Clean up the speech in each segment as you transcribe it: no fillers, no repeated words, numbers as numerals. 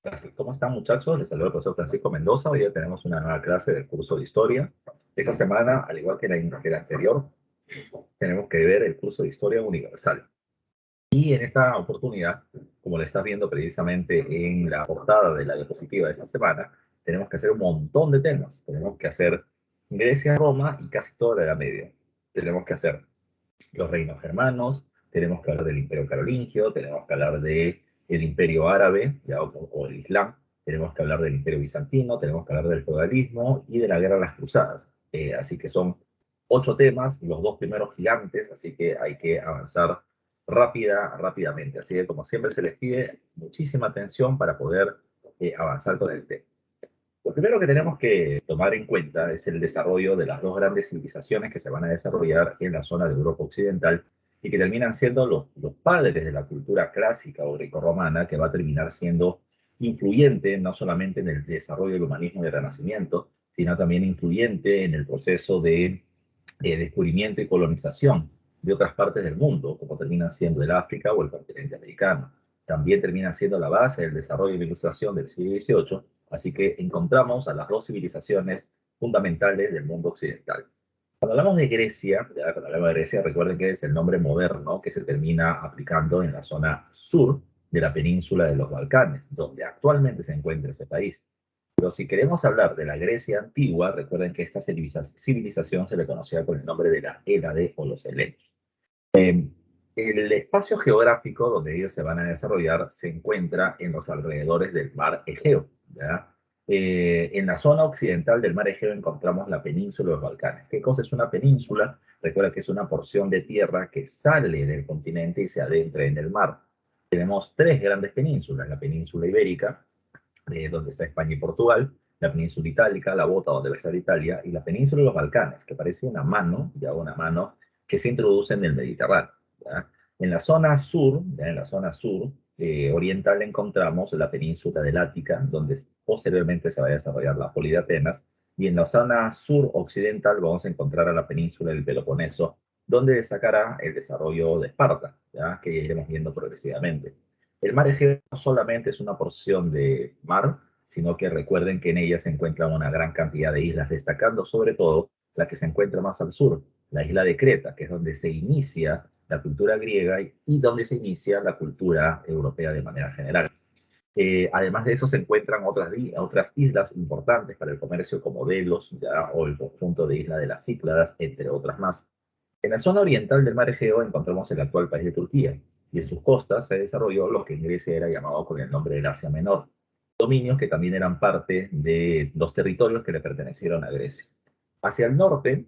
Gracias. ¿Cómo están, muchachos? Les saluda el profesor Francisco Mendoza. Hoy ya tenemos una nueva clase del curso de Historia. Esta semana, al igual que la anterior, tenemos que ver el curso de Historia Universal. Y en esta oportunidad, como le estás viendo precisamente en la portada de la diapositiva de esta semana, tenemos que hacer un montón de temas. Tenemos que hacer Grecia, Roma y casi toda la Edad Media. Tenemos que hacer los reinos germanos, tenemos que hablar del Imperio Carolingio, tenemos que hablar del Imperio Árabe o el Islam, tenemos que hablar del Imperio Bizantino, tenemos que hablar del feudalismo y de la Guerra de las Cruzadas. Así que son 8 temas, los 2 primeros gigantes, así que hay que avanzar rápidamente. Así que como siempre se les pide muchísima atención para poder avanzar con el tema. Lo primero que tenemos que tomar en cuenta es el desarrollo de las 2 grandes civilizaciones que se van a desarrollar en la zona de Europa Occidental y que terminan siendo los padres de la cultura clásica o grecorromana, que va a terminar siendo influyente no solamente en el desarrollo del humanismo y el Renacimiento, sino también influyente en el proceso de descubrimiento y colonización de otras partes del mundo, como terminan siendo el África o el continente americano. También termina siendo la base del desarrollo y la ilustración del siglo XVIII. Así que encontramos a las 2 civilizaciones fundamentales del mundo occidental. Cuando hablamos de Grecia, recuerden que es el nombre moderno que se termina aplicando en la zona sur de la península de los Balcanes, donde actualmente se encuentra ese país. Pero si queremos hablar de la Grecia antigua, recuerden que esta civilización se le conocía con el nombre de la Hélade o los helenos. El espacio geográfico donde ellos se van a desarrollar se encuentra en los alrededores del mar Egeo. ¿Ya? En la zona occidental del mar Egeo encontramos la península de los Balcanes. ¿Qué cosa es una península? Recuerda que es una porción de tierra que sale del continente y se adentra en el mar. Tenemos 3 grandes penínsulas: la península ibérica, donde está España y Portugal; la península itálica, la bota donde va a estar Italia; y la península de los Balcanes, que parece una mano que se introduce en el Mediterráneo. ¿Ya? En la zona sur, oriental, encontramos la península del Ática, donde posteriormente se va a desarrollar la poli de Atenas, y en la zona sur occidental vamos a encontrar a la península del Peloponeso, donde destacará el desarrollo de Esparta, ¿ya? Que iremos viendo progresivamente. El mar Egeo no solamente es una porción de mar, sino que recuerden que en ella se encuentran una gran cantidad de islas, destacando sobre todo la que se encuentra más al sur, la isla de Creta, que es donde se inicia la cultura griega y donde se inicia la cultura europea de manera general. Además de eso, se encuentran otras islas importantes para el comercio, como Delos, ¿ya? O el conjunto de islas de las Cícladas, entre otras más. En la zona oriental del mar Egeo encontramos el actual país de Turquía, y en sus costas se desarrolló lo que en Grecia era llamado con el nombre del Asia Menor, dominios que también eran parte de los territorios que le pertenecieron a Grecia. Hacia el norte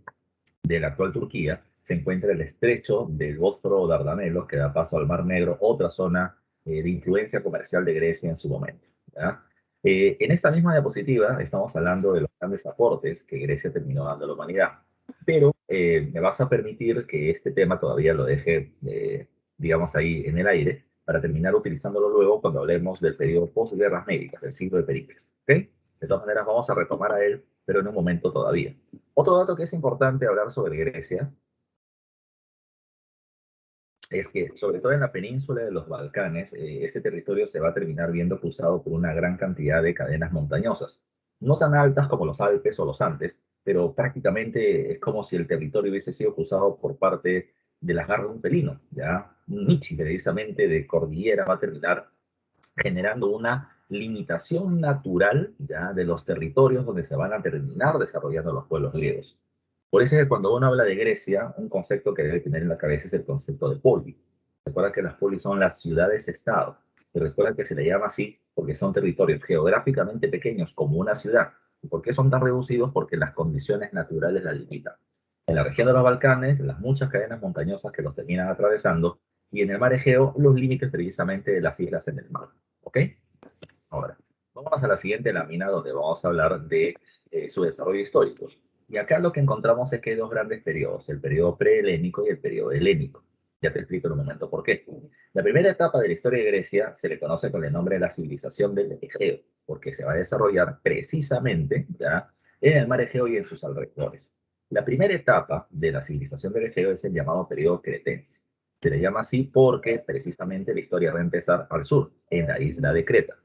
de la actual Turquía se encuentra el estrecho del Bósforo o Dardanelos, que da paso al Mar Negro, otra zona de influencia comercial de Grecia en su momento. ¿Ya? En esta misma diapositiva estamos hablando de los grandes aportes que Grecia terminó dando a la humanidad, pero me vas a permitir que este tema todavía lo deje, digamos, ahí en el aire, para terminar utilizándolo luego cuando hablemos del periodo postguerras médicas, del siglo de Pericles. ¿Okay? De todas maneras, vamos a retomar a él, pero en un momento todavía. Otro dato que es importante hablar sobre Grecia es que, sobre todo en la península de los Balcanes, este territorio se va a terminar viendo cruzado por una gran cantidad de cadenas montañosas. No tan altas como los Alpes o los Andes, pero prácticamente es como si el territorio hubiese sido cruzado por parte de las garras de un pelino. ¿Ya? Un nichi, precisamente, de cordillera va a terminar generando una limitación natural, ¿ya? De los territorios donde se van a terminar desarrollando los pueblos griegos. Por eso es que cuando uno habla de Grecia, un concepto que debe tener en la cabeza es el concepto de poli. Recuerda que las polis son las ciudades-estado. Y recuerda que se le llama así porque son territorios geográficamente pequeños como una ciudad. ¿Y por qué son tan reducidos? Porque las condiciones naturales las limitan. En la región de los Balcanes, las muchas cadenas montañosas que los terminan atravesando, y en el mar Egeo, los límites precisamente de las islas en el mar. ¿Ok? Ahora, vamos a la siguiente lámina donde vamos a hablar de su desarrollo histórico. Y acá lo que encontramos es que hay 2 grandes periodos: el periodo prehelénico y el periodo helénico. Ya te explico en un momento por qué. La primera etapa de la historia de Grecia se le conoce con el nombre de la civilización del Egeo, porque se va a desarrollar precisamente, ¿ya?, en el mar Egeo y en sus alrededores. La primera etapa de la civilización del Egeo es el llamado periodo cretense. Se le llama así porque precisamente la historia va a empezar al sur, en la isla de Creta.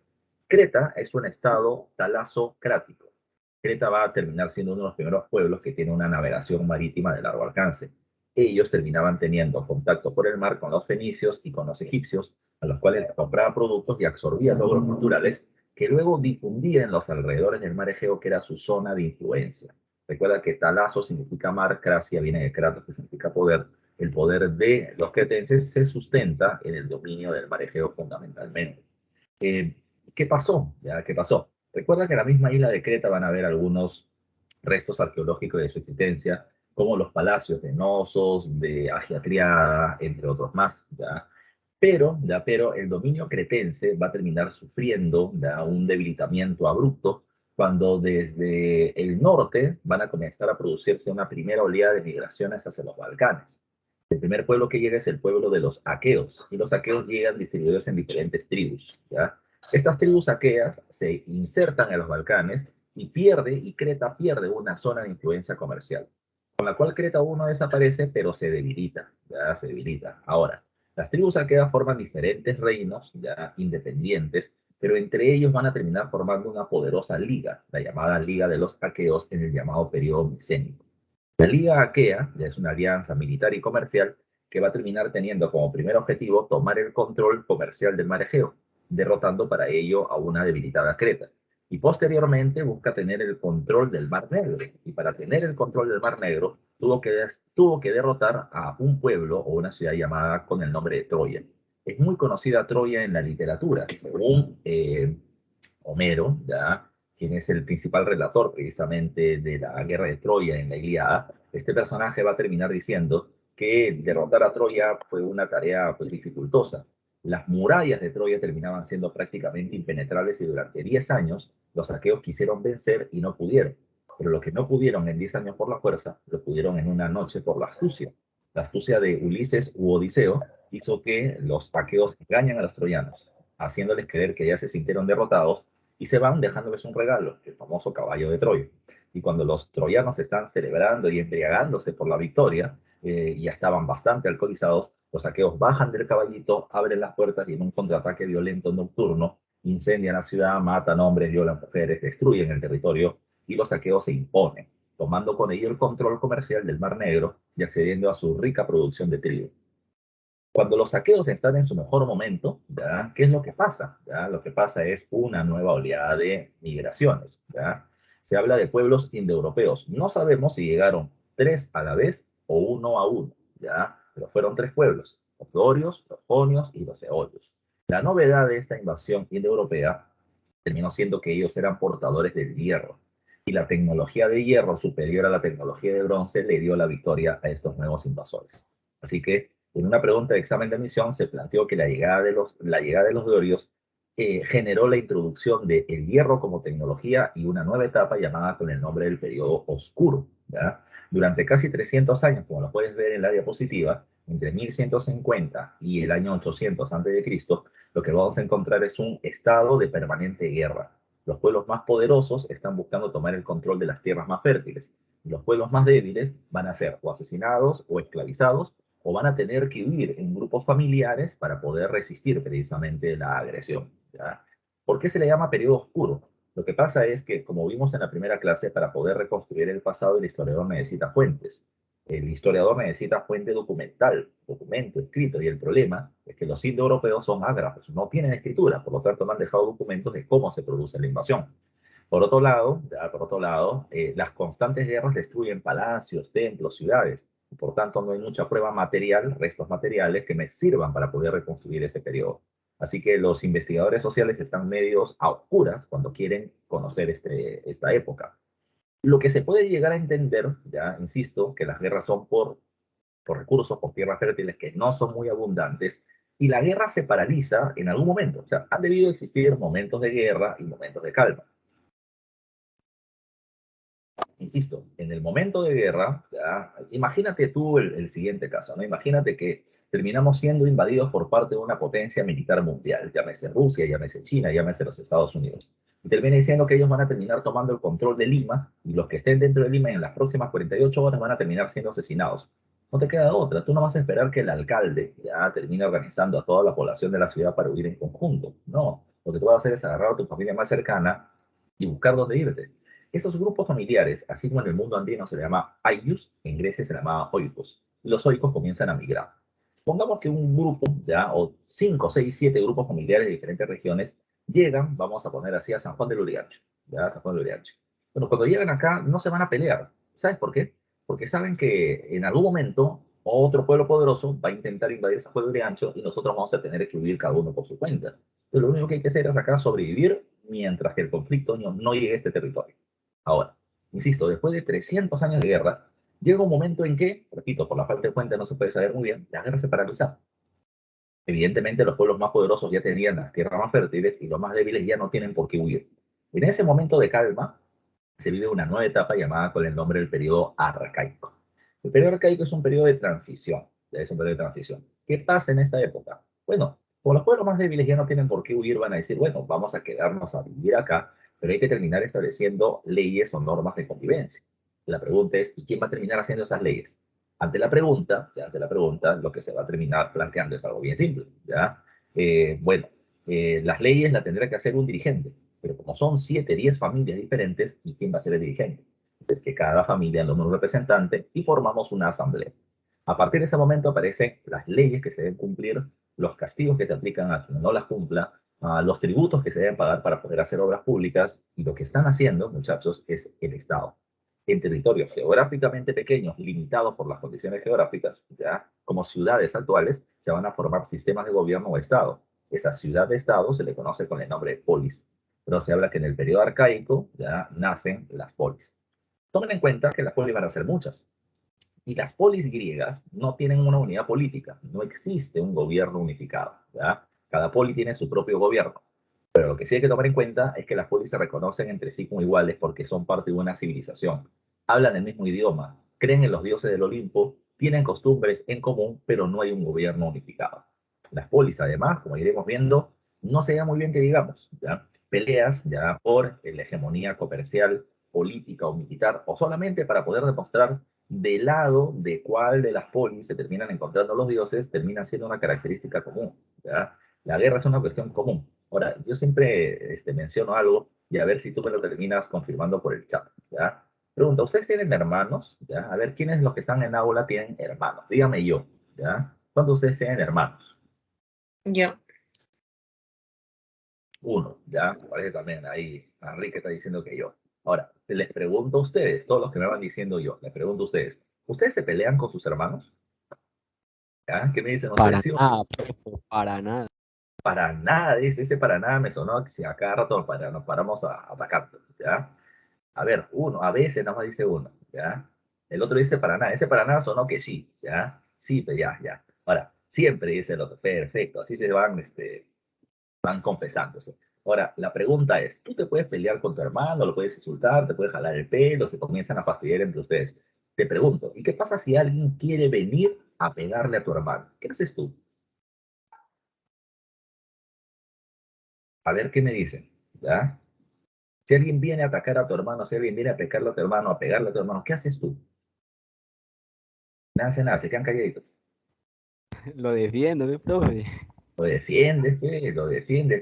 Creta es un estado talasocrático. Creta va a terminar siendo uno de los primeros pueblos que tiene una navegación marítima de largo alcance. Ellos terminaban teniendo contacto por el mar con los fenicios y con los egipcios, a los cuales les compraba productos y absorbía logros culturales que luego difundía en los alrededores del mar Egeo, que era su zona de influencia. Recuerda que talazo significa mar, cracia viene de kratos, que significa poder. El poder de los cretenses se sustenta en el dominio del mar Egeo fundamentalmente. Eh, ¿Qué pasó? ¿Ya? ¿Qué pasó? Recuerda que en la misma isla de Creta van a haber algunos restos arqueológicos de su existencia, como los palacios de Nosos, de Agia Triada, entre otros más, ¿ya? Pero el dominio cretense va a terminar sufriendo, ¿ya?, un debilitamiento abrupto cuando desde el norte van a comenzar a producirse una primera oleada de migraciones hacia los Balcanes. El primer pueblo que llega es el pueblo de los aqueos, y los aqueos llegan distribuidos en diferentes tribus, ¿ya? Estas tribus aqueas se insertan en los Balcanes y Creta pierde una zona de influencia comercial, con la cual Creta aún no desaparece, pero se debilita, ya se debilita. Ahora, las tribus aqueas forman diferentes reinos ya independientes, pero entre ellos van a terminar formando una poderosa liga, la llamada Liga de los Aqueos en el llamado periodo micénico. La Liga Aquea ya es una alianza militar y comercial que va a terminar teniendo como primer objetivo tomar el control comercial del mar Egeo, derrotando para ello a una debilitada Creta. Y posteriormente busca tener el control del Mar Negro. Y para tener el control del Mar Negro tuvo que derrotar a un pueblo o una ciudad llamada con el nombre de Troya. Es muy conocida Troya en la literatura. Según Homero, ¿ya?, quien es el principal relator precisamente de la guerra de Troya en la Ilíada, este personaje va a terminar diciendo que derrotar a Troya fue una tarea pues dificultosa. Las murallas de Troya terminaban siendo prácticamente impenetrables y durante 10 años los aqueos quisieron vencer y no pudieron. Pero lo que no pudieron en 10 años por la fuerza, lo pudieron en una noche por la astucia. La astucia de Ulises u Odiseo hizo que los aqueos engañen a los troyanos, haciéndoles creer que ya se sintieron derrotados y se van dejándoles un regalo, el famoso caballo de Troya. Y cuando los troyanos están celebrando y embriagándose por la victoria, ya estaban bastante alcoholizados, los aqueos bajan del caballito, abren las puertas y en un contraataque violento nocturno incendian la ciudad, matan hombres, violan mujeres, destruyen el territorio y los aqueos se imponen, tomando con ello el control comercial del Mar Negro y accediendo a su rica producción de trigo. Cuando los saqueos están en su mejor momento, ¿ya?, ¿qué es lo que pasa? ¿Ya? Lo que pasa es una nueva oleada de migraciones. ¿Ya? Se habla de pueblos indoeuropeos. No sabemos si llegaron tres a la vez o uno a uno, ¿ya? Pero fueron tres pueblos: los dorios, los jonios y los eolios. La novedad de esta invasión indoeuropea terminó siendo que ellos eran portadores del hierro. Y la tecnología de hierro superior a la tecnología de bronce le dio la victoria a estos nuevos invasores. Así que en una pregunta de examen de admisión se planteó que la llegada de los dorios generó la introducción del hierro como tecnología y una nueva etapa llamada con el nombre del periodo oscuro, ¿ya? Durante casi 300 años, como lo puedes ver en la diapositiva, entre 1150 y el año 800 a.C., lo que vamos a encontrar es un estado de permanente guerra. Los pueblos más poderosos están buscando tomar el control de las tierras más fértiles. Y los pueblos más débiles van a ser o asesinados o esclavizados o van a tener que huir en grupos familiares para poder resistir precisamente la agresión, ¿ya? ¿Por qué se le llama periodo oscuro? Lo que pasa es que, como vimos en la primera clase, para poder reconstruir el pasado, el historiador necesita fuentes. El historiador necesita fuente documental, documento escrito, y el problema es que los indoeuropeos son ágrafos, no tienen escritura, por lo tanto no han dejado documentos de cómo se produce la invasión. Por otro lado, las constantes guerras destruyen palacios, templos, ciudades. Por tanto, no hay mucha prueba material, restos materiales, que me sirvan para poder reconstruir ese periodo. Así que los investigadores sociales están medios a oscuras cuando quieren conocer esta época. Lo que se puede llegar a entender, ya insisto, que las guerras son por recursos, por tierras fértiles que no son muy abundantes, y la guerra se paraliza en algún momento. O sea, han debido existir momentos de guerra y momentos de calma. Insisto, en el momento de guerra, ¿ya? Imagínate tú el siguiente caso, ¿no? Imagínate que terminamos siendo invadidos por parte de una potencia militar mundial, llámese Rusia, llámese China, llámese los Estados Unidos. Y termina diciendo que ellos van a terminar tomando el control de Lima y los que estén dentro de Lima en las próximas 48 horas van a terminar siendo asesinados. No te queda otra, tú no vas a esperar que el alcalde ya termine organizando a toda la población de la ciudad para huir en conjunto. No, Lo que tú vas a hacer es agarrar a tu familia más cercana y buscar dónde irte. Esos grupos familiares, así como en el mundo andino se le llama Ayllus, en Grecia se le llamaba Oikos. Y los Oikos comienzan a migrar. Pongamos que un grupo, ya, o 5, 6, 7 grupos familiares de diferentes regiones llegan, vamos a poner así, a San Juan del Urigancho, ya, San Juan del Urigancho. Bueno, cuando llegan acá no se van a pelear. ¿Sabes por qué? Porque saben que en algún momento otro pueblo poderoso va a intentar invadir San Juan del Urigancho y nosotros vamos a tener que huir cada uno por su cuenta. Entonces, lo único que hay que hacer es acá sobrevivir mientras que el conflicto no llegue a este territorio. Ahora, insisto, después de 300 años de guerra, llega un momento en que, repito, por la falta de cuenta no se puede saber muy bien, la guerra se paraliza. Evidentemente, los pueblos más poderosos ya tenían las tierras más fértiles y los más débiles ya no tienen por qué huir. En ese momento de calma, se vive una nueva etapa llamada con el nombre del periodo arcaico. El periodo arcaico es un periodo de transición. Es un periodo de transición. ¿Qué pasa en esta época? Bueno, como los pueblos más débiles ya no tienen por qué huir, van a decir, bueno, vamos a quedarnos a vivir acá, pero hay que terminar estableciendo leyes o normas de convivencia. La pregunta es, ¿y quién va a terminar haciendo esas leyes? Ante la pregunta, lo que se va a terminar planteando es algo bien simple, ¿ya? Bueno, las leyes las tendrá que hacer un dirigente, pero como son 7, 10 familias diferentes, ¿y quién va a ser el dirigente? Es que cada familia nombra un representante y formamos una asamblea. A partir de ese momento aparecen las leyes que se deben cumplir, los castigos que se aplican a quien no las cumpla, los tributos que se deben pagar para poder hacer obras públicas, y lo que están haciendo, muchachos, es el Estado. En territorios geográficamente pequeños, limitados por las condiciones geográficas, ya como ciudades actuales, se van a formar sistemas de gobierno o Estado. Esa ciudad de Estado se le conoce con el nombre de polis, pero se habla que en el periodo arcaico ya nacen las polis. Tomen en cuenta que las polis van a ser muchas. Y las polis griegas no tienen una unidad política, no existe un gobierno unificado, ¿ya? Cada poli tiene su propio gobierno. Pero lo que sí hay que tomar en cuenta es que las polis se reconocen entre sí como iguales porque son parte de una civilización. Hablan el mismo idioma, creen en los dioses del Olimpo, tienen costumbres en común, pero no hay un gobierno unificado. Las polis, además, como iremos viendo, no se da muy bien que digamos, ¿ya? Peleas ya por la hegemonía comercial, política o militar, o solamente para poder demostrar del lado de cuál de las polis se terminan encontrando los dioses, termina siendo una característica común, ¿ya? La guerra es una cuestión común. Ahora, yo siempre menciono algo y a ver si tú me lo terminas confirmando por el chat, ¿ya? Pregunta, ¿ustedes tienen hermanos? ¿Ya? A ver, ¿quiénes los que están en aula tienen hermanos? Dígame yo, ¿ya? ¿Cuántos de ustedes tienen hermanos? Yo. Uno, ¿ya? Me parece también ahí, Enrique está diciendo que yo. Ahora, les pregunto a ustedes, todos los que me van diciendo yo, les pregunto a ustedes, ¿ustedes se pelean con sus hermanos? ¿Ya? ¿Qué me dicen ustedes? Para ¿Sí o no? nada, profe, para nada. Para nada, ese para nada me sonó que si a cada rato nos paramos a atacar, ¿ya? A ver, uno, a veces nada más dice uno, ¿ya? El otro dice para nada, ese para nada sonó que sí, ¿ya? Sí, pero ya, ya. Ahora, siempre dice el otro, perfecto, así se van confesándose. Ahora, la pregunta es, ¿tú te puedes pelear con tu hermano, lo puedes insultar, te puedes jalar el pelo, se comienzan a fastidiar entre ustedes? Te pregunto, ¿y qué pasa si alguien quiere venir a pegarle a tu hermano? ¿Qué haces tú? A ver qué me dicen, ¿ya? Si alguien viene a atacar a tu hermano, si alguien viene a pegarle a tu hermano, a pegarle a tu hermano, ¿qué haces tú? Nada, hace nada, se quedan calladitos. Lo defiendo, mi profe. Lo defiendes,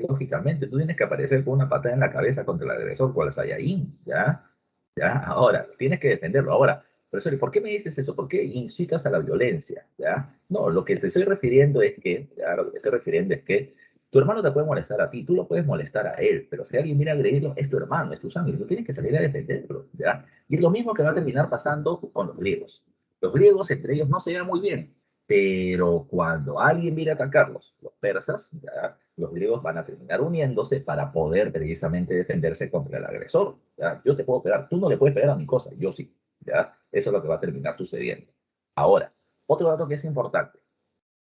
lógicamente. Tú tienes que aparecer con una patada en la cabeza contra el agresor, cual Saiyajin, ¿ya? ¿Ya? Ahora, tienes que defenderlo. Ahora, profesor, ¿y por qué me dices eso? ¿Por qué incitas a la violencia? ¿Ya? No, lo que te estoy refiriendo es que, ¿ya? Lo que te estoy refiriendo es que tu hermano te puede molestar a ti, tú lo puedes molestar a él, pero si alguien viene a agredirlo, es tu hermano, es tu sangre, tú tienes que salir a defenderlo, ¿ya? Y es lo mismo que va a terminar pasando con los griegos. Los griegos entre ellos no se llevan muy bien, pero cuando alguien viene a atacarlos, los persas, ¿ya? Los griegos van a terminar uniéndose para poder precisamente defenderse contra el agresor. ¿Ya? Yo te puedo pegar, tú no le puedes pegar a mi cosa, yo sí. ¿Ya? Eso es lo que va a terminar sucediendo. Ahora, otro dato que es importante.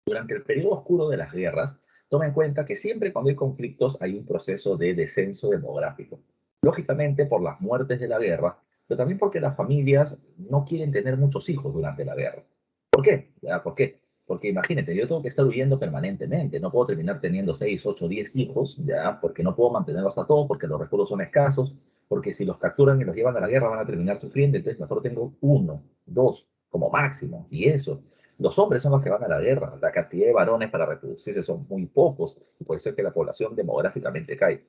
Durante el periodo oscuro de las guerras, toma en cuenta que siempre cuando hay conflictos hay un proceso de descenso demográfico. Lógicamente por las muertes de la guerra, pero también porque las familias no quieren tener muchos hijos durante la guerra. ¿Por qué? ¿Ya? ¿Por qué? Porque imagínate, yo tengo que estar huyendo permanentemente, no puedo terminar teniendo 6, 8, 10 hijos, ¿ya? Porque no puedo mantenerlos a todos, porque los recursos son escasos, porque si los capturan y los llevan a la guerra van a terminar sufriendo, entonces mejor tengo uno, dos, como máximo, y eso. Los hombres son los que van a la guerra, la cantidad de varones para reproducirse son muy pocos, y puede ser que la población demográficamente cae.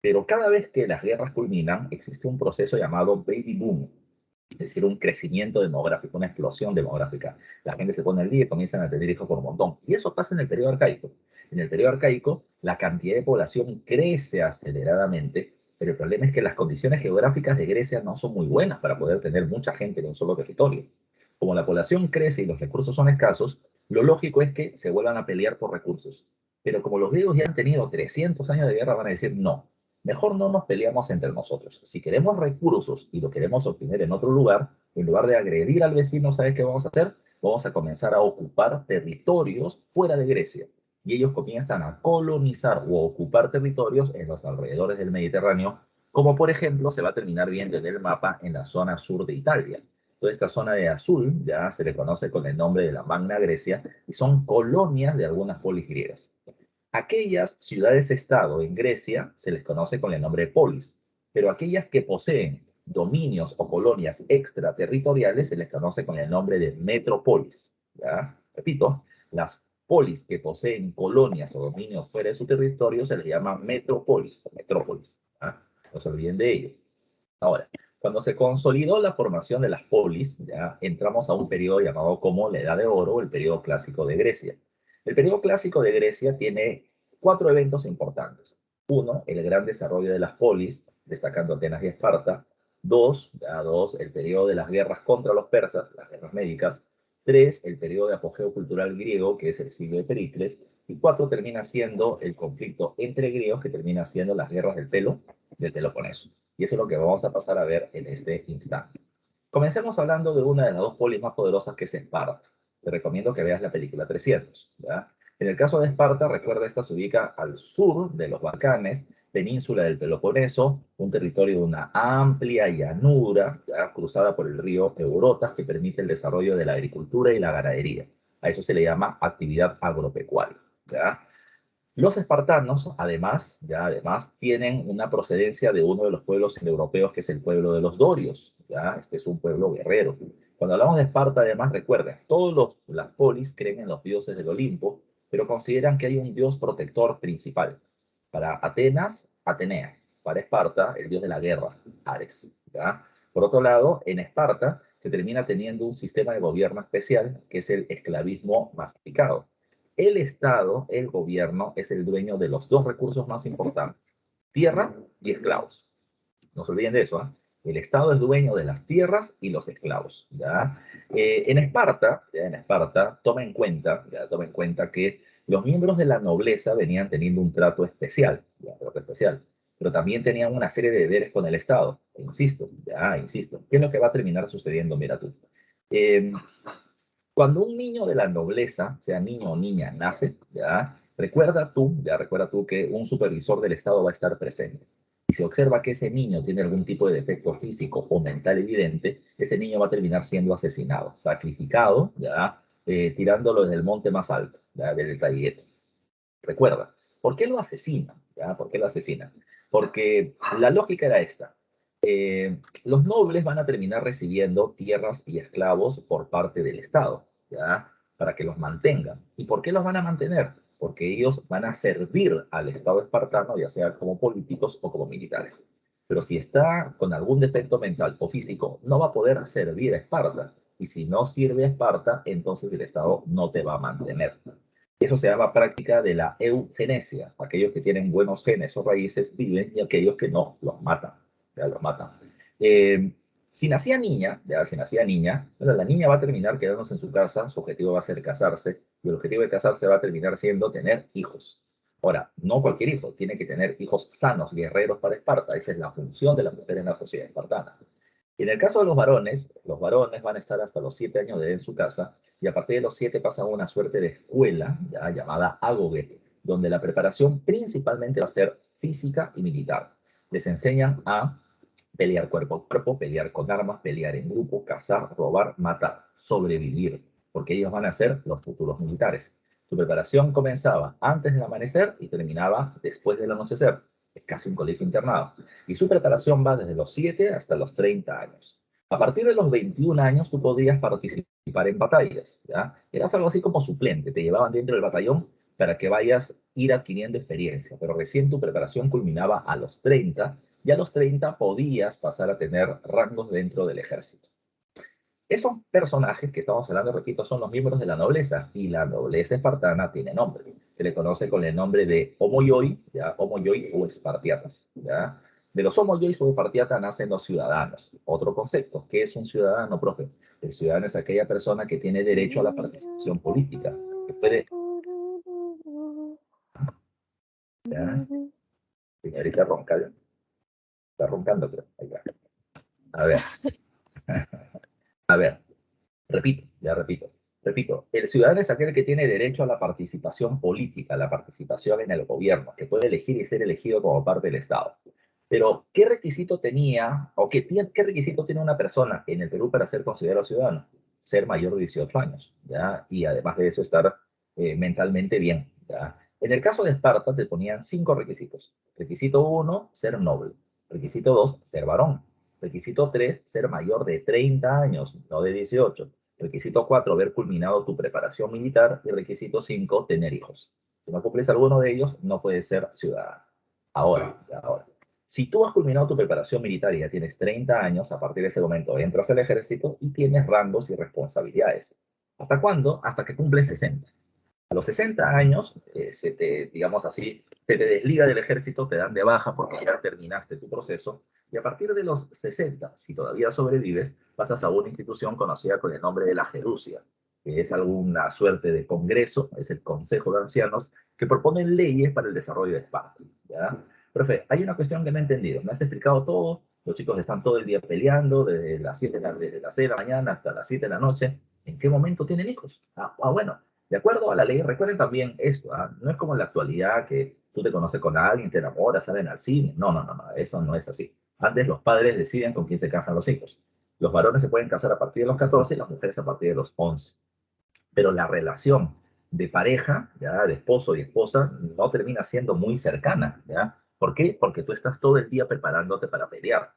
Pero cada vez que las guerras culminan, existe un proceso llamado baby boom, es decir, un crecimiento demográfico, una explosión demográfica. La gente se pone al día y comienzan a tener hijos por un montón. Y eso pasa en el periodo arcaico. En el periodo arcaico, la cantidad de población crece aceleradamente, pero el problema es que las condiciones geográficas de Grecia no son muy buenas para poder tener mucha gente en un solo territorio. Como la población crece y los recursos son escasos, lo lógico es que se vuelvan a pelear por recursos. Pero como los griegos ya han tenido 300 años de guerra, van a decir no. Mejor no nos peleamos entre nosotros. Si queremos recursos y lo queremos obtener en otro lugar, en lugar de agredir al vecino, ¿sabes qué vamos a hacer? Vamos a comenzar a ocupar territorios fuera de Grecia. Y ellos comienzan a colonizar o ocupar territorios en los alrededores del Mediterráneo, como por ejemplo se va a terminar viendo en el mapa en la zona sur de Italia. Toda esta zona de azul ya se le conoce con el nombre de la Magna Grecia y son colonias de algunas polis griegas. Aquellas ciudades-estado en Grecia se les conoce con el nombre de polis, pero aquellas que poseen dominios o colonias extraterritoriales se les conoce con el nombre de metrópolis. ¿Ya? Repito, las polis que poseen colonias o dominios fuera de su territorio se les llama metrópolis o metrópolis. ¿Ya? No se olviden de ello. Ahora, cuando se consolidó la formación de las polis, ya entramos a un periodo llamado como la Edad de Oro, el periodo clásico de Grecia. El periodo clásico de Grecia tiene cuatro eventos importantes. Uno, el gran desarrollo de las polis, destacando Atenas y Esparta. Dos, el periodo de las guerras contra los persas, las guerras médicas. Tres, el periodo de apogeo cultural griego, que es el siglo de Pericles. Y cuatro, termina siendo el conflicto entre griegos, que termina siendo las guerras del Peloponeso. Y eso es lo que vamos a pasar a ver en este instante. Comencemos hablando de una de las dos polis más poderosas, que es Esparta. Te recomiendo que veas la película 300. ¿Ya? En el caso de Esparta, recuerda, esta se ubica al sur de los Balcanes, península del Peloponeso, un territorio de una amplia llanura, ¿ya? Cruzada por el río Eurotas, que permite el desarrollo de la agricultura y la ganadería. A eso se le llama actividad agropecuaria. ¿Ya? Los espartanos, además, tienen una procedencia de uno de los pueblos indoeuropeos, que es el pueblo de los dorios. ¿Ya? Este es un pueblo guerrero. Cuando hablamos de Esparta, además, recuerden, todas las polis creen en los dioses del Olimpo, pero consideran que hay un dios protector principal. Para Atenas, Atenea. Para Esparta, el dios de la guerra, Ares. ¿Ya? Por otro lado, en Esparta se termina teniendo un sistema de gobierno especial, que es el esclavismo masificado. El Estado, el gobierno, es el dueño de los dos recursos más importantes, tierra y esclavos. No se olviden de eso, ¿eh? El Estado es dueño de las tierras y los esclavos. ¿Ya? En Esparta, toma en cuenta que los miembros de la nobleza venían teniendo un trato especial, pero también tenían una serie de deberes con el Estado. Insisto. ¿Qué es lo que va a terminar sucediendo? Mira tú. Eh, Cuando un niño de la nobleza, sea niño o niña, nace, recuerda tú que un supervisor del Estado va a estar presente. Y si observa que ese niño tiene algún tipo de defecto físico o mental evidente, ese niño va a terminar siendo asesinado, sacrificado, tirándolo desde el monte más alto, del trayecto. Recuerda, ¿por qué lo asesina? ¿Por qué lo asesina? Porque la lógica era esta. Los nobles van a terminar recibiendo tierras y esclavos por parte del Estado, ¿ya? Para que los mantengan. ¿Y por qué los van a mantener? Porque ellos van a servir al Estado espartano, ya sea como políticos o como militares. Pero si está con algún defecto mental o físico, no va a poder servir a Esparta. Y si no sirve a Esparta, entonces el Estado no te va a mantener. Eso se llama práctica de la eugenesia. Aquellos que tienen buenos genes o raíces viven, y aquellos que no, los matan. Los matan. Eh, si nacía niña, bueno, la niña va a terminar quedándose en su casa, su objetivo va a ser casarse, y el objetivo de casarse va a terminar siendo tener hijos. Ahora, no cualquier hijo, tiene que tener hijos sanos, guerreros para Esparta. Esa es la función de la mujer en la sociedad espartana. Y en el caso de los varones van a estar hasta los 7 años de edad en su casa, y a partir de los 7 pasan a una suerte de escuela, ya, llamada ágoge, donde la preparación principalmente va a ser física y militar. Les enseñan a pelear cuerpo a cuerpo, pelear con armas, pelear en grupo, cazar, robar, matar, sobrevivir, porque ellos van a ser los futuros militares. Su preparación comenzaba antes del amanecer y terminaba después del anochecer. Es casi un colegio internado. Y su preparación va desde los 7 hasta los 30 años. A partir de los 21 años tú podrías participar participar en batallas, ¿ya? Eras algo así como suplente, te llevaban dentro del batallón para que vayas ir adquiriendo experiencia, pero recién tu preparación culminaba a los 30 y a los 30 podías pasar a tener rangos dentro del ejército. Esos personajes que estamos hablando, repito, son los miembros de la nobleza, y la nobleza espartana tiene nombre. Se le conoce con el nombre de homoioi, ¿ya? Homoioi o espartiatas, ¿ya? De los homoiois o espartiatas nacen los ciudadanos. Otro concepto, ¿qué es un ciudadano, profe? El ciudadano es aquella persona que tiene derecho a la participación política, que puede, ¿ya? Señorita ronca, está roncando, creo. Ahí va. A ver, a ver. Repito, ya repito, el ciudadano es aquel que tiene derecho a la participación política, la participación en el gobierno, que puede elegir y ser elegido como parte del Estado. Pero, ¿qué requisito tenía o qué requisito tiene una persona en el Perú para ser considerado ciudadano? Ser mayor de 18 años, ¿ya? Y además de eso, estar mentalmente bien, ¿ya? En el caso de Esparta, te ponían 5 requisitos. Requisito uno, ser noble. Requisito 2, ser varón. Requisito 3, ser mayor de 30 años, no de 18. Requisito 4, haber culminado tu preparación militar. Y requisito 5, tener hijos. Si no cumples alguno de ellos, no puedes ser ciudadano. Ahora. Si tú has culminado tu preparación militar y ya tienes 30 años, a partir de ese momento entras al ejército y tienes rangos y responsabilidades. ¿Hasta cuándo? Hasta que cumples 60. A los 60 años, digamos así, te desliga del ejército, te dan de baja porque ya terminaste tu proceso, y a partir de los 60, si todavía sobrevives, pasas a una institución conocida con el nombre de la Gerucia, que es alguna suerte de congreso, es el Consejo de Ancianos, que proponen leyes para el desarrollo de Esparta, ¿ya? Profe, hay una cuestión que no he entendido, me has explicado todo, los chicos están todo el día peleando, desde las 6 de la mañana hasta las 7 de la noche. ¿En qué momento tienen hijos? Bueno, de acuerdo a la ley, recuerden también esto, ¿ah? No es como en la actualidad que tú te conoces con alguien, te enamoras, salen al cine. No, eso no es así. Antes los padres deciden con quién se casan los hijos. Los varones se pueden casar a partir de los 14 y las mujeres a partir de los 11. Pero la relación de pareja, ¿ya? De esposo y esposa, no termina siendo muy cercana, ¿ya? ¿Por qué? Porque tú estás todo el día preparándote para pelear.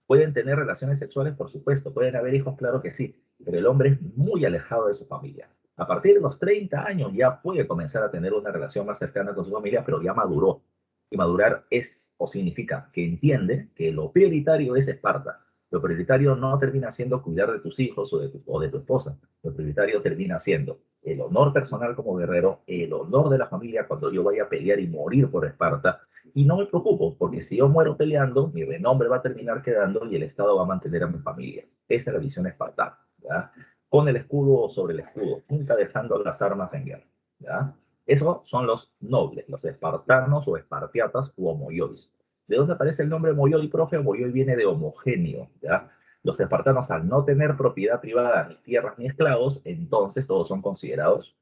¿Pueden tener relaciones sexuales? Por supuesto. ¿Pueden haber hijos? Claro que sí. Pero el hombre es muy alejado de su familia. A partir de los 30 años ya puede comenzar a tener una relación más cercana con su familia, pero ya maduró. Y madurar es o significa que entiende que lo prioritario es Esparta. Lo prioritario no termina siendo cuidar de tus hijos o de tu esposa. Lo prioritario termina siendo el honor personal como guerrero, el honor de la familia cuando yo vaya a pelear y morir por Esparta. Y no me preocupo, porque si yo muero peleando, mi renombre va a terminar quedando y el Estado va a mantener a mi familia. Esa es la visión espartana, ¿ya? Con el escudo o sobre el escudo, nunca dejando las armas en guerra, ¿ya? Esos son los nobles, los espartanos o espartiatas u homoiois. ¿De dónde aparece el nombre homoioi, profe? Homoioi viene de homogéneo, ¿ya? Los espartanos, al no tener propiedad privada, ni tierras, ni esclavos, entonces todos son considerados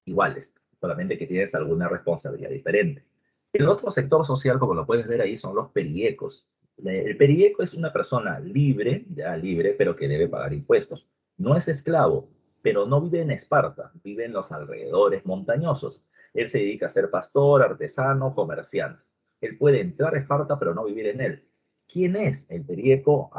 iguales, solamente que tienes alguna responsabilidad diferente. El otro sector social, como lo puedes ver ahí, son los periecos. El perieco es una persona libre, ya libre, pero que debe pagar impuestos. No es esclavo, pero no vive en Esparta, vive en los alrededores montañosos. Él se dedica a ser pastor, artesano, comerciante. Él puede entrar a Esparta, pero no vivir en él. ¿Quién es el perieco?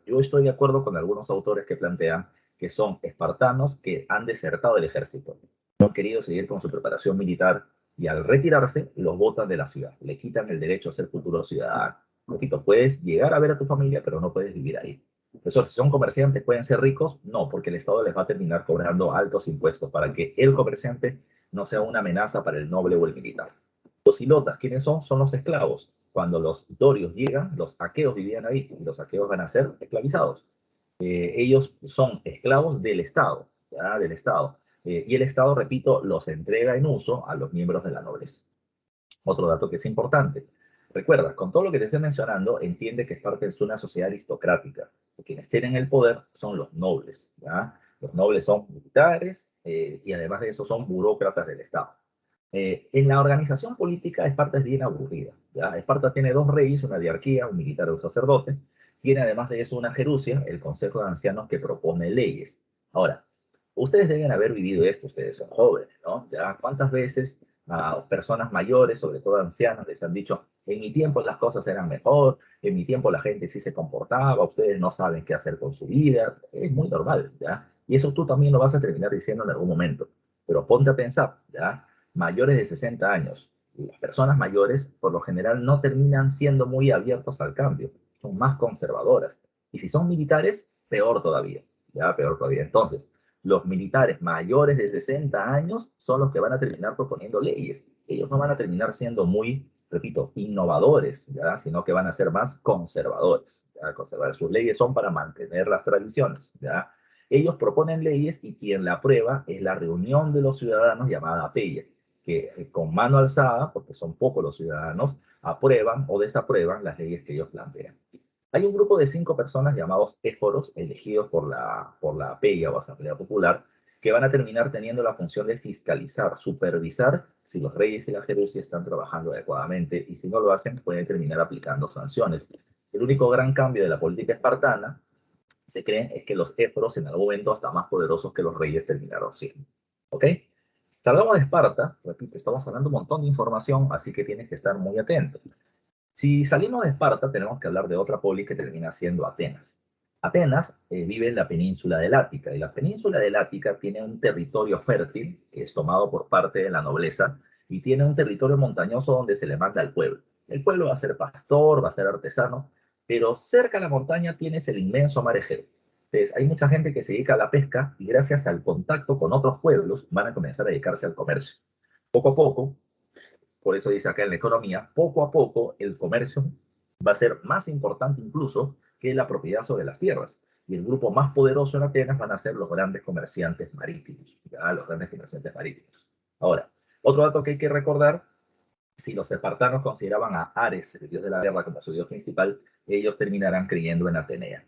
Yo estoy de acuerdo con algunos autores que plantean que son espartanos que han desertado del ejército, no han querido seguir con su preparación militar y al retirarse los botan de la ciudad, le quitan el derecho a ser futuro ciudadano. Repito, puedes llegar a ver a tu familia, pero no puedes vivir ahí. Profesor, si son comerciantes, ¿pueden ser ricos? No, porque el Estado les va a terminar cobrando altos impuestos para que el comerciante no sea una amenaza para el noble o el militar. Los ilotas, ¿quiénes son? Son los esclavos. Cuando los dorios llegan, los aqueos vivían ahí y los aqueos van a ser esclavizados. Ellos son esclavos del Estado, ¿ya? Del Estado. Y el Estado, repito, los entrega en uso a los miembros de la nobleza. Otro dato que es importante. Recuerda, con todo lo que te estoy mencionando, entiende que Esparta es una sociedad aristocrática. Quienes tienen el poder son los nobles, ¿ya? Los nobles son militares y además de eso son burócratas del Estado. En la organización política, Esparta es bien aburrida, ¿ya? Esparta tiene dos reyes, una diarquía, un militar y un sacerdote. Tiene además de eso una gerucia, el Consejo de Ancianos, que propone leyes. Ahora, ustedes deben haber vivido esto, ustedes son jóvenes, ¿no? ¿Ya? ¿Cuántas veces a personas mayores, sobre todo ancianos, les han dicho, en mi tiempo las cosas eran mejor, en mi tiempo la gente sí se comportaba, ustedes no saben qué hacer con su vida? Es muy normal, ¿ya? Y eso tú también lo vas a terminar diciendo en algún momento. Pero ponte a pensar, ¿ya? Mayores de 60 años. Las personas mayores, por lo general, no terminan siendo muy abiertos al cambio. Son más conservadoras. Y si son militares, peor todavía. ¿Ya? Peor todavía. Entonces, los militares mayores de 60 años son los que van a terminar proponiendo leyes. Ellos no van a terminar siendo muy, repito, innovadores, ¿ya? Sino que van a ser más conservadores. ¿Ya? Conservar sus leyes son para mantener las tradiciones. ¿Ya? Ellos proponen leyes y quien la aprueba es la reunión de los ciudadanos llamada APEYA, que con mano alzada, porque son pocos los ciudadanos, aprueban o desaprueban las leyes que ellos plantean. Hay un grupo de 5 personas llamados éforos, elegidos por la APEA o Asamblea Popular, que van a terminar teniendo la función de fiscalizar, supervisar si los reyes y la jerusia están trabajando adecuadamente, y si no lo hacen, pueden terminar aplicando sanciones. El único gran cambio de la política espartana, se cree, es que los éforos en algún momento hasta más poderosos que los reyes terminaron siendo. ¿Ok? Si hablamos de Esparta, repito, estamos hablando un montón de información, así que tienes que estar muy atento. Si salimos de Esparta, tenemos que hablar de otra polis que termina siendo Atenas. Atenas vive en la península del Ática, y la península del Ática tiene un territorio fértil que es tomado por parte de la nobleza, y tiene un territorio montañoso donde se le manda al pueblo. El pueblo va a ser pastor, va a ser artesano, pero cerca de la montaña tienes el inmenso mar Egeo. Entonces, hay mucha gente que se dedica a la pesca, y gracias al contacto con otros pueblos van a comenzar a dedicarse al comercio. Poco a poco, por eso dice acá en la economía, poco a poco el comercio va a ser más importante incluso que la propiedad sobre las tierras. Y el grupo más poderoso en Atenas van a ser los grandes comerciantes marítimos. ¿Ya? Los grandes comerciantes marítimos. Ahora, otro dato que hay que recordar: si los espartanos consideraban a Ares, el dios de la guerra, como su dios principal, ellos terminarán creyendo en Atenea.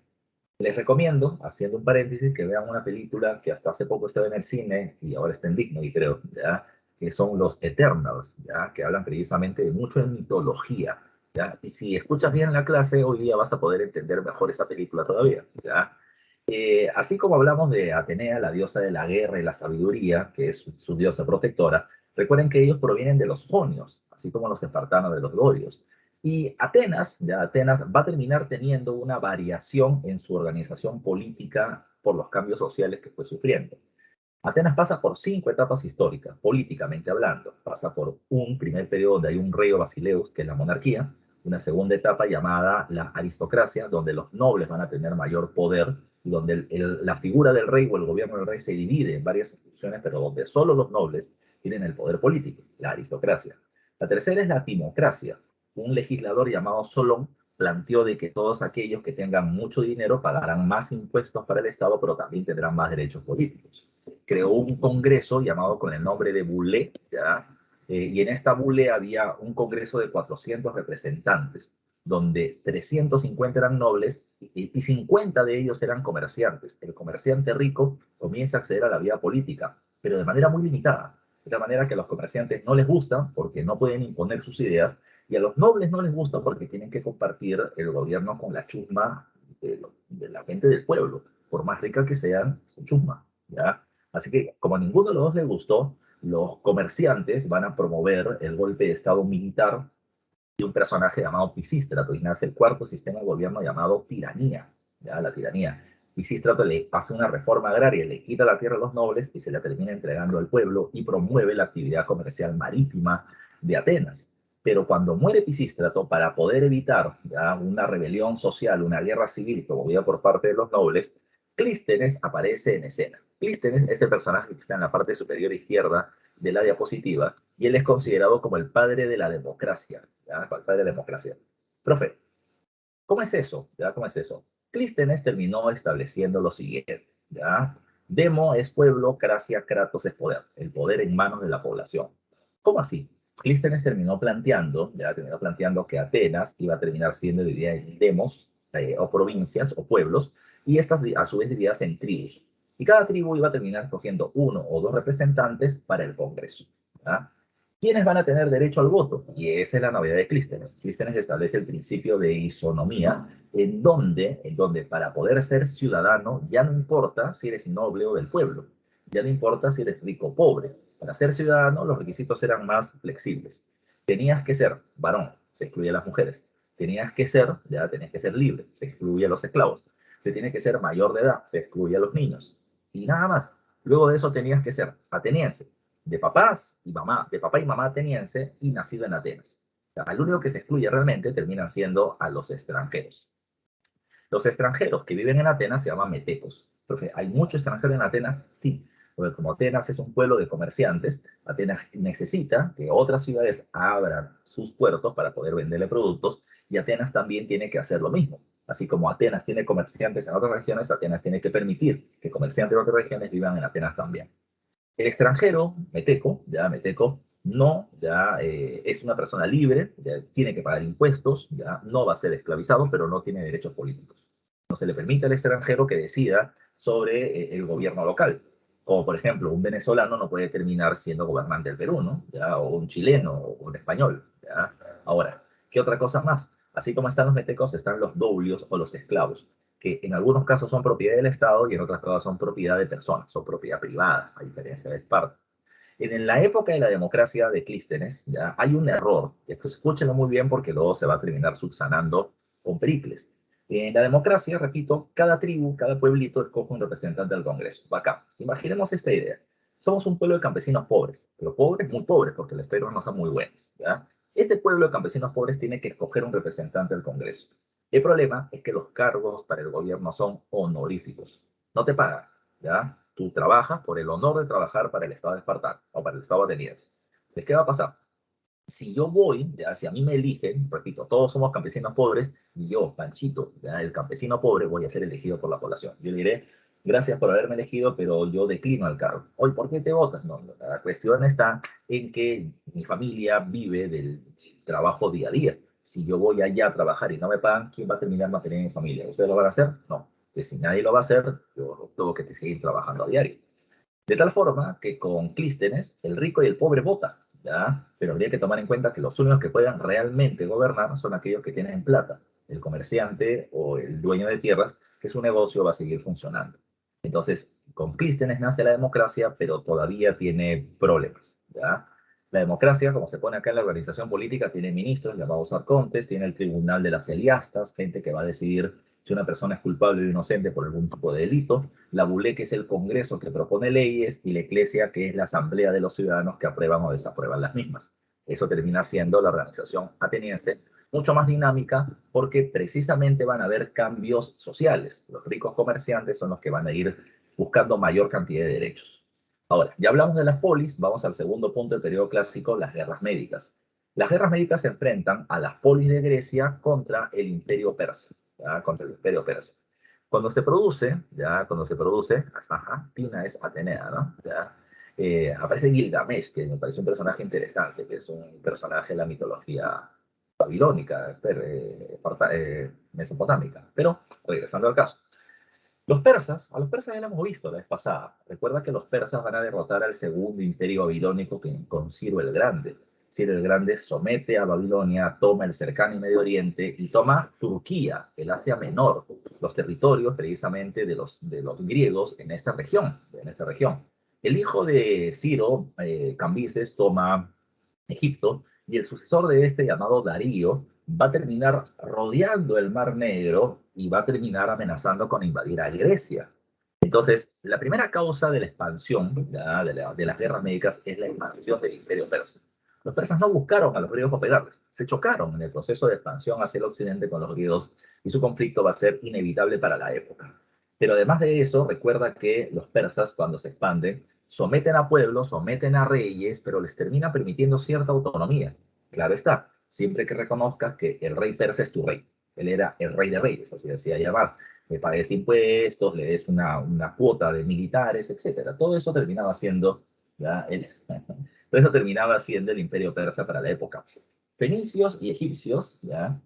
Les recomiendo, haciendo un paréntesis, que vean una película que hasta hace poco estaba en el cine y ahora está en Disney, creo, ¿ya? Que son los Eternals, ¿ya? Que hablan precisamente de mucho de mitología, ¿ya? Y si escuchas bien la clase, hoy día vas a poder entender mejor esa película todavía, ¿ya? Así como hablamos de Atenea, la diosa de la guerra y la sabiduría, que es su diosa protectora, recuerden que ellos provienen de los jonios, así como los espartanos de los dorios. Y Atenas, ya Atenas va a terminar teniendo una variación en su organización política por los cambios sociales que fue sufriendo. Atenas pasa por 5 etapas históricas, políticamente hablando. Pasa por un primer periodo donde hay un rey o basileus, que es la monarquía; una segunda etapa llamada la aristocracia, donde los nobles van a tener mayor poder, y donde la figura del rey o el gobierno del rey se divide en varias instituciones, pero donde solo los nobles tienen el poder político, la aristocracia. La tercera es la timocracia. Un legislador llamado Solón planteó de que todos aquellos que tengan mucho dinero pagarán más impuestos para el Estado, pero también tendrán más derechos políticos. Creó un congreso llamado con el nombre de Bule, ¿ya? Y en esta Bule había un congreso de 400 representantes, donde 350 eran nobles y 50 de ellos eran comerciantes. El comerciante rico comienza a acceder a la vida política, pero de manera muy limitada. De tal manera que a los comerciantes no les gusta porque no pueden imponer sus ideas, y a los nobles no les gusta porque tienen que compartir el gobierno con la chusma de la gente del pueblo. Por más rica que sean, son chusma, ¿ya? Así que, como a ninguno de los dos les gustó, los comerciantes van a promover el golpe de Estado militar de un personaje llamado Pisístrato, y nace el cuarto sistema de gobierno llamado tiranía, ¿ya? La tiranía. Pisístrato le hace una reforma agraria, le quita la tierra a los nobles y se la termina entregando al pueblo, y promueve la actividad comercial marítima de Atenas. Pero cuando muere Pisístrato, para poder evitar, ¿ya?, una rebelión social, una guerra civil promovida por parte de los nobles, Clístenes aparece en escena. Clístenes es el personaje que está en la parte superior izquierda de la diapositiva, y él es considerado como el padre de la democracia, ¿ya? El padre de la democracia. Profe, ¿cómo es eso? ¿Ya? ¿Cómo es eso? Clístenes terminó estableciendo lo siguiente, ¿ya? Demo es pueblo, cracia, kratos es poder, el poder en manos de la población. ¿Cómo así? Clístenes terminó planteando que Atenas iba a terminar siendo dividida en demos, o provincias o pueblos, y estas a su vez divididas en tribus. Y cada tribu iba a terminar cogiendo 1 o 2 representantes para el Congreso, ¿ya? ¿Quiénes van a tener derecho al voto? Y esa es la novedad de Clístenes. Clístenes establece el principio de isonomía, en donde para poder ser ciudadano ya no importa si eres noble o del pueblo, ya no importa si eres rico o pobre. Para ser ciudadano los requisitos eran más flexibles. Tenías que ser varón, se excluye a las mujeres. Tenías que ser libre, se excluye a los esclavos. Se tiene que ser mayor de edad, se excluye a los niños. y nada más. Luego de eso tenías que ser ateniense, de papás y mamá, de papá y mamá ateniense y nacido en Atenas. O sea, al único que se excluye realmente terminan siendo a los extranjeros. Los extranjeros que viven en Atenas se llaman metecos. Entonces, ¿hay mucho extranjero en Atenas? Sí, porque como Atenas es un pueblo de comerciantes, Atenas necesita que otras ciudades abran sus puertos para poder venderle productos y Atenas también tiene que hacer lo mismo. Así como Atenas tiene comerciantes en otras regiones, Atenas tiene que permitir que comerciantes de otras regiones vivan en Atenas también. El extranjero, meteco, no, es una persona libre, ya tiene que pagar impuestos, ya no va a ser esclavizado, pero no tiene derechos políticos. No se le permite al extranjero que decida sobre el gobierno local. Como por ejemplo, un venezolano no puede terminar siendo gobernante del Perú, ¿no? ¿Ya? O un chileno o un español. ¿Ya? Ahora, ¿qué otra cosa más? Así como están los metecos, están los doblios o los esclavos, que en algunos casos son propiedad del Estado y en otros casos son propiedad de personas, son propiedad privada, a diferencia de Esparta. En la época de la democracia de Clístenes, ya hay un error, y esto escúchenlo muy bien porque luego se va a terminar subsanando con Pericles. En la democracia, repito, cada tribu, cada pueblito escoge un representante del Congreso. Acá, imaginemos esta idea. Somos un pueblo de campesinos pobres, pero pobres, muy pobres, porque las tierras no son muy buenas. ¿Ya? Este pueblo de campesinos pobres tiene que escoger un representante del Congreso. El problema es que los cargos para el gobierno son honoríficos. No te pagan, ¿ya? Tú trabajas por el honor de trabajar para el Estado de Espartano o para el Estado ateniense. ¿De qué va a pasar? Si yo voy, ya, si a mí me eligen, repito, todos somos campesinos pobres, y yo, Panchito, ya, el campesino pobre, voy a ser elegido por la población. Yo le diré, gracias por haberme elegido, pero yo declino el cargo. Oye, ¿por qué te votas? No, la cuestión está en que mi familia vive del trabajo día a día. Si yo voy allá a trabajar y no me pagan, ¿quién va a terminar manteniendo mi familia? ¿Ustedes lo van a hacer? No. Que si nadie lo va a hacer, yo tengo que seguir trabajando a diario. De tal forma que con Clístenes, el rico y el pobre votan, ¿ya? Pero habría que tomar en cuenta que los únicos que puedan realmente gobernar son aquellos que tienen plata, el comerciante o el dueño de tierras, que su negocio va a seguir funcionando. Entonces, con Clístenes nace la democracia, pero todavía tiene problemas, ¿ya? La democracia, como se pone acá en la organización política, tiene ministros llamados arcontes, tiene el tribunal de las Heliastas, gente que va a decidir si una persona es culpable o inocente por algún tipo de delito, la Bule, que es el Congreso que propone leyes, y la Iglesia, que es la Asamblea de los ciudadanos que aprueban o desaprueban las mismas. Eso termina siendo la organización ateniense mucho más dinámica porque precisamente van a haber cambios sociales. Los ricos comerciantes son los que van a ir buscando mayor cantidad de derechos. Ahora, ya hablamos de las polis, vamos al segundo punto del periodo clásico, las guerras médicas. Las guerras médicas se enfrentan a las polis de Grecia contra el imperio persa, ¿ya? Contra el imperio persa. Cuando se produce, ajá, Tina es Atenea, ¿no? ¿Ya? Aparece Gilgamesh, que me parece un personaje interesante, que es un personaje de la mitología babilónica, mesopotámica. Pero, regresando al caso, a los persas ya lo hemos visto la vez pasada. Recuerda que los persas van a derrotar al segundo imperio babilónico con Ciro el Grande. Ciro el Grande somete a Babilonia, toma el cercano y Medio Oriente y toma Turquía, el Asia Menor, los territorios precisamente de los griegos en esta región. El hijo de Ciro, Cambises, toma Egipto y el sucesor de este, llamado Darío, va a terminar rodeando el Mar Negro y va a terminar amenazando con invadir a Grecia. Entonces, la primera causa de la expansión de las guerras médicas es la expansión del imperio persa. Los persas no buscaron a los griegos para pegarles, se chocaron en el proceso de expansión hacia el occidente con los griegos y su conflicto va a ser inevitable para la época. Pero además de eso, recuerda que los persas, cuando se expanden, someten a pueblos, someten a reyes, pero les termina permitiendo cierta autonomía. Claro está, siempre que reconozcas que el rey persa es tu rey. Él era el rey de reyes, así decía llamar. Le pagues impuestos, le des una cuota de militares, etcétera. Todo eso terminaba siendo, ¿ya? Todo eso terminaba siendo el imperio persa para la época. Fenicios y egipcios, ¿ya?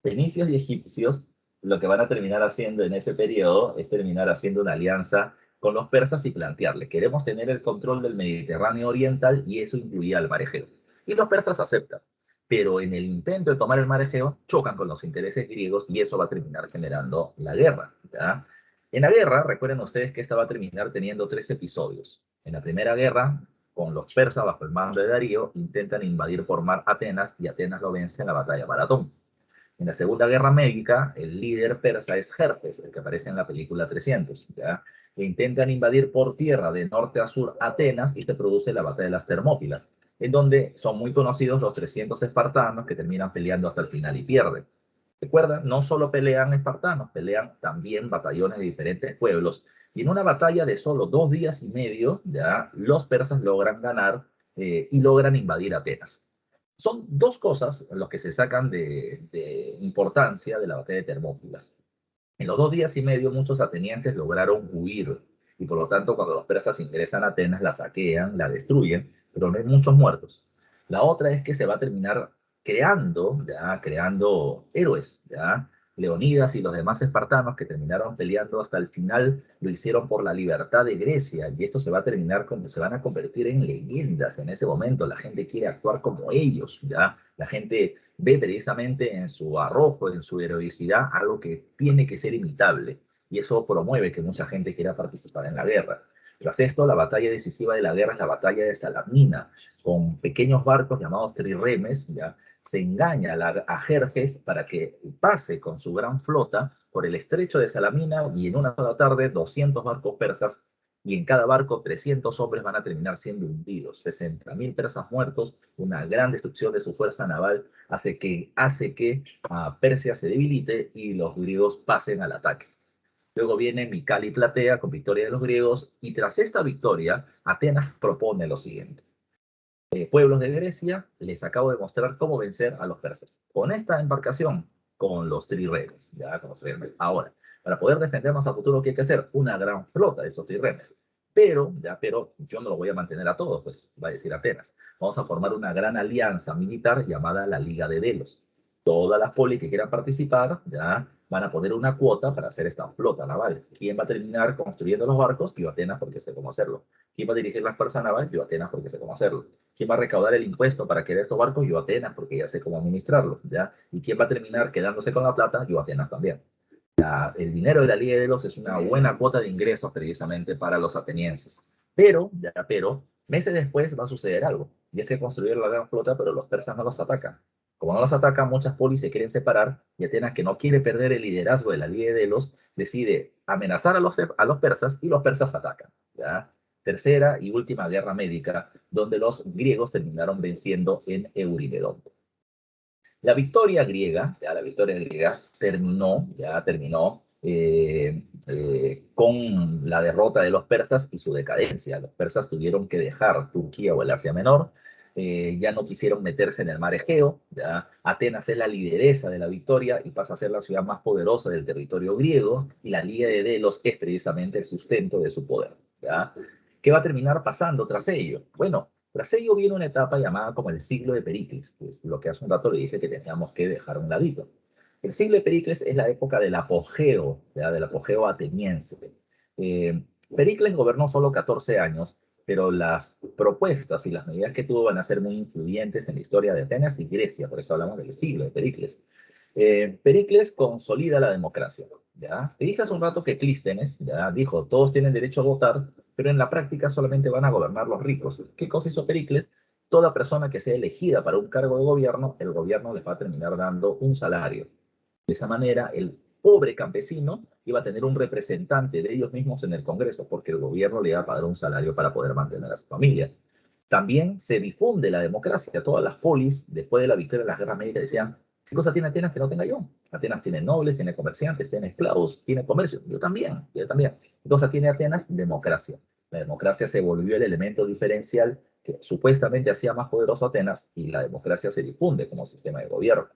Fenicios y egipcios, lo que van a terminar haciendo en ese periodo es terminar haciendo una alianza con los persas y plantearle, queremos tener el control del Mediterráneo Oriental y eso incluía el mar Egeo. Y los persas aceptan, pero en el intento de tomar el mar Egeo chocan con los intereses griegos y eso va a terminar generando la guerra, ¿ya? En la guerra, recuerden ustedes que esta va a terminar teniendo 3 episodios. En la primera guerra, con los persas bajo el mando de Darío, intentan invadir por mar Atenas y Atenas lo vence en la batalla de Maratón. En la Segunda Guerra Médica, el líder persa es Jerjes, el que aparece en la película 300, ¿ya? e intentan invadir por tierra de norte a sur Atenas y se produce la batalla de las Termópilas, en donde son muy conocidos los 300 espartanos que terminan peleando hasta el final y pierden. Recuerda, no solo pelean espartanos, pelean también batallones de diferentes pueblos. Y en una batalla de solo 2 días y medio, ya los persas logran ganar y logran invadir Atenas. Son dos cosas los que se sacan de importancia de la batalla de Termópilas. En los 2 días y medio muchos atenienses lograron huir y por lo tanto cuando los persas ingresan a Atenas la saquean, la destruyen, pero no hay muchos muertos. La otra es que se va a terminar creando héroes, ¿ya? Leonidas y los demás espartanos que terminaron peleando hasta el final lo hicieron por la libertad de Grecia y esto se va a terminar como se van a convertir en leyendas en ese momento. La gente quiere actuar como ellos, ¿ya? La gente ve precisamente en su arrojo, en su heroicidad, algo que tiene que ser imitable. Y eso promueve que mucha gente quiera participar en la guerra. Tras esto, la batalla decisiva de la guerra es la batalla de Salamina, con pequeños barcos llamados trirremes, ¿ya? Se engaña a Jerjes para que pase con su gran flota por el estrecho de Salamina y en una sola tarde 200 barcos persas y en cada barco 300 hombres van a terminar siendo hundidos. 60.000 persas muertos, una gran destrucción de su fuerza naval hace que Persia se debilite y los griegos pasen al ataque. Luego viene Mical y Platea con victoria de los griegos y tras esta victoria Atenas propone lo siguiente. Pueblos de Grecia, les acabo de mostrar cómo vencer a los persas. Con esta embarcación, con los trirremes, ya con los trirremes. Ahora, para poder defendernos a futuro, ¿qué hay que hacer? Una gran flota de esos trirremes. Pero yo no lo voy a mantener a todos, pues va a decir Atenas. Vamos a formar una gran alianza militar llamada la Liga de Delos. Todas las polis que quieran participar ya van a poner una cuota para hacer esta flota naval. ¿Quién va a terminar construyendo los barcos? Yo Atenas porque sé cómo hacerlo. ¿Quién va a dirigir las fuerzas navales? Yo Atenas porque sé cómo hacerlo. ¿Quién va a recaudar el impuesto para crear estos barcos? Yo Atenas porque ya sé cómo administrarlo. ¿Ya? ¿Y quién va a terminar quedándose con la plata? Yo Atenas también. El dinero de la Liga de Delos es una buena cuota de ingresos precisamente para los atenienses. Pero, meses después va a suceder algo. Y es que construyeron la gran flota, pero los persas no los atacan. Como no los atacan, muchas polis se quieren separar y Atenas, que no quiere perder el liderazgo de la Liga de Delos, decide amenazar a los persas y los persas atacan. ¿Ya? Tercera y última guerra médica, donde los griegos terminaron venciendo en Eurymedón. La victoria griega terminó con la derrota de los persas y su decadencia. Los persas tuvieron que dejar Turquía o el Asia Menor, ya no quisieron meterse en el mar Egeo, ¿ya? Atenas es la lideresa de la victoria y pasa a ser la ciudad más poderosa del territorio griego y la Liga de Delos es precisamente el sustento de su poder, ¿ya? ¿Qué va a terminar pasando tras ello? Bueno, tras ello viene una etapa llamada como el siglo de Pericles, que es lo que hace un rato le dije que teníamos que dejar a un ladito. El siglo de Pericles es la época del apogeo, ¿ya? Del apogeo ateniense. Pericles gobernó solo 14 años, pero las propuestas y las medidas que tuvo van a ser muy influyentes en la historia de Atenas y Grecia, por eso hablamos del siglo de Pericles. Pericles consolida la democracia. ¿Ya? Te dije hace un rato que Clístenes ya dijo, todos tienen derecho a votar, pero en la práctica solamente van a gobernar los ricos. ¿Qué cosa hizo Pericles? Toda persona que sea elegida para un cargo de gobierno, el gobierno les va a terminar dando un salario. De esa manera, el pobre campesino iba a tener un representante de ellos mismos en el Congreso, porque el gobierno le iba a pagar un salario para poder mantener a su familia. También se difunde la democracia. Todas las polis, después de la victoria de las guerras médicas, decían, ¿qué cosa tiene Atenas que no tenga yo? Atenas tiene nobles, tiene comerciantes, tiene esclavos, tiene comercio. Yo también, yo también. Entonces tiene Atenas democracia. La democracia se volvió el elemento diferencial que supuestamente hacía más poderoso a Atenas y la democracia se difunde como sistema de gobierno.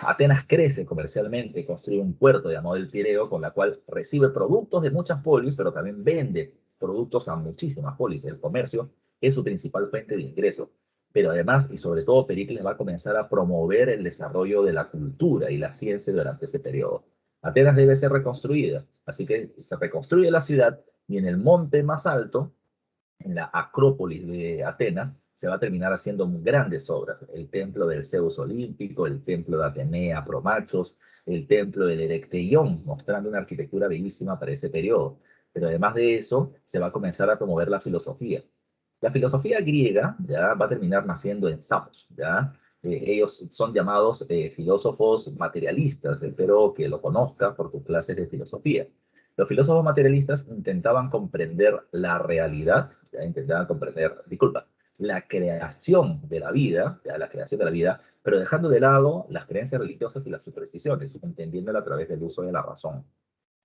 Atenas crece comercialmente, construye un puerto llamado el Pireo, con la cual recibe productos de muchas polis, pero también vende productos a muchísimas polis. El comercio es su principal fuente de ingreso. Pero además, y sobre todo, Pericles va a comenzar a promover el desarrollo de la cultura y la ciencia durante ese periodo. Atenas debe ser reconstruida, así que se reconstruye la ciudad y en el monte más alto, en la Acrópolis de Atenas, se va a terminar haciendo grandes obras. El templo del Zeus Olímpico, el templo de Atenea Promachos, el templo del Erecteión, mostrando una arquitectura bellísima para ese periodo. Pero además de eso, se va a comenzar a promover la filosofía. La filosofía griega ya va a terminar naciendo en Samos, ¿ya? Ellos son llamados filósofos materialistas, espero que lo conozcas por tus clases de filosofía. Los filósofos materialistas intentaban comprender la realidad, ya intentaban comprender, disculpa, la creación de la vida, ya la creación de la vida, pero dejando de lado las creencias religiosas y las supersticiones, entendiéndola a través del uso de la razón.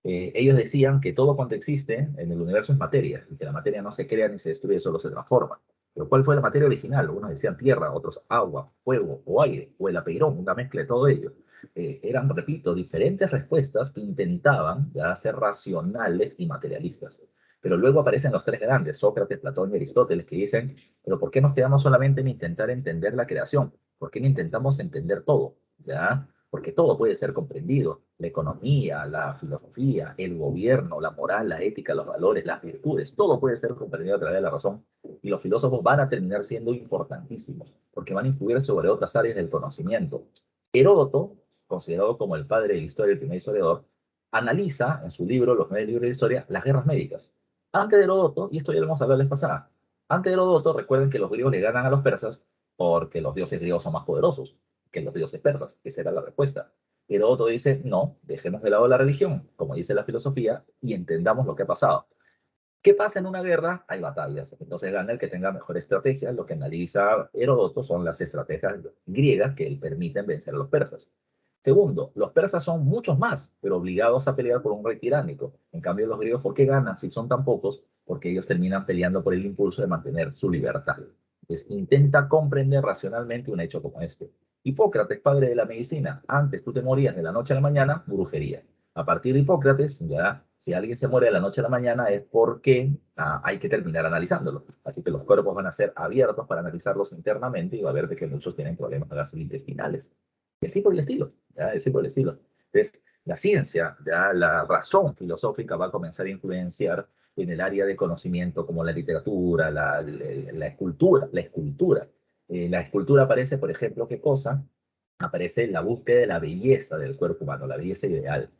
Ellos decían que todo cuanto existe en el universo es materia, y que la materia no se crea ni se destruye, solo se transforma. Pero ¿cuál fue la materia original? Unos decían tierra, otros agua, fuego o aire, o el apeirón, una mezcla de todo ello. Eran, repito, diferentes respuestas que intentaban ya ser racionales y materialistas. Pero luego aparecen los tres grandes, Sócrates, Platón y Aristóteles, que dicen, pero ¿por qué nos quedamos solamente en intentar entender la creación? ¿Por qué no intentamos entender todo? ¿Ya? Porque todo puede ser comprendido, la economía, la filosofía, el gobierno, la moral, la ética, los valores, las virtudes, todo puede ser comprendido a través de la razón y los filósofos van a terminar siendo importantísimos porque van a influir sobre otras áreas del conocimiento. Heródoto, considerado como el padre de la historia, el primer historiador, analiza en su libro, Los 9 libros de historia, las guerras médicas. Antes de Heródoto, y esto ya lo hemos hablado la vez pasada, antes de Heródoto, recuerden que los griegos le ganan a los persas porque los dioses griegos son más poderosos que los dioses persas. Esa era la respuesta. Heródoto dice, no, dejemos de lado la religión, como dice la filosofía, y entendamos lo que ha pasado. ¿Qué pasa en una guerra? Hay batallas. Entonces gana el que tenga mejor estrategia. Lo que analiza Heródoto son las estrategias griegas que permiten vencer a los persas. Segundo, los persas son muchos más, pero obligados a pelear por un rey tiránico. En cambio, los griegos, ¿por qué ganan si son tan pocos? Porque ellos terminan peleando por el impulso de mantener su libertad. Entonces, intenta comprender racionalmente un hecho como este. Hipócrates, padre de la medicina, antes tú te morías de la noche a la mañana, brujería. A partir de Hipócrates, ya, si alguien se muere de la noche a la mañana es porque hay que terminar analizándolo. Así que los cuerpos van a ser abiertos para analizarlos internamente y va a ver de que muchos tienen problemas gastrointestinales. Y así por el estilo, ¿ya? Así por el estilo. Entonces, la ciencia, ya la razón filosófica va a comenzar a influenciar en el área de conocimiento como la literatura, la escultura, la escultura. La escultura aparece, por ejemplo, ¿qué cosa? Aparece la búsqueda de la belleza del cuerpo humano, la belleza ideal.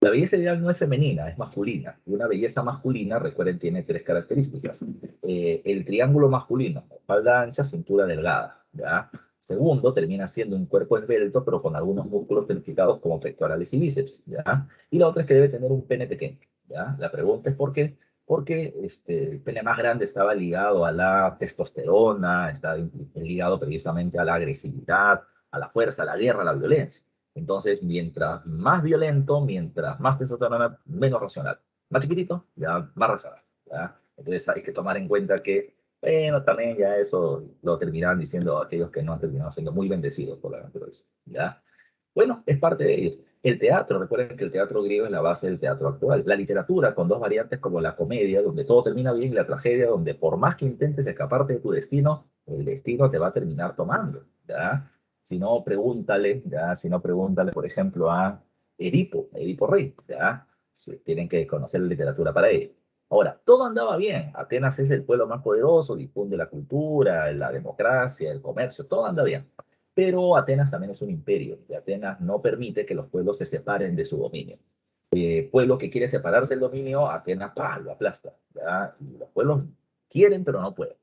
La belleza ideal no es femenina, es masculina. Y una belleza masculina, recuerden, tiene tres características. El triángulo masculino, espalda ancha, cintura delgada. ¿Ya? Segundo, termina siendo un cuerpo esbelto, pero con algunos músculos tonificados como pectorales y bíceps. ¿Ya? Y la otra es que debe tener un pene pequeño. ¿Ya? La pregunta es ¿por qué? Porque el pene más grande estaba ligado a la testosterona, estaba ligado precisamente a la agresividad, a la fuerza, a la guerra, a la violencia. Entonces, mientras más violento, mientras más testosterona, menos racional. Más chiquitito, ya más racional. ¿Ya? Entonces hay que tomar en cuenta que, bueno, también ya eso lo terminarán diciendo aquellos que no han terminado siendo muy bendecidos por la naturaleza. ¿Ya? Bueno, es parte de ellos. El teatro, recuerden que el teatro griego es la base del teatro actual. La literatura, con dos variantes como la comedia, donde todo termina bien, y la tragedia, donde por más que intentes escaparte de tu destino, el destino te va a terminar tomando. ¿Ya? Si no, pregúntale, ¿ya? Si no, pregúntale, por ejemplo, a Edipo Rey, ¿ya? Si tienen que conocer la literatura para ello. Ahora, todo andaba bien. Atenas es el pueblo más poderoso, difunde la cultura, la democracia, el comercio, todo anda bien. Pero Atenas también es un imperio y Atenas no permite que los pueblos se separen de su dominio. Pueblo que quiere separarse del dominio, Atenas ¡pah! Lo aplasta. ¿Ya? Y los pueblos quieren, pero no pueden.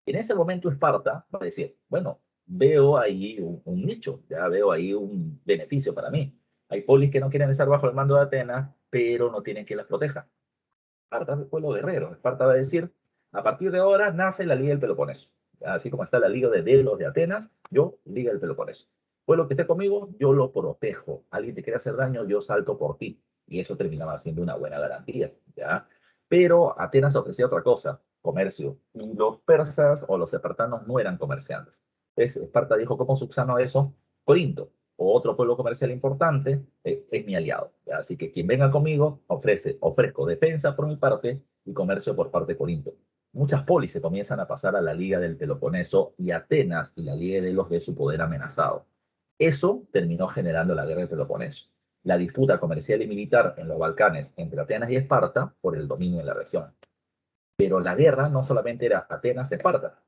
En ese momento Esparta va a decir, bueno, veo ahí un nicho, ya veo ahí un beneficio para mí. Hay polis que no quieren estar bajo el mando de Atenas, pero no tienen quien las proteja. Esparta es el pueblo guerrero. Esparta va a decir, a partir de ahora nace la Liga del Peloponeso. Así como está la Liga de Delos de Atenas, yo, Liga del Peloponeso. Pueblo que esté conmigo, yo lo protejo. Alguien te quiere hacer daño, yo salto por ti. Y eso terminaba siendo una buena garantía, ¿ya? Pero Atenas ofrecía otra cosa, comercio. Y los persas o los espartanos no eran comerciantes. Entonces, Esparta dijo, ¿cómo subsano eso? Corinto, o otro pueblo comercial importante, es mi aliado. ¿Ya? Así que quien venga conmigo, ofrezco defensa por mi parte y comercio por parte de Corinto. Muchas polis se comienzan a pasar a la Liga del Peloponeso y Atenas y la Liga de los ve su poder amenazado. Eso terminó generando la guerra del Peloponeso, la disputa comercial y militar en los Balcanes entre Atenas y Esparta por el dominio en la región. Pero la guerra no solamente era Atenas-Esparta,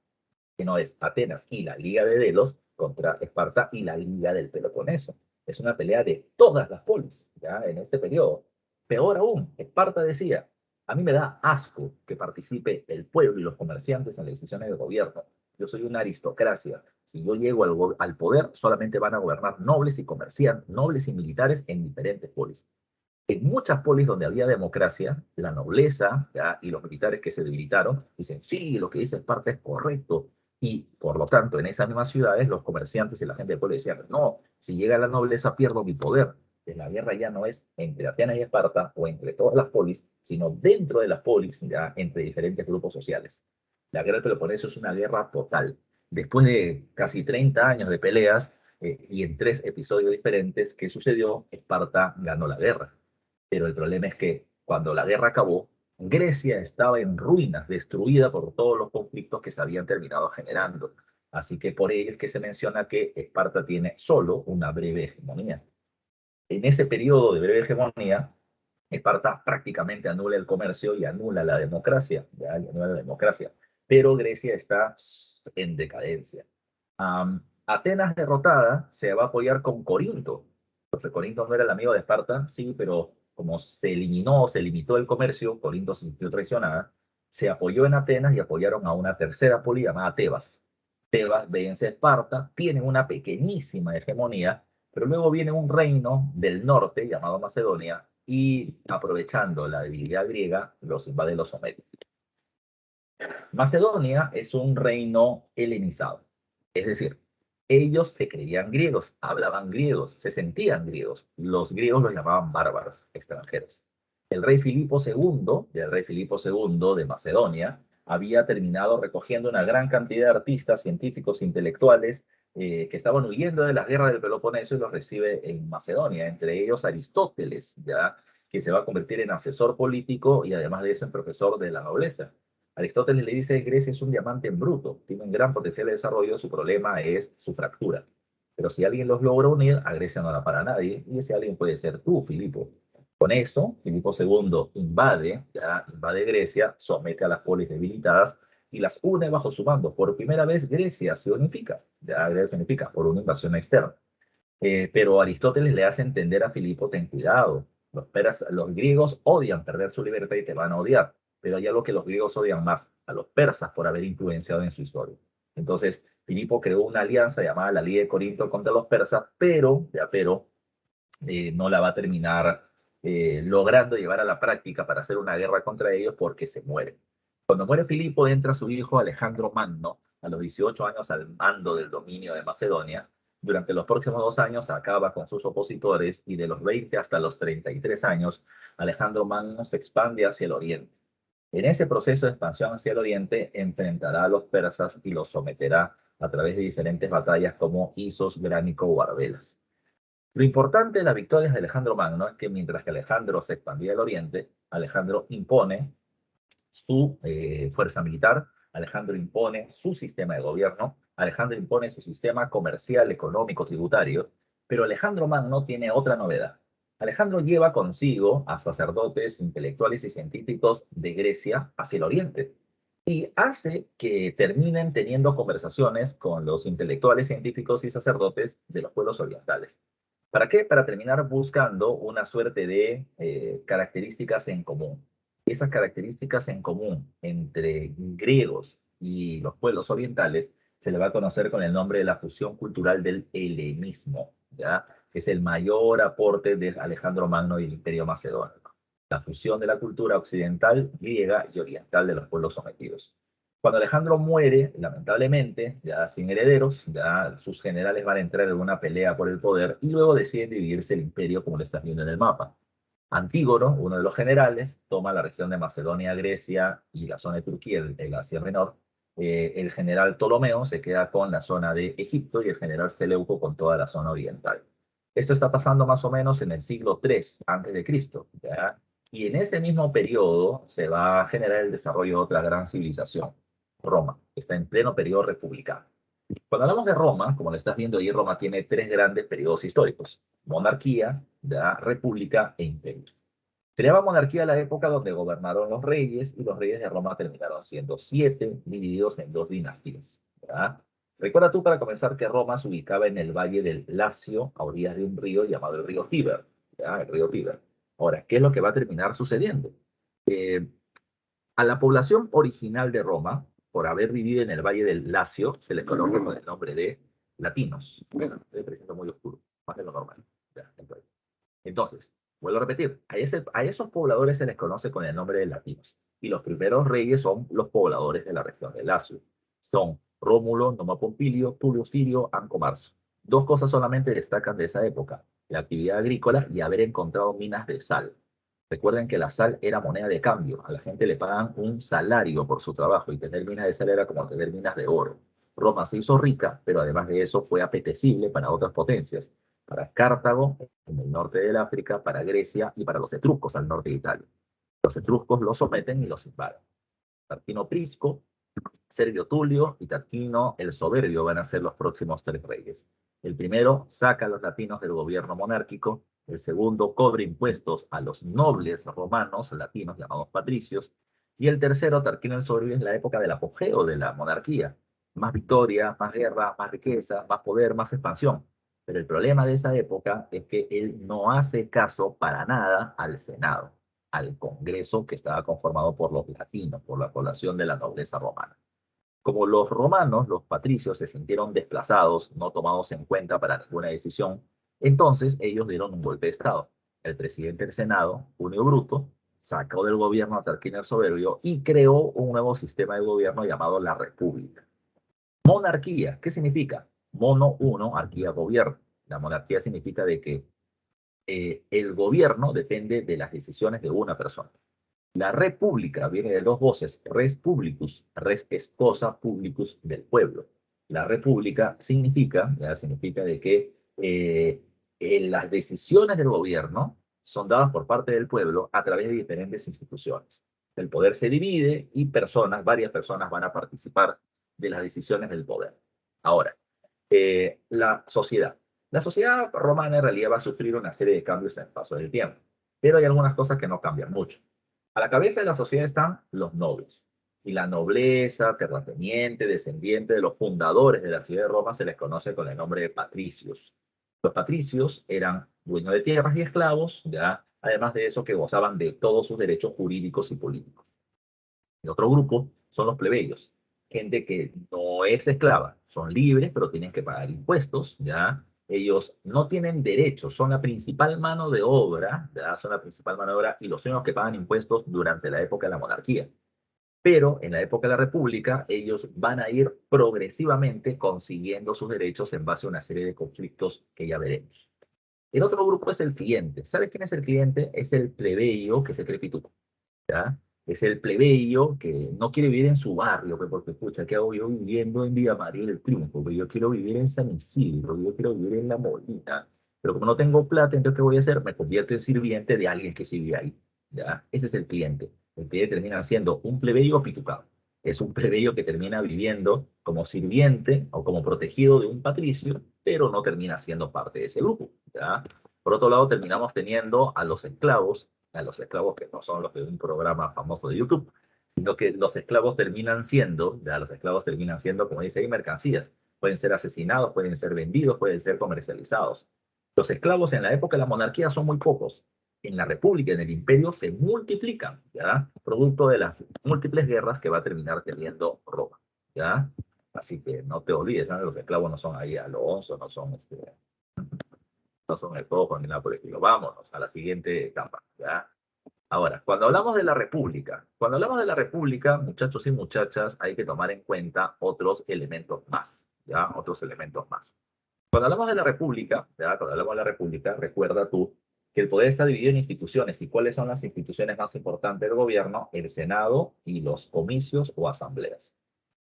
sino es Atenas y la Liga de Delos contra Esparta y la Liga del Peloponeso. Es una pelea de todas las polis, ¿ya? En este periodo. Peor aún, Esparta decía, a mí me da asco que participe el pueblo y los comerciantes en las decisiones de gobierno. Yo soy una aristocracia. Si yo llego al poder, solamente van a gobernar nobles y comerciantes, nobles y militares en diferentes polis. En muchas polis donde había democracia, la nobleza, ¿ya?, y los militares que se debilitaron dicen, sí, lo que dice Esparta es correcto. Y por lo tanto, en esas mismas ciudades, los comerciantes y la gente de pueblo decían, no, si llega la nobleza pierdo mi poder. Pues la guerra ya no es entre Atenas y Esparta o entre todas las polis, sino dentro de las polis, ya entre diferentes grupos sociales. La guerra del Peloponeso es una guerra total. Después de casi 30 años de peleas y en 3 episodios diferentes, ¿qué sucedió? Esparta ganó la guerra. Pero el problema es que cuando la guerra acabó, Grecia estaba en ruinas, destruida por todos los conflictos que se habían terminado generando. Así que por ello es que se menciona que Esparta tiene solo una breve hegemonía. En ese periodo de breve hegemonía, Esparta prácticamente anula el comercio y anula la democracia, ¿ya? Y anula la democracia. Pero Grecia está en decadencia. Atenas derrotada se va a apoyar con Corinto. Entonces, Corinto no era el amigo de Esparta, sí, pero como se eliminó, se limitó el comercio, Corinto se sintió traicionada, se apoyó en Atenas y apoyaron a una tercera poli llamada Tebas. Tebas vence a Esparta, tienen una pequeñísima hegemonía, pero luego viene un reino del norte llamado Macedonia y aprovechando la debilidad griega, los invade, los somete. Macedonia es un reino helenizado, es decir, ellos se creían griegos, hablaban griegos, se sentían griegos. Los griegos los llamaban bárbaros, extranjeros. El rey Filipo II, de Macedonia, había terminado recogiendo una gran cantidad de artistas, científicos, intelectuales, que estaban huyendo de las guerras del Peloponeso y los recibe en Macedonia, entre ellos Aristóteles, ya que se va a convertir en asesor político y además de eso en profesor de la nobleza. Aristóteles le dice que Grecia es un diamante en bruto, tiene un gran potencial de desarrollo, su problema es su fractura. Pero si alguien los logra unir, a Grecia no la para nadie, y ese alguien puede ser tú, Filipo. Con eso, Filipo II invade Grecia, somete a las polis debilitadas y las une bajo su mando. Por primera vez Grecia se unifica, Grecia se unifica por una invasión externa. Pero Aristóteles le hace entender a Filipo, ten cuidado, los griegos odian perder su libertad y te van a odiar, pero hay algo que los griegos odian más, a los persas por haber influenciado en su historia. Entonces, Filipo creó una alianza llamada la Liga de Corinto contra los persas, pero no la va a terminar logrando llevar a la práctica para hacer una guerra contra ellos porque se muere. Cuando muere Filipo, entra su hijo Alejandro Magno, a los 18 años al mando del dominio de Macedonia. Durante los próximos 2 años acaba con sus opositores y de los 20 hasta los 33 años, Alejandro Magno se expande hacia el oriente. En ese proceso de expansión hacia el oriente, enfrentará a los persas y los someterá a través de diferentes batallas como Isos, Gránico o Arbelas. Lo importante de las victorias de Alejandro Magno es que mientras que Alejandro se expandía al oriente, Alejandro impone su fuerza militar, Alejandro impone su sistema de gobierno, Alejandro impone su sistema comercial, económico, tributario, pero Alejandro Magno tiene otra novedad. Alejandro lleva consigo a sacerdotes, intelectuales y científicos de Grecia hacia el oriente y hace que terminen teniendo conversaciones con los intelectuales, científicos y sacerdotes de los pueblos orientales. ¿Para qué? Para terminar buscando una suerte de características en común. Esas características en común entre griegos y los pueblos orientales se le va a conocer con el nombre de la fusión cultural del helenismo, ¿ya? Que es el mayor aporte de Alejandro Magno y el Imperio Macedónico. La fusión de la cultura occidental, griega y oriental de los pueblos sometidos. Cuando Alejandro muere, lamentablemente, ya sin herederos, ya sus generales van a entrar en una pelea por el poder y luego deciden dividirse el imperio como lo estás viendo en el mapa. Antígono, uno de los generales, toma la región de Macedonia, Grecia y la zona de Turquía, el Asia Menor. El general Ptolomeo se queda con la zona de Egipto y el general Seleuco con toda la zona oriental. Esto está pasando más o menos en el siglo III antes de Cristo, ¿ya? Y en ese mismo periodo se va a generar el desarrollo de otra gran civilización, Roma, que está en pleno periodo republicano. Cuando hablamos de Roma, como lo estás viendo ahí, Roma tiene 3 grandes periodos históricos: monarquía, república e imperio. Se llama monarquía la época donde gobernaron los reyes y los reyes de Roma terminaron siendo 7, divididos en 2 dinastías. ¿Ya? Recuerda tú para comenzar que Roma se ubicaba en el valle del Lacio, a orillas de un río llamado el río Tíber. ¿Ya? El río Tíber. Ahora, ¿qué es lo que va a terminar sucediendo? Eh, a la población original de Roma, por haber vivido en el Valle del Lacio, se les conoce con el nombre de latinos. Bueno, estoy presento muy oscuro, más de lo normal. Ya, entonces, vuelvo vuelvo a repetir, a esos pobladores se les conoce con el nombre de latinos. Y los primeros reyes son los pobladores de la región del Lacio. Son Rómulo, Numa Pompilio, Tulio Cirio, Anco Marcio. Dos cosas solamente destacan de esa época: la actividad agrícola y haber encontrado minas de sal. Recuerden que la sal era moneda de cambio. A la gente le pagan un salario por su trabajo y tener minas de sal era como tener minas de oro. Roma se hizo rica, pero además de eso fue apetecible para otras potencias, para Cartago en el norte del África, para Grecia y para los etruscos al norte de Italia. Los etruscos los someten y los invaden. Tarquino Prisco, Servio Tulio y Tarquino el Soberbio van a ser los próximos tres reyes. El primero saca a los latinos del gobierno monárquico, el segundo cobra impuestos a los nobles romanos latinos llamados patricios, y el tercero, Tarquino el Soberbio, es la época del apogeo de la monarquía. Más victorias, más guerra, más riqueza, más poder, más expansión. Pero el problema de esa época es que él no hace caso para nada al Senado, al Congreso que estaba conformado por los latinos, por la población de la nobleza romana. Como los romanos, los patricios, se sintieron desplazados, no tomados en cuenta para ninguna decisión, entonces ellos dieron un golpe de Estado. El presidente del Senado, Junio Bruto, sacó del gobierno a Tarquinio el Soberbio y creó un nuevo sistema de gobierno llamado la República. Monarquía, ¿qué significa? Mono, uno, arquía, gobierno. La monarquía significa de que el gobierno depende de las decisiones de una persona. La república viene de dos voces: res publicus, res es cosa, publicus del pueblo. La república significa, ya significa de que las decisiones del gobierno son dadas por parte del pueblo a través de diferentes instituciones. El poder se divide y personas, varias personas van a participar de las decisiones del poder. Ahora, la sociedad. La sociedad romana en realidad va a sufrir una serie de cambios en el paso del tiempo, pero hay algunas cosas que no cambian mucho. A la cabeza de la sociedad están los nobles. Y la nobleza, terrateniente, descendiente de los fundadores de la ciudad de Roma, se les conoce con el nombre de patricios. Los patricios eran dueños de tierras y esclavos, ya, además de eso que gozaban de todos sus derechos jurídicos y políticos. El otro grupo son los plebeyos, gente que no es esclava, son libres, pero tienen que pagar impuestos, ¿ya? Ellos no tienen derechos, son la principal mano de obra, ¿ya? Son la principal mano de obra y los únicos que pagan impuestos durante la época de la monarquía. Pero en la época de la República, ellos van a ir progresivamente consiguiendo sus derechos en base a una serie de conflictos que ya veremos. El otro grupo es el cliente. ¿Sabes quién es el cliente? Es el plebeyo que se cree pituco, ¿ya? Es el plebeyo que no quiere vivir en su barrio, pues, porque, escucha, ¿qué hago yo viviendo en Villa María del Triunfo? Pues yo quiero vivir en San Isidro, yo quiero vivir en La Molina, pero como no tengo plata, entonces, ¿qué voy a hacer? Me convierto en sirviente de alguien que sí vive ahí, ¿ya? Ese es el cliente. El cliente termina siendo un plebeyo pitucado. Es un plebeyo que termina viviendo como sirviente o como protegido de un patricio, pero no termina siendo parte de ese grupo, ¿ya? Por otro lado, terminamos teniendo a los esclavos que no son los de un programa famoso de YouTube, sino que los esclavos terminan siendo, ya los esclavos terminan siendo, como dice ahí, mercancías. Pueden ser asesinados, pueden ser vendidos, pueden ser comercializados. Los esclavos en la época de la monarquía son muy pocos. En la república, en el imperio, se multiplican, ¿ya? Producto de las múltiples guerras que va a terminar teniendo Roma, ¿ya? Así que no te olvides, ¿no? Los esclavos no son ahí Alonso, no son el cojo ni nada por el estilo. Vámonos a la siguiente etapa, ¿ya? Ahora, cuando hablamos de la República, muchachos y muchachas, hay que tomar en cuenta otros elementos más, ¿ya? Otros elementos más. Cuando hablamos de la República, ¿ya? Cuando hablamos de la República, recuerda tú que el poder está dividido en instituciones. ¿Y cuáles son las instituciones más importantes del gobierno? El Senado y los comicios o asambleas.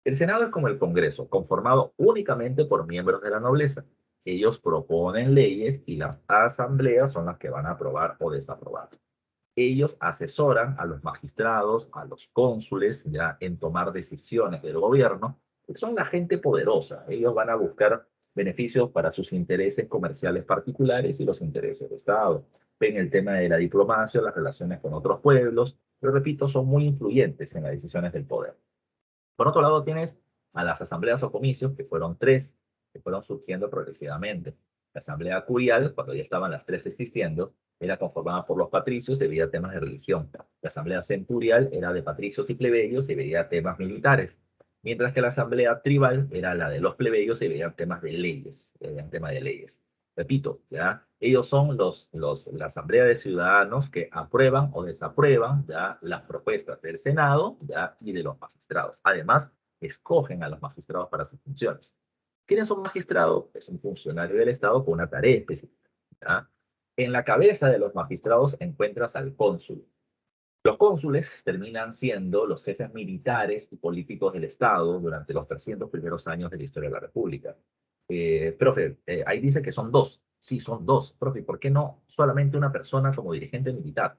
El Senado es como el Congreso, conformado únicamente por miembros de la nobleza. Ellos proponen leyes y las asambleas son las que van a aprobar o desaprobar. Ellos asesoran a los magistrados, a los cónsules, ya en tomar decisiones del gobierno, porque son la gente poderosa. Ellos van a buscar beneficios para sus intereses comerciales particulares y los intereses de Estado. Ven el tema de la diplomacia, las relaciones con otros pueblos, pero repito, son muy influyentes en las decisiones del poder. Por otro lado, tienes a las asambleas o comicios, que fueron tres, que fueron surgiendo progresivamente. La asamblea curial, cuando ya estaban las tres existiendo, era conformada por los patricios y veía temas de religión. La asamblea centurial era de patricios y plebeyos y veía temas militares. Mientras que la asamblea tribal era la de los plebeyos y veían temas de leyes. Repito, ¿ya? Ellos son la Asamblea de Ciudadanos que aprueban o desaprueban, ¿ya?, las propuestas del Senado, ¿ya?, y de los magistrados. Además, escogen a los magistrados para sus funciones. ¿Quién es un magistrado? Es un funcionario del Estado con una tarea específica, ¿ya? En la cabeza de los magistrados encuentras al cónsul. Los cónsules terminan siendo los jefes militares y políticos del Estado durante los 300 primeros años de la historia de la República. Profe, ahí dice que son dos. Sí, son dos. Profe, ¿por qué no solamente una persona como dirigente militar?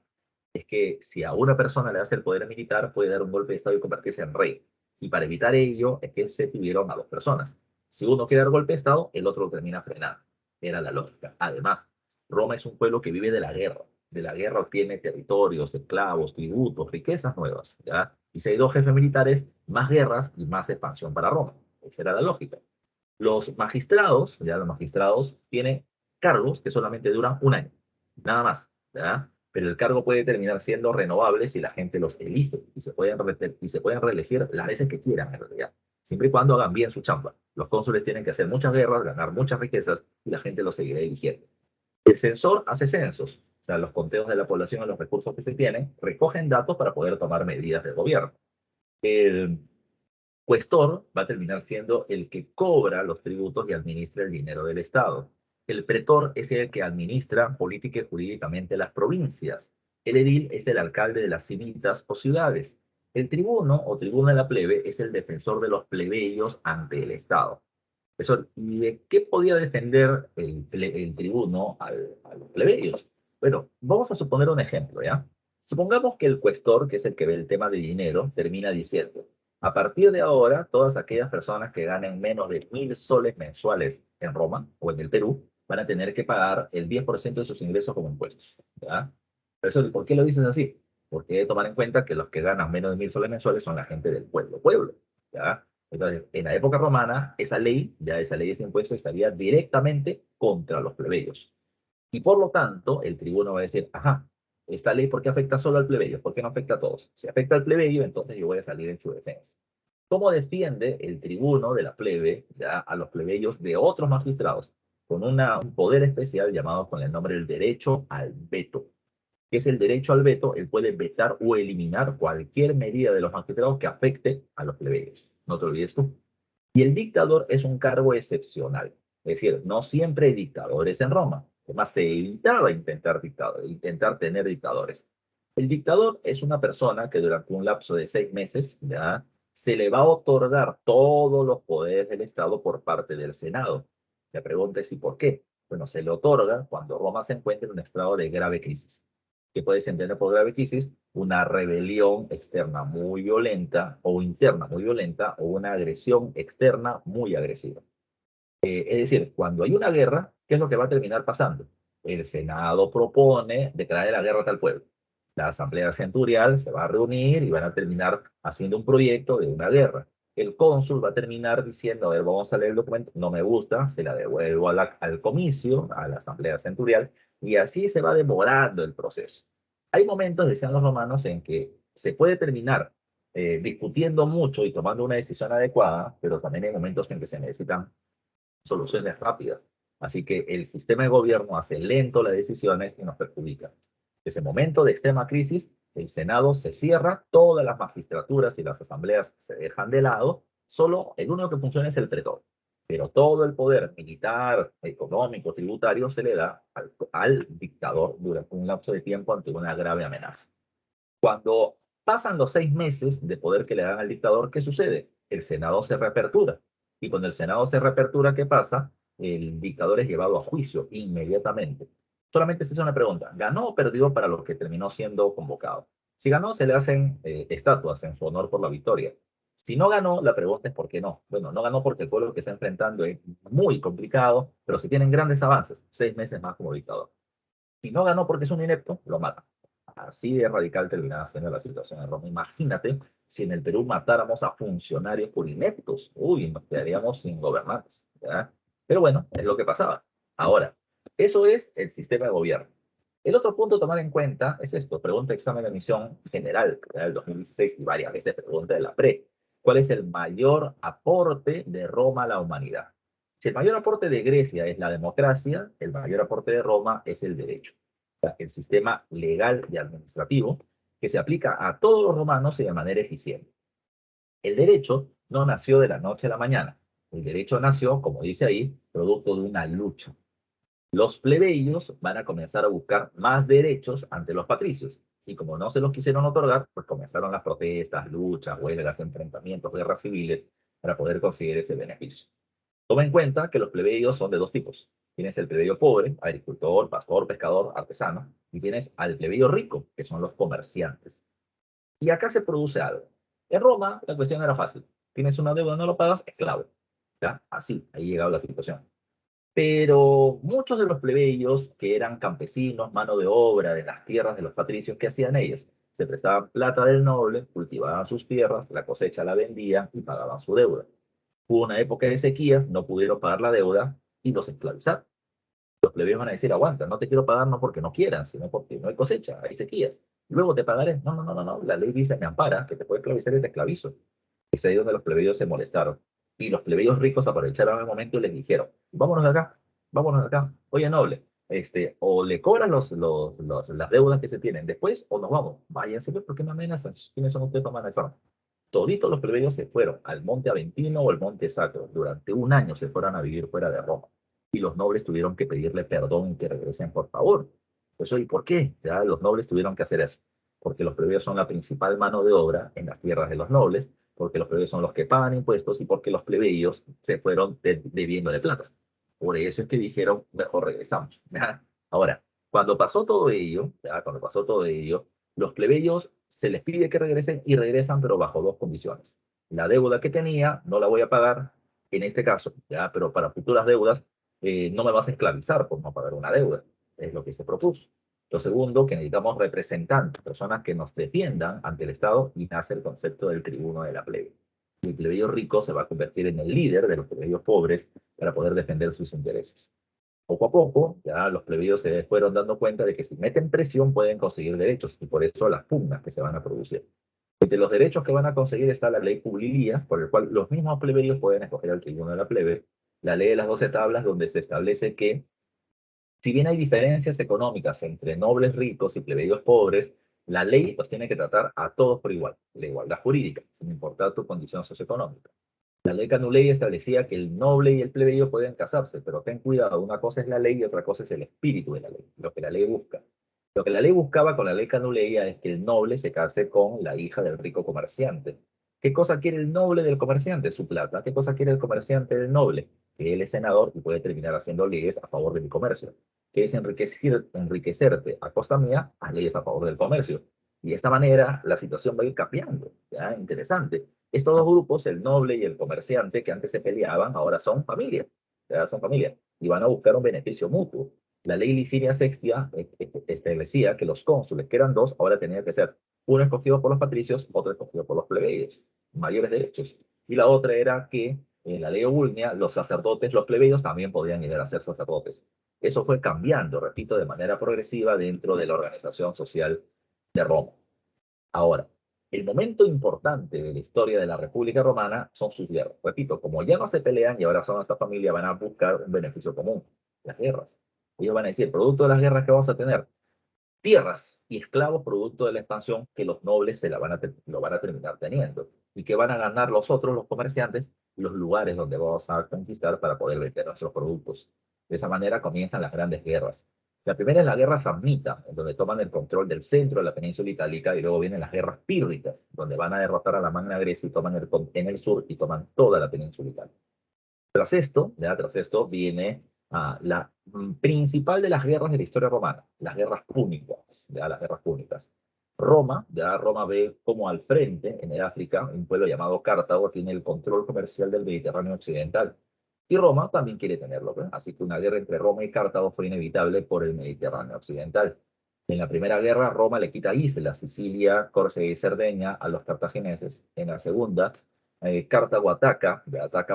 Es que si a una persona le hace el poder militar, puede dar un golpe de Estado y convertirse en rey. Y para evitar ello es que se tuvieron a dos personas. Si uno quiere dar golpe de Estado, el otro lo termina frenando. Era la lógica. Además, Roma es un pueblo que vive de la guerra. De la guerra obtiene territorios, esclavos, tributos, riquezas nuevas, ¿ya? Y si hay dos jefes militares, más guerras y más expansión para Roma. Esa era la lógica. Los magistrados tienen cargos que solamente duran un año, nada más, ¿ya? Pero el cargo puede terminar siendo renovable si la gente los elige y se pueden reelegir las veces que quieran, en realidad, siempre y cuando hagan bien su chamba. Los cónsules tienen que hacer muchas guerras, ganar muchas riquezas y la gente los seguirá eligiendo. El censor hace censos, o sea, los conteos de la población y los recursos que se tienen, recogen datos para poder tomar medidas de gobierno. El cuestor va a terminar siendo el que cobra los tributos y administra el dinero del Estado. El pretor es el que administra política y jurídicamente las provincias. El edil es el alcalde de las civitas o ciudades. El tribuno o tribuno de la plebe es el defensor de los plebeyos ante el Estado. Eso, ¿y de qué podía defender el tribuno a los plebeyos? Bueno, vamos a suponer un ejemplo, ¿ya? Supongamos que el cuestor, que es el que ve el tema de dinero, termina diciendo, a partir de ahora, todas aquellas personas que ganen menos de 1.000 soles mensuales en Roma o en el Perú van a tener que pagar el 10% de sus ingresos como impuestos, ¿ya? Pero eso, ¿por qué lo dices así? Porque hay que tomar en cuenta que los que ganan menos de 1.000 soles mensuales son la gente del pueblo, ¿ya? Entonces, en la época romana, esa ley, ese impuesto estaría directamente contra los plebeyos. Y por lo tanto, el tribuno va a decir, ajá, esta ley, ¿por qué afecta solo al plebeyo? ¿Por qué no afecta a todos? Si afecta al plebeyo, entonces yo voy a salir en su defensa. ¿Cómo defiende el tribuno de la plebe, ya, a los plebeyos de otros magistrados? Con un poder especial llamado con el nombre del derecho al veto. ¿Qué es el derecho al veto? Él puede vetar o eliminar cualquier medida de los magistrados que afecte a los plebeyos. No te olvides tú. Y el dictador es un cargo excepcional. Es decir, no siempre hay dictadores en Roma. Además, se evitaba intentar tener dictadores. El dictador es una persona que durante un lapso de 6 meses ya se le va a otorgar todos los poderes del Estado por parte del Senado. La pregunta es, ¿y por qué? Bueno, se le otorga cuando Roma se encuentra en un estado de grave crisis. ¿Qué puedes entender por grave crisis? Una rebelión externa muy violenta o interna muy violenta o una agresión externa muy agresiva. Es decir, cuando hay una guerra, ¿qué es lo que va a terminar pasando? El Senado propone declarar la guerra a tal pueblo. La Asamblea Centurial se va a reunir y van a terminar haciendo un proyecto de una guerra. El cónsul va a terminar diciendo, a ver, vamos a leer el documento, no me gusta, se la devuelvo al comicio, a la Asamblea Centurial, y así se va demorando el proceso. Hay momentos, decían los romanos, en que se puede terminar discutiendo mucho y tomando una decisión adecuada, pero también hay momentos en que se necesitan soluciones rápidas. Así que el sistema de gobierno hace lento las decisiones y nos perjudica. Ese momento de extrema crisis, el Senado se cierra, todas las magistraturas y las asambleas se dejan de lado, solo el único que funciona es el pretor. Pero todo el poder militar, económico, tributario se le da al dictador durante un lapso de tiempo ante una grave amenaza. Cuando pasan los 6 meses de poder que le dan al dictador, ¿qué sucede? El Senado se reapertura. Y cuando el Senado se reapertura, ¿qué pasa? El dictador es llevado a juicio inmediatamente. Solamente se hace una pregunta, ¿ganó o perdió para lo que terminó siendo convocado? Si ganó, se le hacen estatuas en su honor por la victoria. Si no ganó, la pregunta es ¿por qué no? Bueno, no ganó porque el pueblo que está enfrentando es muy complicado, pero si tienen grandes avances, 6 meses más como dictador. Si no ganó porque es un inepto, lo matan. Así de radical terminaba siendo la situación en Roma. Imagínate si en el Perú matáramos a funcionarios por ineptos. Uy, nos quedaríamos sin gobernantes, ¿ya? Pero bueno, es lo que pasaba. Ahora, eso es el sistema de gobierno. El otro punto a tomar en cuenta es esto, pregunta examen de admisión general del 2016 y varias veces pregunta de la PRE. ¿Cuál es el mayor aporte de Roma a la humanidad? Si el mayor aporte de Grecia es la democracia, el mayor aporte de Roma es el derecho. O sea, el sistema legal y administrativo que se aplica a todos los romanos y de manera eficiente. El derecho no nació de la noche a la mañana. El derecho nació, como dice ahí, producto de una lucha. Los plebeyos van a comenzar a buscar más derechos ante los patricios. Y como no se los quisieron otorgar, pues comenzaron las protestas, luchas, huelgas, enfrentamientos, guerras civiles para poder conseguir ese beneficio. Toma en cuenta que los plebeyos son de dos tipos. Tienes el plebeyo pobre, agricultor, pastor, pescador, artesano, y tienes al plebeyo rico, que son los comerciantes. Y acá se produce algo. En Roma la cuestión era fácil. Tienes una deuda, no lo pagas, esclavo. ¿Ya? Así, ahí llegaba la situación. Pero muchos de los plebeyos, que eran campesinos, mano de obra de las tierras de los patricios, ¿qué hacían ellos? Se prestaban plata del noble, cultivaban sus tierras, la cosecha la vendían y pagaban su deuda. Hubo una época de sequías, no pudieron pagar la deuda y los esclavizaron. Los plebeyos van a decir, aguanta, no te quiero pagar no porque no quieran, sino porque no hay cosecha, hay sequías. Luego te pagaré. No, no, no, no, no. La ley dice, me ampara, que te puede esclavizar y te esclavizo. Es ahí donde los plebeyos se molestaron. Y los plebeyos ricos aprovecharon el momento y les dijeron, vámonos de acá. Oye, noble, o le cobran las deudas que se tienen después, o nos vamos. Váyanse, pues, ¿por qué me amenazan? ¿Quiénes son ustedes para amenazar? Toditos los plebeyos se fueron al monte Aventino o al monte Sacro. Durante un año se fueron a vivir fuera de Roma. Y los nobles tuvieron que pedirle perdón y que regresen, por favor. Pues, ¿y por qué? ¿Ya? Los nobles tuvieron que hacer eso. Porque los plebeyos son la principal mano de obra en las tierras de los nobles, porque los plebeyos son los que pagan impuestos y porque los plebeyos se fueron debiendo de plata. Por eso es que dijeron, mejor regresamos. ¿Ya? Ahora, cuando pasó todo ello, ¿ya? Cuando pasó todo ello, los plebeyos se les pide que regresen y regresan, pero bajo dos condiciones. La deuda que tenía no la voy a pagar en este caso, ¿ya? Pero para futuras deudas no me vas a esclavizar por no pagar una deuda. Es lo que se propuso. Lo segundo, que necesitamos representantes, personas que nos defiendan ante el Estado, y nace el concepto del tribuno de la plebe. El plebeyo rico se va a convertir en el líder de los plebeyos pobres para poder defender sus intereses. Poco a poco, ya los plebeyos se fueron dando cuenta de que si meten presión pueden conseguir derechos, y por eso las pugnas que se van a producir. Entre los derechos que van a conseguir está la ley Publilia, por el cual los mismos plebeyos pueden escoger al tribuno de la plebe, la ley de las 12 tablas, donde se establece que si bien hay diferencias económicas entre nobles ricos y plebeyos pobres, la ley los tiene que tratar a todos por igual, la igualdad jurídica, sin importar tu condición socioeconómica. La ley Canulei establecía que el noble y el plebeyo pueden casarse, pero ten cuidado, una cosa es la ley y otra cosa es el espíritu de la ley, lo que la ley busca. Lo que la ley buscaba con la ley Canulei es que el noble se case con la hija del rico comerciante. ¿Qué cosa quiere el noble del comerciante? Su plata. ¿Qué cosa quiere el comerciante del noble? Que él es senador y puede terminar haciendo leyes a favor de mi comercio. Que es enriquecerte a costa mía, haz leyes a favor del comercio. Y de esta manera la situación va a ir cambiando. ¿Ya? Interesante. Estos dos grupos, el noble y el comerciante, que antes se peleaban, ahora son familia. ¿Ya? Son familia. Y van a buscar un beneficio mutuo. La ley Licinia Sextia establecía que los cónsules, que eran dos, ahora tenían que ser uno escogido por los patricios, otro escogido por los plebeyos, mayores derechos. Y la otra era que en la ley Ogulnia, los sacerdotes, los plebeyos también podían llegar a ser sacerdotes. Eso fue cambiando, repito, de manera progresiva dentro de la organización social de Roma. Ahora, el momento importante de la historia de la República Romana son sus guerras. Repito, como ya no se pelean y ahora son esta familia, van a buscar un beneficio común, las guerras. Ellos van a decir, producto de las guerras que vamos a tener, tierras y esclavos producto de la expansión que los nobles lo van a terminar teniendo. Y que van a ganar los otros, los comerciantes, los lugares donde vamos a conquistar para poder vender nuestros productos. De esa manera comienzan las grandes guerras. La primera es la guerra samnita, en donde toman el control del centro de la península itálica, y luego vienen las guerras pírricas, donde van a derrotar a la Magna Grecia y toman en el sur y toman toda la península itálica. Tras esto viene la principal de las guerras de la historia romana, las guerras púnicas, las guerras púnicas. Roma ve como al frente, en el África, un pueblo llamado Cartago tiene el control comercial del Mediterráneo occidental. Y Roma también quiere tenerlo, ¿ves? Así que una guerra entre Roma y Cartago fue inevitable por el Mediterráneo occidental. En la primera guerra, Roma le quita islas, Sicilia, Córcega y Cerdeña, a los cartagineses. En la segunda, Cartago ataca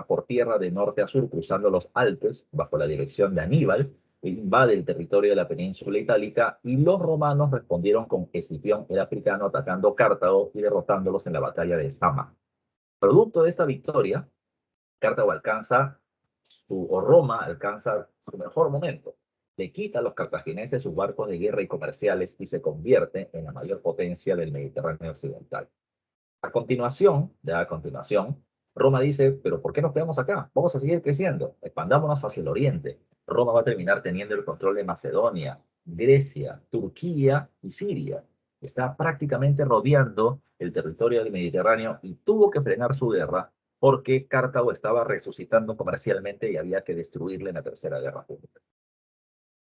por tierra de norte a sur, cruzando los Alpes, bajo la dirección de Aníbal, e invade el territorio de la península itálica, y los romanos respondieron con Escipión el africano, atacando Cartago y derrotándolos en la batalla de Zama. Producto de esta victoria, Cartago alcanza Roma alcanza su mejor momento. Le quita a los cartagineses sus barcos de guerra y comerciales y se convierte en la mayor potencia del Mediterráneo occidental. A continuación, Roma dice, pero ¿por qué nos quedamos acá? Vamos a seguir creciendo, expandámonos hacia el oriente. Roma va a terminar teniendo el control de Macedonia, Grecia, Turquía y Siria. Está prácticamente rodeando el territorio del Mediterráneo y tuvo que frenar su guerra porque Cartago estaba resucitando comercialmente y había que destruirle en la Tercera Guerra Pública.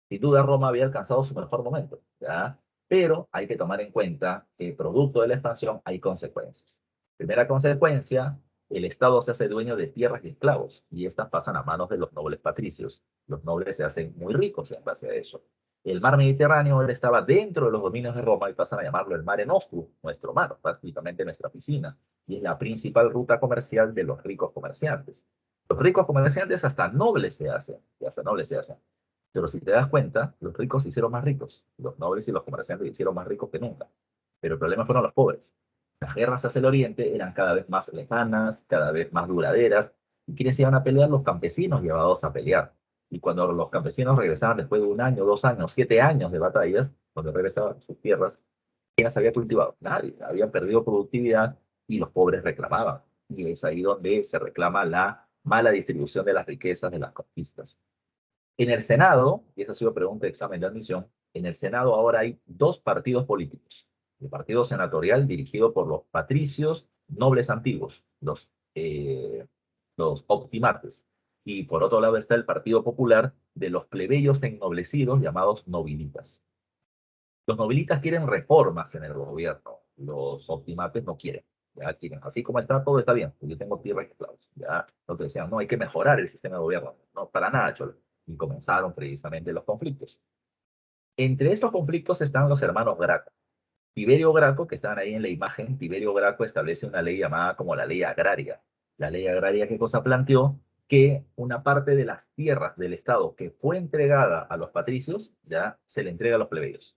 Sin duda, Roma había alcanzado su mejor momento, ¿ya? Pero hay que tomar en cuenta que producto de la expansión hay consecuencias. Primera consecuencia, el Estado se hace dueño de tierras y esclavos, y estas pasan a manos de los nobles patricios. Los nobles se hacen muy ricos en base a eso. El mar Mediterráneo ahora estaba dentro de los dominios de Roma y pasan a llamarlo el Mare Nostrum, nuestro mar, prácticamente nuestra piscina, y es la principal ruta comercial de los ricos comerciantes. Los ricos comerciantes hasta nobles se hacen, y hasta nobles se hacen. Pero si te das cuenta, los ricos se hicieron más ricos, los nobles y los comerciantes se hicieron más ricos que nunca. Pero el problema fueron los pobres. Las guerras hacia el oriente eran cada vez más lejanas, cada vez más duraderas, y quienes iban a pelear, los campesinos llevados a pelear. Y cuando los campesinos regresaban después de 1 año, 2 años, 7 años de batallas, cuando regresaban a sus tierras, ¿quién las había cultivado? Nadie. Habían perdido productividad y los pobres reclamaban. Y es ahí donde se reclama la mala distribución de las riquezas de las conquistas. En el Senado, y esa ha sido pregunta de examen de admisión, en el Senado ahora hay dos partidos políticos. El partido senatorial dirigido por los patricios nobles antiguos, los optimates. Y por otro lado está el partido popular de los plebeyos ennoblecidos llamados nobilitas. Los nobilitas quieren reformas en el gobierno, los optimates no quieren. Ya quieren, así como está, todo está bien. Yo tengo tierra y esclavos. Ya no te decían, no, hay que mejorar el sistema de gobierno. No, para nada, Cholo. Y comenzaron precisamente los conflictos. Entre estos conflictos están los hermanos Graco. Tiberio Graco, que están ahí en la imagen, Tiberio Graco establece una ley llamada como la ley agraria. La ley agraria, ¿qué cosa planteó? Que una parte de las tierras del Estado que fue entregada a los patricios, ya se le entrega a los plebeyos.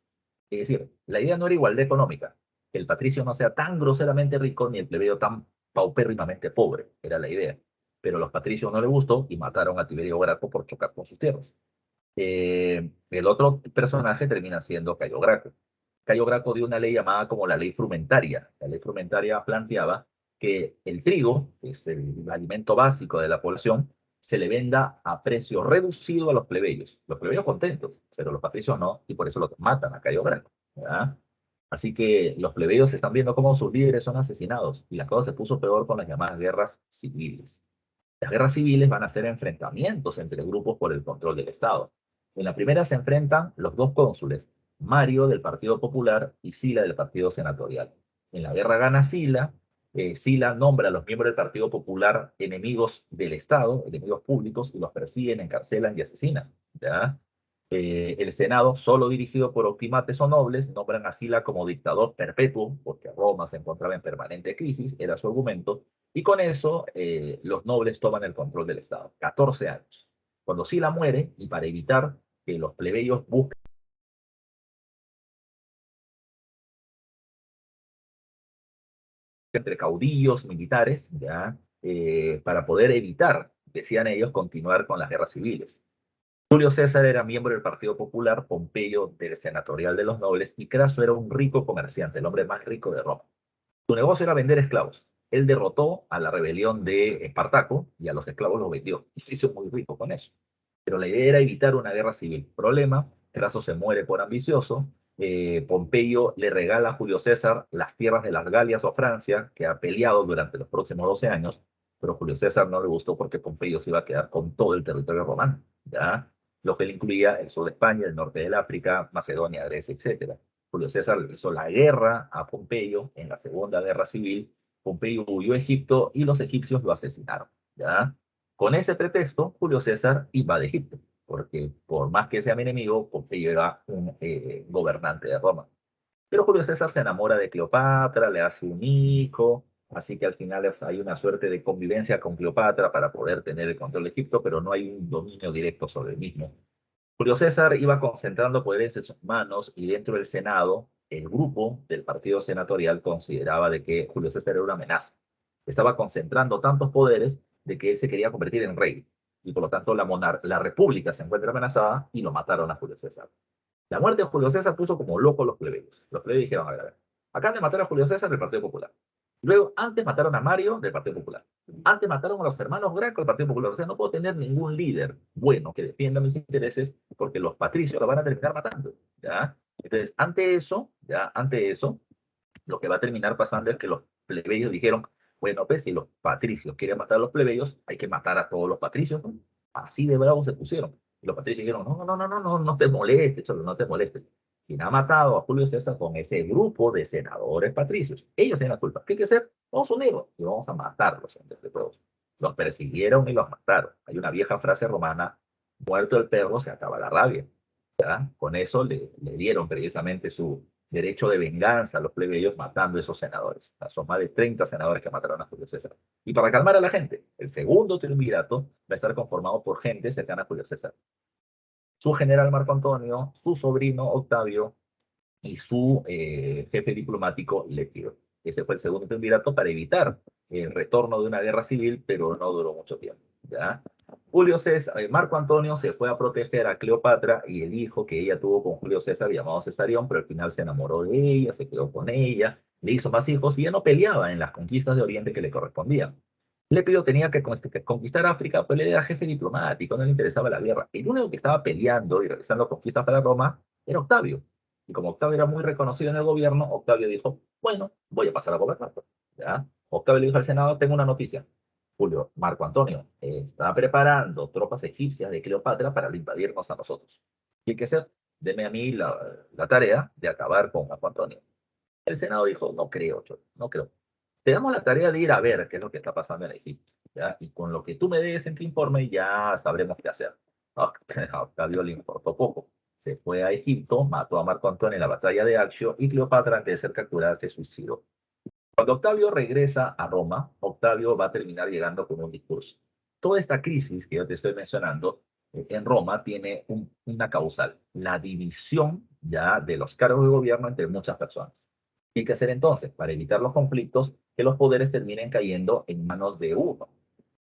Es decir, la idea no era igualdad económica, que el patricio no sea tan groseramente rico ni el plebeyo tan paupérrimamente pobre, era la idea. Pero a los patricios no les gustó y mataron a Tiberio Graco por chocar con sus tierras. El otro personaje termina siendo Cayo Graco. Cayo Graco dio una ley llamada como la ley frumentaria. La ley frumentaria planteaba que el trigo, que es el alimento básico de la población, se le venda a precio reducido a los plebeyos. Los plebeyos contentos, pero los patricios no, y por eso los matan a Cayo Graco. ¿Ya? Así que los plebeyos están viendo cómo sus líderes son asesinados, y la cosa se puso peor con las llamadas guerras civiles. Las guerras civiles van a ser enfrentamientos entre grupos por el control del Estado. En la primera se enfrentan los dos cónsules, Mario del Partido Popular y Sila del Partido Senatorial. En la guerra gana Sila, Sila nombra a los miembros del Partido Popular enemigos del Estado, enemigos públicos, y los persiguen, encarcelan y asesinan. ¿Ya? El Senado, solo dirigido por optimates o nobles, nombran a Sila como dictador perpetuo, porque Roma se encontraba en permanente crisis, era su argumento, y con eso los nobles toman el control del Estado. 14 años. Cuando Sila muere, y para evitar que los plebeyos busquen entre caudillos militares, ¿ya? Para poder evitar, decían ellos, continuar con las guerras civiles. Julio César era miembro del Partido Popular, Pompeyo del Senatorial de los Nobles, y Craso era un rico comerciante, el hombre más rico de Roma. Su negocio era vender esclavos. Él derrotó a la rebelión de Espartaco y a los esclavos los vendió, y se hizo muy rico con eso. Pero la idea era evitar una guerra civil. Problema, Craso se muere por ambicioso, Pompeyo le regala a Julio César las tierras de las Galias o Francia, que ha peleado durante los próximos 12 años, pero Julio César no le gustó porque Pompeyo se iba a quedar con todo el territorio romano, ¿ya? Lo que le incluía el sur de España, el norte del África, Macedonia, Grecia, etc. Julio César hizo la guerra a Pompeyo en la Segunda Guerra Civil. Pompeyo huyó a Egipto y los egipcios lo asesinaron, ¿ya? Con ese pretexto, Julio César invade Egipto, porque por más que sea mi enemigo, Pompeyo era un gobernante de Roma. Pero Julio César se enamora de Cleopatra, le hace un hijo, así que al final hay una suerte de convivencia con Cleopatra para poder tener el control de Egipto, pero no hay un dominio directo sobre el mismo. Julio César iba concentrando poderes en sus manos y dentro del Senado, el grupo del partido senatorial consideraba de que Julio César era una amenaza. Estaba concentrando tantos poderes de que él se quería convertir en rey. y por lo tanto la república se encuentra amenazada y lo mataron a Julio César. La muerte de Julio César puso como loco a los plebeyos. Los plebeyos dijeron, a ver, acaban de matar a Julio César del Partido Popular. Luego, antes mataron a Mario del Partido Popular. Antes mataron a los hermanos Graco del Partido Popular. O sea, no puedo tener ningún líder bueno que defienda mis intereses porque los patricios lo van a terminar matando. ¿Ya? Entonces, ante eso, lo que va a terminar pasando es que los plebeyos dijeron, bueno, pues si los patricios quieren matar a los plebeyos, hay que matar a todos los patricios, ¿no? Así de bravos se pusieron. Y los patricios dijeron, no te molestes, Cholo, no te molestes. Quien ha matado a Julio César con ese grupo de senadores patricios, ellos tienen la culpa. ¿Qué hay que hacer? Vamos a unirlos y vamos a matarlos entre todos. Los persiguieron y los mataron. Hay una vieja frase romana, muerto el perro se acaba la rabia. ¿Ya? Con eso le dieron precisamente su derecho de venganza a los plebeyos matando a esos senadores. Son más de 30 senadores que mataron a Julio César. Y para calmar a la gente, el segundo triunvirato va a estar conformado por gente cercana a Julio César. Su general Marco Antonio, su sobrino Octavio y su jefe diplomático Lepiro. Ese fue el segundo triunvirato para evitar el retorno de una guerra civil, pero no duró mucho tiempo. ¿Ya? Julio César, Marco Antonio se fue a proteger a Cleopatra y el hijo que ella tuvo con Julio César, llamado Cesarión, pero al final se enamoró de ella, se quedó con ella, le hizo más hijos y ya no peleaba en las conquistas de Oriente que le correspondían. Lépido tenía que conquistar África, pues él era jefe diplomático, no le interesaba la guerra. El único que estaba peleando y realizando conquistas para Roma era Octavio. Y como Octavio era muy reconocido en el gobierno, Octavio dijo, bueno, voy a pasar a gobernar. ¿Ya? Octavio le dijo al Senado, tengo una noticia. Julio, Marco Antonio está preparando tropas egipcias de Cleopatra para invadirnos a nosotros. ¿Qué hay que hacer? Deme a mí la tarea de acabar con Marco Antonio. El Senado dijo, no creo, no creo. Te damos la tarea de ir a ver qué es lo que está pasando en Egipto. ¿Ya? Y con lo que tú me des en tu informe ya sabremos qué hacer. A Octavio le importó poco. Se fue a Egipto, mató a Marco Antonio en la batalla de Accio y Cleopatra, antes de ser capturada, se suicidó. Cuando Octavio regresa a Roma, Octavio va a terminar llegando con un discurso. Toda esta crisis que yo te estoy mencionando en Roma tiene una causal, la división ya de los cargos de gobierno entre muchas personas. ¿Qué hay que hacer entonces? Para evitar los conflictos, que los poderes terminen cayendo en manos de uno,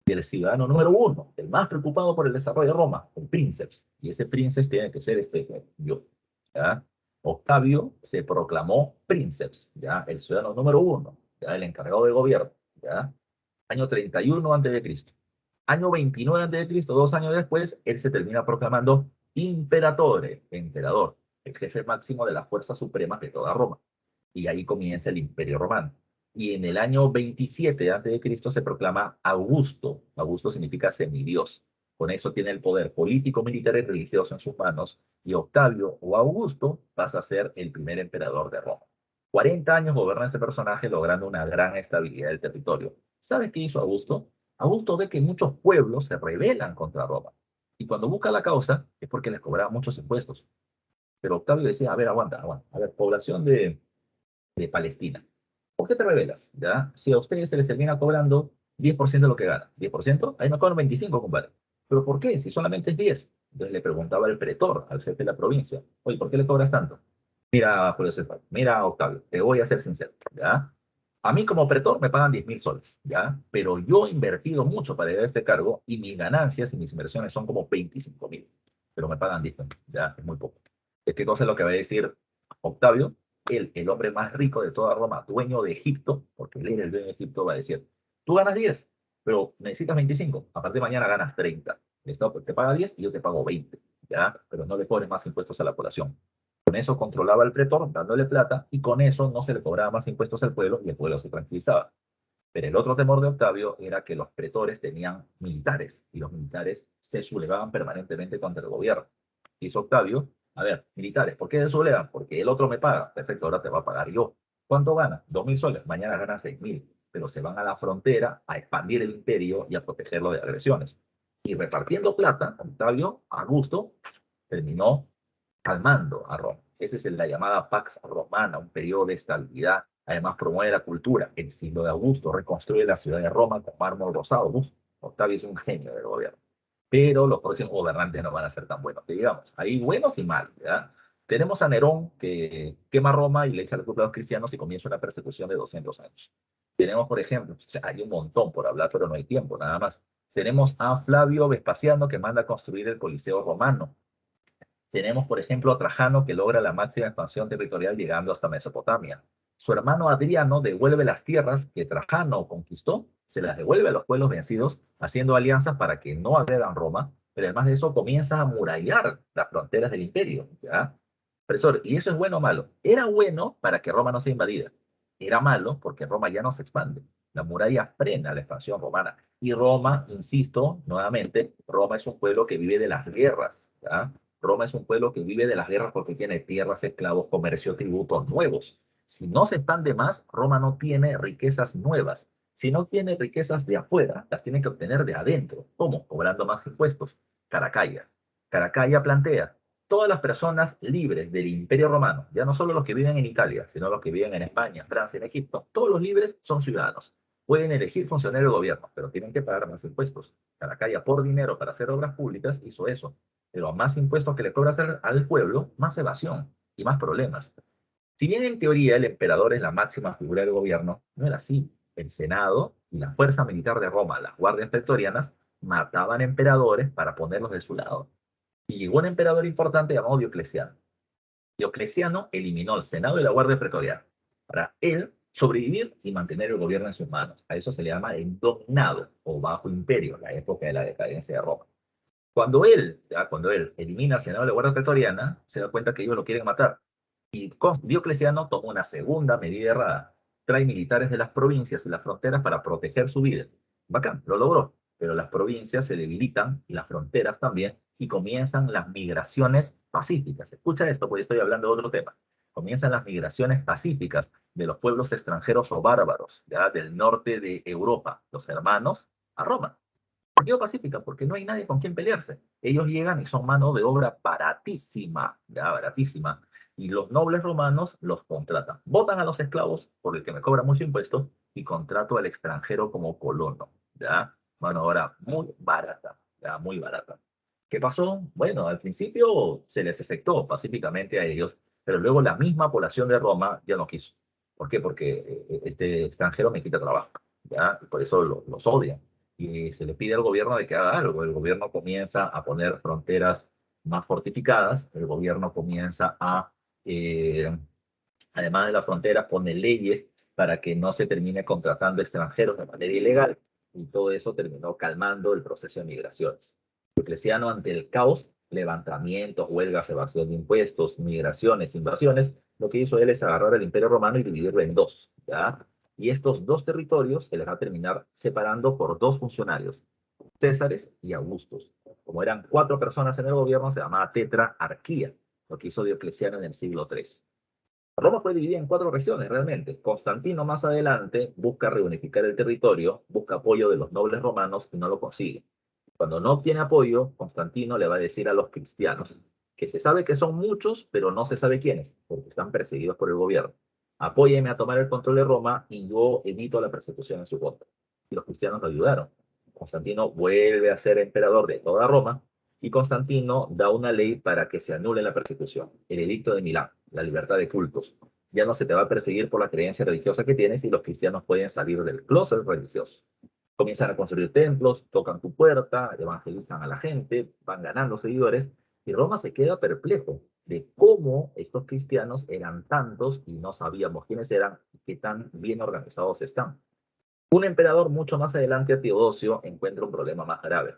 del ciudadano número uno, el más preocupado por el desarrollo de Roma, el princeps. Y ese princeps tiene que ser yo. ¿Ya? Octavio se proclamó princeps, ¿ya? El ciudadano número uno, ¿ya? El encargado de gobierno. ¿Ya? Año 31 a.C. Año 29 a.C., 2 años después, él se termina proclamando imperatore, emperador, el jefe máximo de las fuerzas supremas de toda Roma. Y ahí comienza el Imperio Romano. Y en el año 27 a.C. se proclama Augusto. Augusto significa semidios. Con eso tiene el poder político, militar y religioso en sus manos. Y Octavio o Augusto pasa a ser el primer emperador de Roma. 40 años gobierna este personaje logrando una gran estabilidad del territorio. ¿Sabes qué hizo Augusto? Augusto ve que muchos pueblos se rebelan contra Roma. Y cuando busca la causa es porque les cobraban muchos impuestos. Pero Octavio decía, a ver, aguanta. A ver, población de Palestina. ¿Por qué te rebelas? ¿Ya? Si a ustedes se les termina cobrando 10% de lo que ganan. ¿10%? Ahí me cobran 25, compadre. ¿Pero por qué? Si solamente es 10. Entonces le preguntaba al pretor, al jefe de la provincia, oye, ¿por qué le cobras tanto? Mira, Julio César, mira, Octavio, te voy a ser sincero, ¿ya? A mí como pretor me pagan 10.000 soles, ¿ya? Pero yo he invertido mucho para llegar a este cargo y mis ganancias y mis inversiones son como 25.000. Pero me pagan 10.000, ¿ya? Es muy poco. ¿Qué cosa es lo que va a decir Octavio? Él, el hombre más rico de toda Roma, dueño de Egipto, porque él era el dueño de Egipto, va a decir, tú ganas 10, pero necesitas 25, a partir de mañana ganas 30. El Estado te paga 10 y yo te pago 20, ¿ya? Pero no le pones más impuestos a la población. Con eso controlaba el pretor, dándole plata, y con eso no se le cobraba más impuestos al pueblo y el pueblo se tranquilizaba. Pero el otro temor de Octavio era que los pretores tenían militares, y los militares se sublevaban permanentemente contra el gobierno. Hizo Octavio, a ver, militares, ¿por qué se sublevan? Porque el otro me paga. Perfecto, ahora te va a pagar yo. ¿Cuánto gana? 2.000 soles. Mañana gana 6.000. Pero se van a la frontera a expandir el imperio y a protegerlo de agresiones. Y repartiendo plata, Octavio, a gusto, terminó calmando a Roma. Esa es la llamada Pax Romana, un periodo de estabilidad. Además, promueve la cultura. El siglo de Augusto reconstruye la ciudad de Roma con mármol rosado. Octavio es un genio del gobierno. Pero los próximos gobernantes no van a ser tan buenos, que digamos. Hay buenos y malos, ¿ya? Tenemos a Nerón, que quema Roma y le echa la culpa a los cristianos y comienza una persecución de 200 años. Tenemos, por ejemplo, hay un montón por hablar, pero no hay tiempo, nada más. Tenemos a Flavio Vespasiano que manda a construir el Coliseo Romano. Tenemos, por ejemplo, a Trajano que logra la máxima expansión territorial llegando hasta Mesopotamia. Su hermano Adriano devuelve las tierras que Trajano conquistó, se las devuelve a los pueblos vencidos, haciendo alianzas para que no agredan Roma, pero además de eso comienza a amurallar las fronteras del imperio. ¿Ya? Profesor, ¿y eso es bueno o malo? Era bueno para que Roma no sea invadida. Era malo porque Roma ya no se expande. La muralla frena la expansión romana. Y Roma, insisto, nuevamente, Roma es un pueblo que vive de las guerras. ¿Ya? Roma es un pueblo que vive de las guerras porque tiene tierras, esclavos, comercio, tributos nuevos. Si no se expande más, Roma no tiene riquezas nuevas. Si no tiene riquezas de afuera, las tiene que obtener de adentro. ¿Cómo? Cobrando más impuestos. Caracalla. Caracalla plantea, todas las personas libres del Imperio Romano, ya no solo los que viven en Italia, sino los que viven en España, Francia, en Egipto, todos los libres son ciudadanos. Pueden elegir funcionario del gobierno, pero tienen que pagar más impuestos. Caracalla, por dinero para hacer obras públicas, hizo eso. Pero más impuestos que le cobras al pueblo, más evasión y más problemas. Si bien en teoría el emperador es la máxima figura del gobierno, no era así. El Senado y la fuerza militar de Roma, las guardias pretorianas, mataban emperadores para ponerlos de su lado. Y llegó un emperador importante llamado Diocleciano. Diocleciano eliminó el Senado y la Guardia Pretoriana para él sobrevivir y mantener el gobierno en sus manos. A eso se le llama el dominado o bajo imperio, la época de la decadencia de Roma. Cuando él elimina al Senado y la Guardia Pretoriana, se da cuenta que ellos lo quieren matar. Y Diocleciano tomó una segunda medida errada. Trae militares de las provincias y las fronteras para proteger su vida. Bacán, lo logró. Pero las provincias se debilitan y las fronteras también y comienzan las migraciones pacíficas. Escucha esto, porque estoy hablando de otro tema. Comienzan las migraciones pacíficas de los pueblos extranjeros o bárbaros, ya del norte de Europa, los hermanos, a Roma. ¿Por qué pacífica? Porque no hay nadie con quien pelearse. Ellos llegan y son mano de obra baratísima, ya baratísima. Y los nobles romanos los contratan. Votan a los esclavos por el que me cobra mucho impuesto y contrato al extranjero como colono, ya. Mano de obra muy barata, ya muy barata. ¿Qué pasó? Bueno, al principio se les aceptó pacíficamente a ellos, pero luego la misma población de Roma ya no quiso. ¿Por qué? Porque este extranjero me quita trabajo, ¿ya? Y por eso los odian y se le pide al gobierno de que haga algo. El gobierno comienza a poner fronteras más fortificadas, el gobierno comienza eh, además de las fronteras, pone leyes para que no se termine contratando extranjeros de manera ilegal, y todo eso terminó calmando el proceso de migraciones. Diocleciano, ante el caos, levantamientos, huelgas, evasión de impuestos, migraciones, invasiones, lo que hizo él es agarrar el Imperio Romano y dividirlo en dos, ¿ya? Y estos dos territorios se les va a terminar separando por dos funcionarios, Césares y Augustos. Como eran cuatro personas en el gobierno, se llamaba tetrarquía, lo que hizo Diocleciano en el siglo III. Roma fue dividida en cuatro regiones realmente. Constantino más adelante busca reunificar el territorio, busca apoyo de los nobles romanos y no lo consigue. Cuando no obtiene apoyo, Constantino le va a decir a los cristianos que se sabe que son muchos, pero no se sabe quiénes, porque están perseguidos por el gobierno. Apóyeme a tomar el control de Roma y yo evito la persecución en su contra. Y los cristianos lo ayudaron. Constantino vuelve a ser emperador de toda Roma y Constantino da una ley para que se anule la persecución, el edicto de Milán, la libertad de cultos. Ya no se te va a perseguir por la creencia religiosa que tienes y los cristianos pueden salir del closet religioso. Comienzan a construir templos, tocan tu puerta, evangelizan a la gente, van ganando seguidores y Roma se queda perplejo de cómo estos cristianos eran tantos y no sabíamos quiénes eran y qué tan bien organizados están. Un emperador mucho más adelante, Teodosio, encuentra un problema más grave: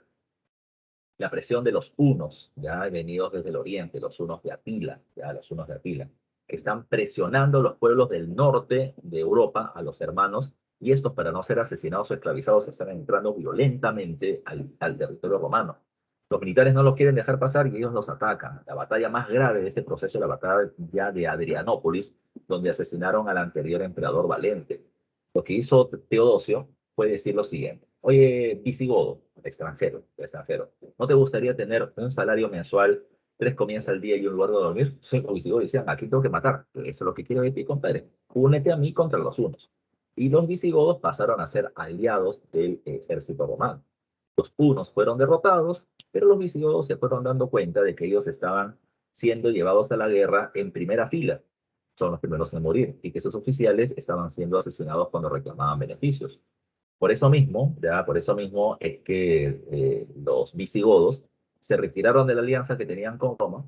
la presión de los hunos, ya venidos desde el oriente, los hunos de Atila, ya los hunos de Atila, que están presionando a los pueblos del norte de Europa, a los hermanos, y estos, para no ser asesinados o esclavizados, están entrando violentamente al territorio romano. Los militares no los quieren dejar pasar y ellos los atacan. La batalla más grave de ese proceso es la batalla ya de Adrianópolis, donde asesinaron al anterior emperador Valente. Lo que hizo Teodosio fue decir lo siguiente: oye, visigodo, extranjero, ¿no te gustaría tener un salario mensual, tres comidas al día y un lugar de dormir? Sí, los visigodos decían, aquí tengo que matar. Eso es lo que quiero de ti, compadre. Únete a mí contra los hunos. Y los visigodos pasaron a ser aliados del ejército romano. Los hunos fueron derrotados, pero los visigodos se fueron dando cuenta de que ellos estaban siendo llevados a la guerra en primera fila. Son los primeros en morir y que sus oficiales estaban siendo asesinados cuando reclamaban beneficios. Por eso mismo es que los visigodos se retiraron de la alianza que tenían con Roma,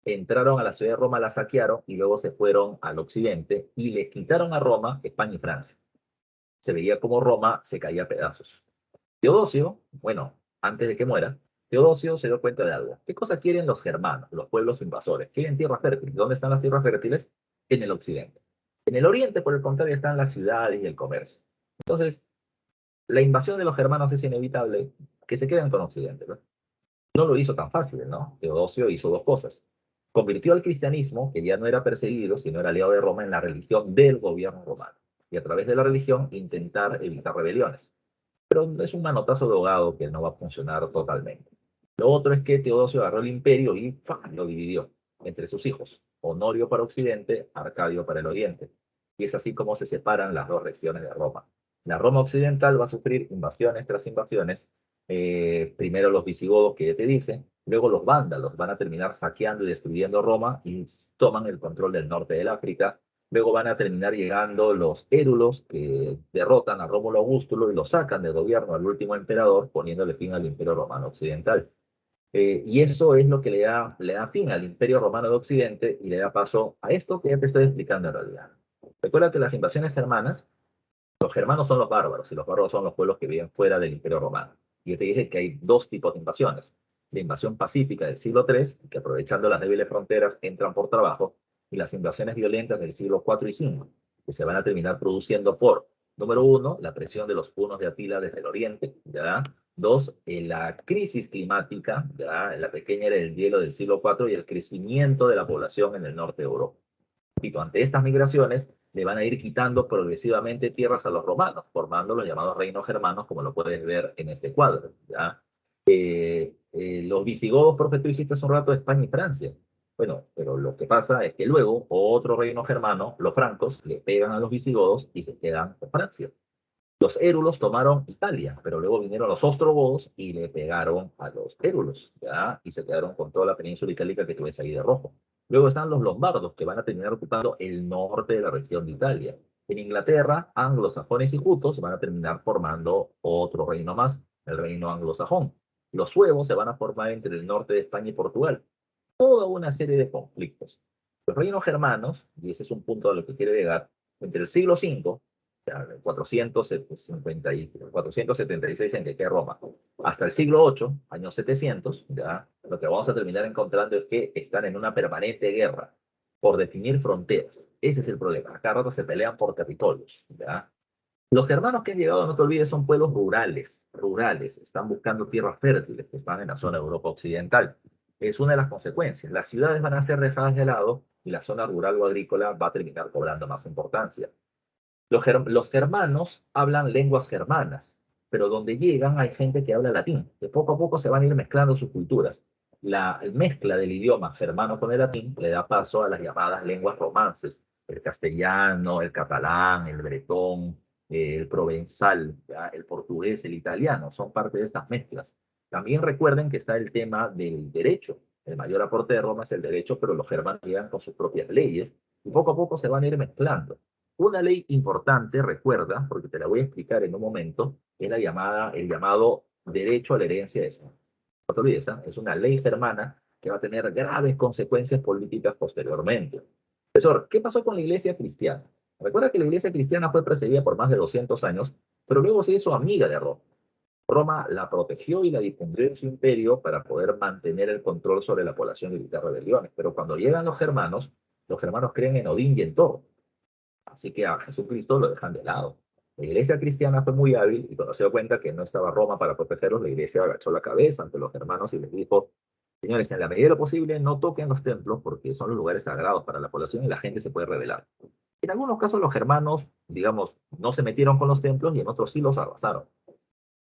entraron a la ciudad de Roma, la saquearon y luego se fueron al occidente y le quitaron a Roma España y Francia. Se veía como Roma se caía a pedazos. Teodosio, bueno, antes de que muera, Teodosio se dio cuenta de algo. ¿Qué cosa quieren los germanos, los pueblos invasores? Quieren tierras fértiles. ¿Dónde están las tierras fértiles? En el occidente. En el oriente, por el contrario, están las ciudades y el comercio. Entonces, la invasión de los germanos es inevitable, que se queden con Occidente, ¿no? No lo hizo tan fácil, ¿no? Teodosio hizo dos cosas. Convirtió al cristianismo, que ya no era perseguido, sino era aliado de Roma, en la religión del gobierno romano. Y a través de la religión intentar evitar rebeliones. Pero es un manotazo de ahogado que no va a funcionar totalmente. Lo otro es que Teodosio agarró el imperio y ¡fua!, lo dividió entre sus hijos. Honorio para Occidente, Arcadio para el Oriente. Y es así como se separan las dos regiones de Roma. La Roma occidental va a sufrir invasiones tras invasiones. Primero los visigodos que ya te dije, luego los vándalos van a terminar saqueando y destruyendo Roma y toman el control del norte del África. Luego van a terminar llegando los érulos que derrotan a Rómulo Augustulo y lo sacan del gobierno al último emperador, poniéndole fin al Imperio Romano Occidental. Y eso es lo que le da fin al Imperio Romano de Occidente y le da paso a esto que ya te estoy explicando en realidad. Recuerda que las invasiones germanas, los germanos son los bárbaros y los bárbaros son los pueblos que viven fuera del Imperio Romano. Y yo te dije que hay dos tipos de invasiones. La invasión pacífica del siglo III, que aprovechando las débiles fronteras entran por trabajo, y las invasiones violentas del siglo IV y V, que se van a terminar produciendo por, número uno, la presión de los punos de Atila desde el oriente, ¿ya? Dos, la crisis climática, ¿ya? La pequeña era el hielo del siglo IV y el crecimiento de la población en el norte de Europa. Ante estas migraciones, le van a ir quitando progresivamente tierras a los romanos, formando los llamados reinos germanos, como lo puedes ver en este cuadro, ¿ya? Los visigodos, por ejemplo, dijiste hace un rato, España y Francia. Bueno, pero lo que pasa es que luego otro reino germano, los francos, le pegan a los visigodos y se quedan con Francia. Los érulos tomaron Italia, pero luego vinieron los ostrogodos y le pegaron a los érulos, ¿ya? Y se quedaron con toda la península itálica que tú ves ahí de rojo. Luego están los lombardos, que van a terminar ocupando el norte de la región de Italia. En Inglaterra, anglosajones y jutos van a terminar formando otro reino más, el reino anglosajón. Los suevos se van a formar entre el norte de España y Portugal. Toda una serie de conflictos. Los reinos germanos, y ese es un punto a lo que quiero llegar, entre el siglo V, 476 en que quede Roma, hasta el siglo VIII, años 700, ¿ya? Lo que vamos a terminar encontrando es que están en una permanente guerra por definir fronteras. Ese es el problema. Acá rato se pelean por territorios, ¿ya? Los germanos que han llegado, no te olvides, son pueblos rurales, están buscando tierras fértiles, que están en la zona de Europa Occidental. Es una de las consecuencias. Las ciudades van a ser dejadas de lado y la zona rural o agrícola va a terminar cobrando más importancia. Los germanos hablan lenguas germanas, pero donde llegan hay gente que habla latín, que poco a poco se van a ir mezclando sus culturas. La mezcla del idioma germano con el latín le da paso a las llamadas lenguas romances, el castellano, el catalán, el bretón, el provenzal, ¿ya? El portugués, el italiano, son parte de estas mezclas. También recuerden que está el tema del derecho. El mayor aporte de Roma es el derecho, pero los germanos llegan con sus propias leyes y poco a poco se van a ir mezclando. Una ley importante, recuerda, porque te la voy a explicar en un momento, es el llamado derecho a la herencia de sangre. No te olvides, ¿eh? Es una ley germana que va a tener graves consecuencias políticas posteriormente. Profesor, ¿qué pasó con la iglesia cristiana? Recuerda que la iglesia cristiana fue precedida por más de 200 años, pero luego se hizo amiga de Roma. Roma la protegió y la difundió en su imperio para poder mantener el control sobre la población y evitar rebeliones. Pero cuando llegan los germanos creen en Odín y en Thor. Así que a Jesucristo lo dejan de lado. La iglesia cristiana fue muy hábil y cuando se dio cuenta que no estaba Roma para protegerlos, la iglesia agachó la cabeza ante los hermanos y les dijo, señores, en la medida de lo posible no toquen los templos porque son los lugares sagrados para la población y la gente se puede rebelar. En algunos casos los germanos, digamos, no se metieron con los templos y en otros sí los arrasaron.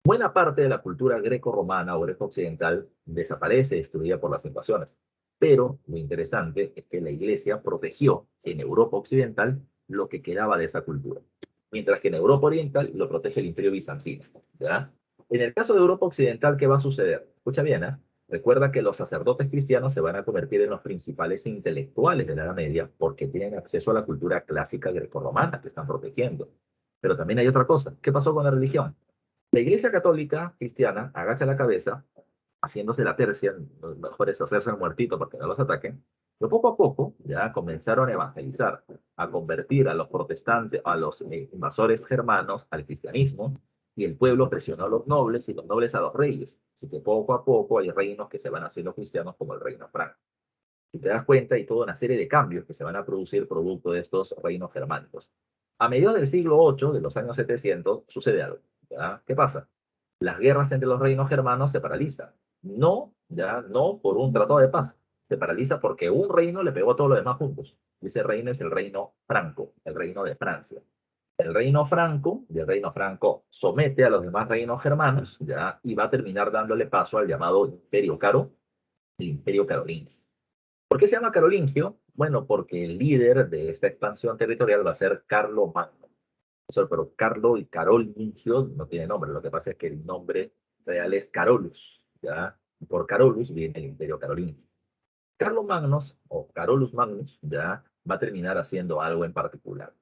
Buena parte de la cultura greco-romana o greco-occidental desaparece destruida por las invasiones. Pero lo interesante es que la iglesia protegió en Europa occidental lo que quedaba de esa cultura, mientras que en Europa oriental lo protege el imperio bizantino, ¿ya? En el caso de Europa occidental, ¿qué va a suceder? Escucha bien, ¿eh? Recuerda que los sacerdotes cristianos se van a convertir en los principales intelectuales de la Edad Media porque tienen acceso a la cultura clásica greco-romana que están protegiendo. Pero también hay otra cosa. ¿Qué pasó con la religión? La Iglesia Católica Cristiana agacha la cabeza, haciéndose la tercia, lo mejor es hacerse el muertito para que no los ataquen, pero poco a poco ya comenzaron a evangelizar, a convertir a los protestantes, a los invasores germanos al cristianismo, y el pueblo presionó a los nobles y los nobles a los reyes. Así que poco a poco hay reinos que se van haciendo cristianos como el reino franco. Si te das cuenta, hay toda una serie de cambios que se van a producir producto de estos reinos germánicos. A mediados del siglo VIII, de los años 700, sucede algo. ¿Ya? ¿Qué pasa? Las guerras entre los reinos germanos se paralizan. No, ya, no por un tratado de paz. Se paraliza porque un reino le pegó a todos los demás juntos. Y ese reino es el reino franco, el reino de Francia. El reino franco somete a los demás reinos germanos, ya, y va a terminar dándole paso al llamado Imperio Caro, el Imperio Carolingio. ¿Por qué se llama carolingio? Bueno, porque el líder de esta expansión territorial va a ser Carlo Magno. Pero Carlo y Carolingio no tiene nombre, lo que pasa es que el nombre real es Carolus, ¿ya? Por Carolus viene el imperio carolingio. Carlo Magnus, o Carolus Magnus, ya va a terminar haciendo algo en particular.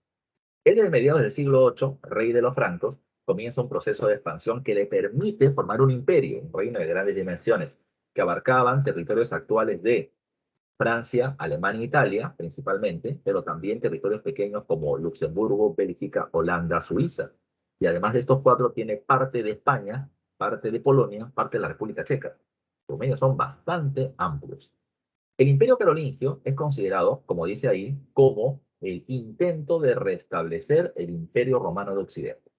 Él, desde mediados del siglo VIII, rey de los francos, comienza un proceso de expansión que le permite formar un imperio, un reino de grandes dimensiones, que abarcaban territorios actuales de Francia, Alemania e Italia, principalmente, pero también territorios pequeños como Luxemburgo, Bélgica, Holanda, Suiza. Y además de estos cuatro, tiene parte de España, parte de Polonia, parte de la República Checa. Los medios son bastante amplios. El Imperio Carolingio es considerado, como dice ahí, como el intento de restablecer el Imperio Romano de Occidente.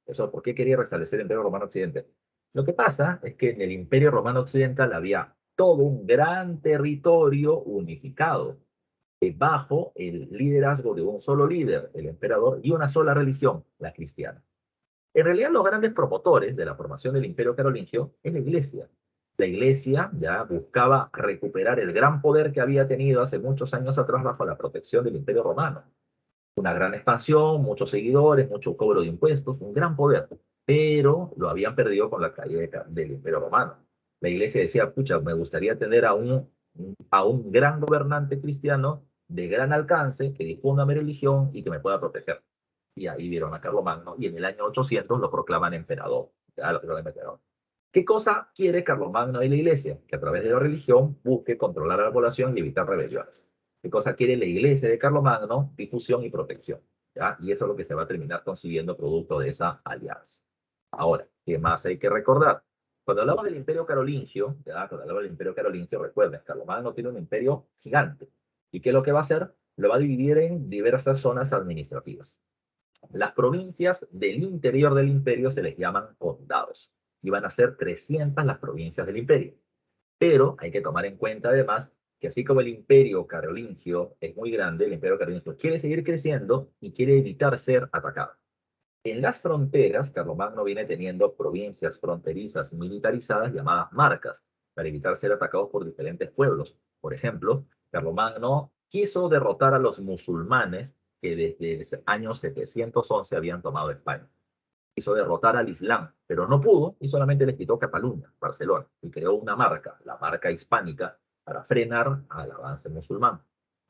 Eso, ¿por qué quería restablecer el Imperio Romano Occidente? Lo que pasa es que en el Imperio Romano Occidental había todo un gran territorio unificado, bajo el liderazgo de un solo líder, el emperador, y una sola religión, la cristiana. En realidad, los grandes promotores de la formación del Imperio Carolingio es la Iglesia. La Iglesia ya buscaba recuperar el gran poder que había tenido hace muchos años atrás bajo la protección del Imperio Romano. Una gran expansión, muchos seguidores, mucho cobro de impuestos, un gran poder, pero lo habían perdido con la caída del Imperio Romano. La iglesia decía, pucha, me gustaría tener a un gran gobernante cristiano de gran alcance, que difunda mi religión y que me pueda proteger. Y ahí vieron a Carlomagno y en el año 800 lo proclaman emperador. Ya lo proclaman emperador. ¿Qué cosa quiere Carlomagno de la iglesia? Que a través de la religión busque controlar a la población y evitar rebeliones. ¿Qué cosa quiere la iglesia de Carlomagno? Difusión y protección. ¿Ya? Y eso es lo que se va a terminar consiguiendo producto de esa alianza. Ahora, ¿qué más hay que recordar? Cuando hablamos del imperio carolingio, ¿ya? Cuando hablamos del imperio carolingio, recuerden, Carlomagno tiene un imperio gigante. ¿Y qué es lo que va a hacer? Lo va a dividir en diversas zonas administrativas. Las provincias del interior del imperio se les llaman condados. Y van a ser 300 las provincias del imperio. Pero hay que tomar en cuenta además que así como el imperio carolingio es muy grande, el imperio carolingio quiere seguir creciendo y quiere evitar ser atacado. En las fronteras, Carlomagno viene teniendo provincias fronterizas militarizadas llamadas marcas, para evitar ser atacados por diferentes pueblos. Por ejemplo, Carlomagno quiso derrotar a los musulmanes que desde el año 711 habían tomado España. Quiso derrotar al Islam, pero no pudo y solamente les quitó Cataluña, Barcelona, y creó una marca, la marca hispánica, para frenar al avance musulmán.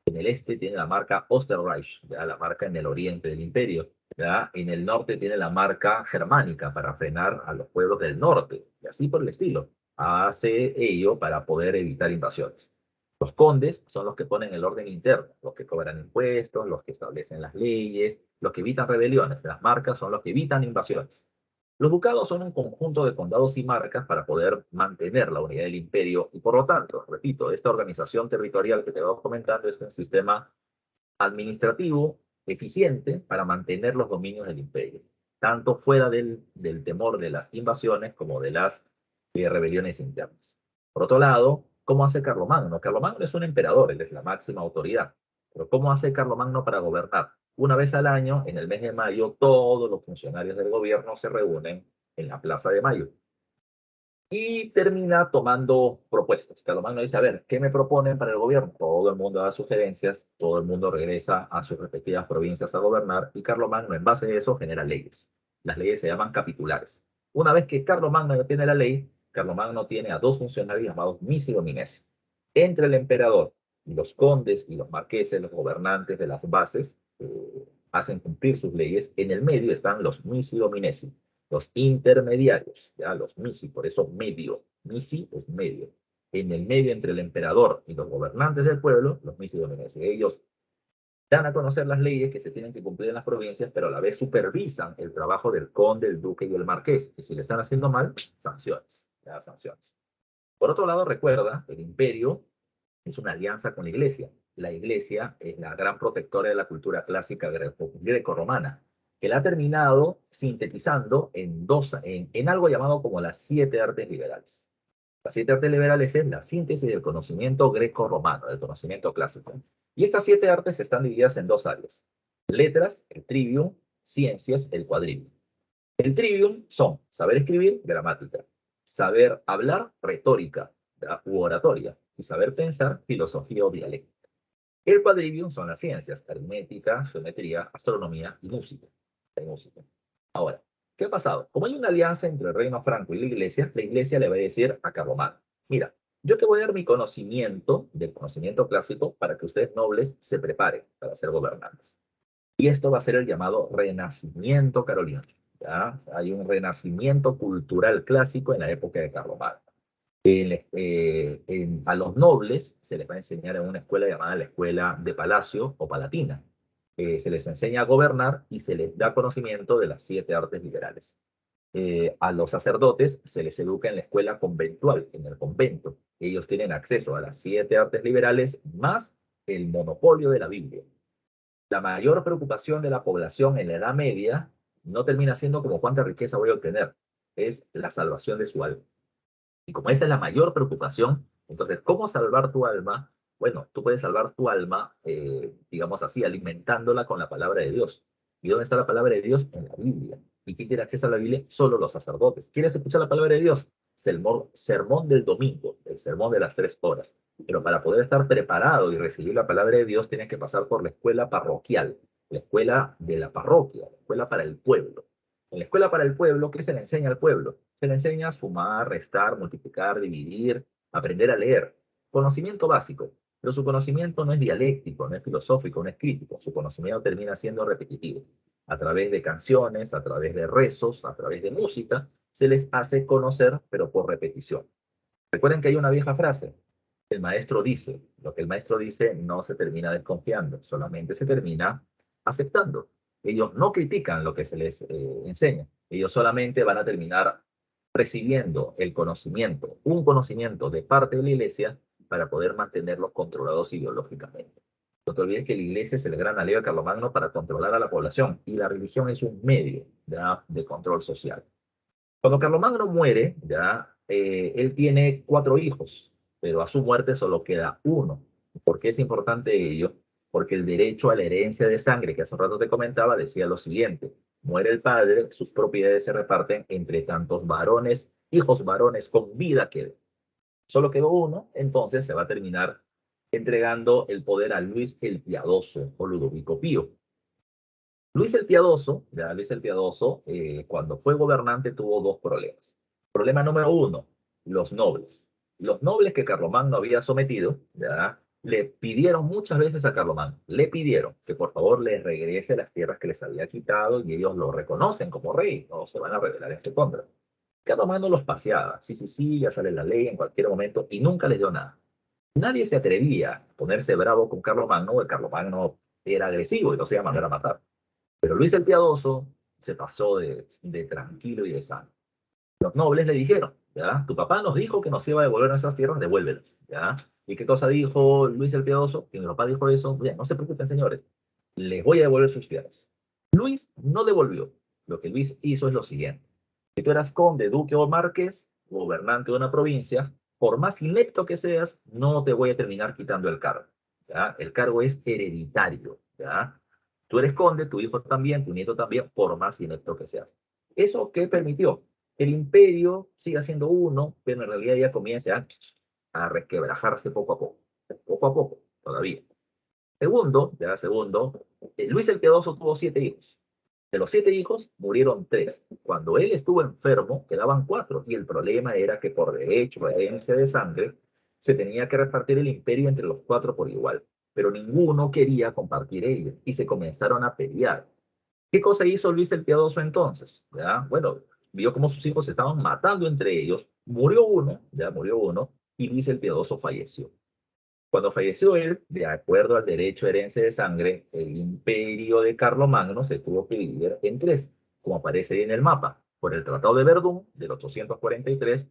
En el este tiene la marca Österreich, ya la marca en el oriente del imperio. Ya en el norte tiene la marca germánica para frenar a los pueblos del norte, y así por el estilo. Hace ello para poder evitar invasiones. Los condes son los que ponen el orden interno, los que cobran impuestos, los que establecen las leyes, los que evitan rebeliones. Las marcas son los que evitan invasiones. Los ducados son un conjunto de condados y marcas para poder mantener la unidad del imperio y por lo tanto, repito, esta organización territorial que te voy comentando es un sistema administrativo eficiente para mantener los dominios del imperio, tanto fuera del temor de las invasiones como de las rebeliones internas. Por otro lado, ¿cómo hace Carlomagno? Carlomagno es un emperador, él es la máxima autoridad. Pero ¿cómo hace Carlomagno para gobernar? Una vez al año, en el mes de mayo, todos los funcionarios del gobierno se reúnen en la Plaza de Mayo y termina tomando propuestas. Carlomagno dice, a ver, ¿qué me proponen para el gobierno? Todo el mundo da sugerencias, todo el mundo regresa a sus respectivas provincias a gobernar y Carlomagno en base a eso genera leyes. Las leyes se llaman capitulares. Una vez que Carlomagno tiene la ley, Carlomagno tiene a dos funcionarios llamados missi y dominesi. Entre el emperador y los condes y los marqueses, los gobernantes de las bases, hacen cumplir sus leyes. En el medio están los missi y dominesi. los intermediarios, ¿ya? Los misi, por eso medio. Misi es medio. En el medio entre el emperador y los gobernantes del pueblo, los misi dominan. Ellos dan a conocer las leyes que se tienen que cumplir en las provincias, pero a la vez supervisan el trabajo del conde, el duque y el marqués. Y si le están haciendo mal, sanciones, ¿ya? Sanciones. Por otro lado, recuerda, el imperio es una alianza con la iglesia. La iglesia es la gran protectora de la cultura clásica greco-romana, que la ha terminado sintetizando en algo llamado como las 7 artes liberales. Las 7 artes liberales es la síntesis del conocimiento greco-romano, del conocimiento clásico. Y estas 7 artes están divididas en 2 áreas: letras, el trivium; ciencias, el quadrivium. El trivium son saber escribir, gramática; saber hablar, retórica u oratoria; y saber pensar, filosofía o dialéctica. El quadrivium son las ciencias: aritmética, geometría, astronomía y música. Ahora, ¿qué ha pasado? Como hay una alianza entre el reino franco y la iglesia le va a decir a Carlomagno: mira, yo te voy a dar mi conocimiento, del conocimiento clásico, para que ustedes nobles se preparen para ser gobernantes. Y esto va a ser el llamado Renacimiento carolingio. ¿Ya? O sea, hay un renacimiento cultural clásico en la época de Carlomagno. A los nobles se les va a enseñar en una escuela llamada la Escuela de Palacio o Palatina. Se les enseña a gobernar y se les da conocimiento de las 7 artes liberales. A los sacerdotes se les educa en la escuela conventual, en el convento. Ellos tienen acceso a las 7 artes liberales más el monopolio de la Biblia. La mayor preocupación de la población en la Edad Media no termina siendo como cuánta riqueza voy a obtener, es la salvación de su alma. Y como esa es la mayor preocupación, entonces, ¿cómo salvar tu alma? Bueno, tú puedes salvar tu alma, digamos así, alimentándola con la palabra de Dios. ¿Y dónde está la palabra de Dios? En la Biblia. ¿Y quién tiene acceso a la Biblia? Solo los sacerdotes. ¿Quieres escuchar la palabra de Dios? Sermón del domingo, el sermón de las 3 horas. Pero para poder estar preparado y recibir la palabra de Dios, tienes que pasar por la escuela parroquial, la escuela de la parroquia, la escuela para el pueblo. En la escuela para el pueblo, ¿qué se le enseña al pueblo? Se le enseña a sumar, restar, multiplicar, dividir, aprender a leer. Conocimiento básico. Pero su conocimiento no es dialéctico, no es filosófico, no es crítico. Su conocimiento termina siendo repetitivo. A través de canciones, a través de rezos, a través de música, se les hace conocer, pero por repetición. Recuerden que hay una vieja frase: el maestro dice. Lo que el maestro dice no se termina desconfiando, solamente se termina aceptando. Ellos no critican lo que se les enseña. Ellos solamente van a terminar recibiendo el conocimiento, un conocimiento de parte de la iglesia para poder mantenerlos controlados ideológicamente. No te olvides que la iglesia es el gran aliado de Carlomagno para controlar a la población y la religión es un medio de control social. Cuando Carlomagno muere, él tiene 4 hijos, pero a su muerte solo queda uno. ¿Por qué es importante ello? Porque el derecho a la herencia de sangre, que hace un rato te comentaba, decía lo siguiente: muere el padre, sus propiedades se reparten entre tantos varones, hijos varones con vida que solo quedó uno, entonces se va a terminar entregando el poder a Luis el Piadoso o Ludovico Pío. Luis el Piadoso, cuando fue gobernante tuvo 2 problemas. Problema número uno: los nobles. Los nobles que Carlomagno había sometido, le pidieron muchas veces a Carlomagno, le pidieron que por favor les regrese las tierras que les había quitado, y ellos lo reconocen como rey, no se van a rebelar en su contra. Carlomagno los paseaba: sí, sí, sí, ya sale la ley en cualquier momento, y nunca les dio nada. Nadie se atrevía a ponerse bravo con Carlomagno, porque Carlomagno era agresivo y no se iba a mandar a matar. Pero Luis el Piadoso se pasó de tranquilo y de sano. Los nobles le dijeron: ¿ya? Tu papá nos dijo que nos iba a devolver nuestras tierras, devuélvelas, ¿ya? ¿Y qué cosa dijo Luis el Piadoso? Que mi papá dijo eso: bien, no se preocupen, señores, les voy a devolver sus tierras. Luis no devolvió. Lo que Luis hizo es lo siguiente: si tú eras conde, duque o marqués, gobernante de una provincia, por más inepto que seas, no te voy a terminar quitando el cargo, ¿ya? El cargo es hereditario, ¿ya? Tú eres conde, tu hijo también, tu nieto también, por más inepto que seas. ¿Eso qué permitió? El imperio siga siendo uno, pero en realidad ya comienza a resquebrajarse poco a poco, todavía. Segundo, Luis el Piadoso tuvo 7 hijos. De los 7 hijos, murieron 3. Cuando él estuvo enfermo, quedaban 4. Y el problema era que por derecho de herencia de sangre, se tenía que repartir el imperio entre los 4 por igual. Pero ninguno quería compartir ello. Y se comenzaron a pelear. ¿Qué cosa hizo Luis el Piadoso entonces? ¿Ya? Bueno, vio cómo sus hijos se estaban matando entre ellos, murió uno, y Luis el Piadoso falleció. Cuando falleció él, de acuerdo al derecho de herencia de sangre, el imperio de Carlomagno se tuvo que dividir en tres, como aparece ahí en el mapa. Por el Tratado de Verdún del 843,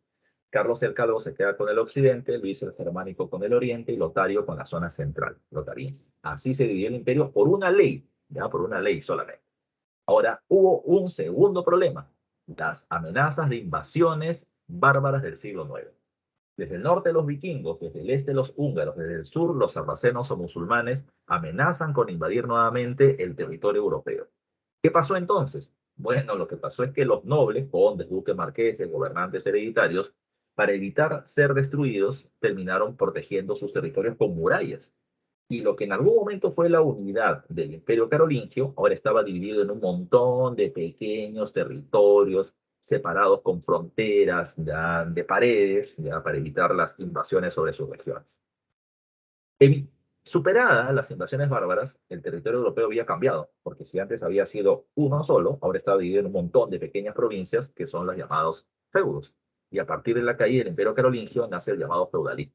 Carlos el Calvo se queda con el occidente, Luis el Germánico con el oriente y Lotario con la zona central, Lotaría. Así se dividió el imperio por una ley, ya por una ley solamente. Ahora, hubo un segundo problema, las amenazas de invasiones bárbaras del siglo IX. Desde el norte los vikingos, desde el este los húngaros, desde el sur los sarracenos o musulmanes amenazan con invadir nuevamente el territorio europeo. ¿Qué pasó entonces? Bueno, lo que pasó es que los nobles, condes, duques, marqueses, gobernantes hereditarios, para evitar ser destruidos, terminaron protegiendo sus territorios con murallas. Y lo que en algún momento fue la unidad del Imperio Carolingio, ahora estaba dividido en un montón de pequeños territorios separados con fronteras ya, de paredes, ya, para evitar las invasiones sobre sus regiones. Superadas las invasiones bárbaras, el territorio europeo había cambiado, porque si antes había sido uno solo, ahora estaba dividido en un montón de pequeñas provincias que son las llamados feudos. Y a partir de la caída del Imperio Carolingio nace el llamado feudalismo.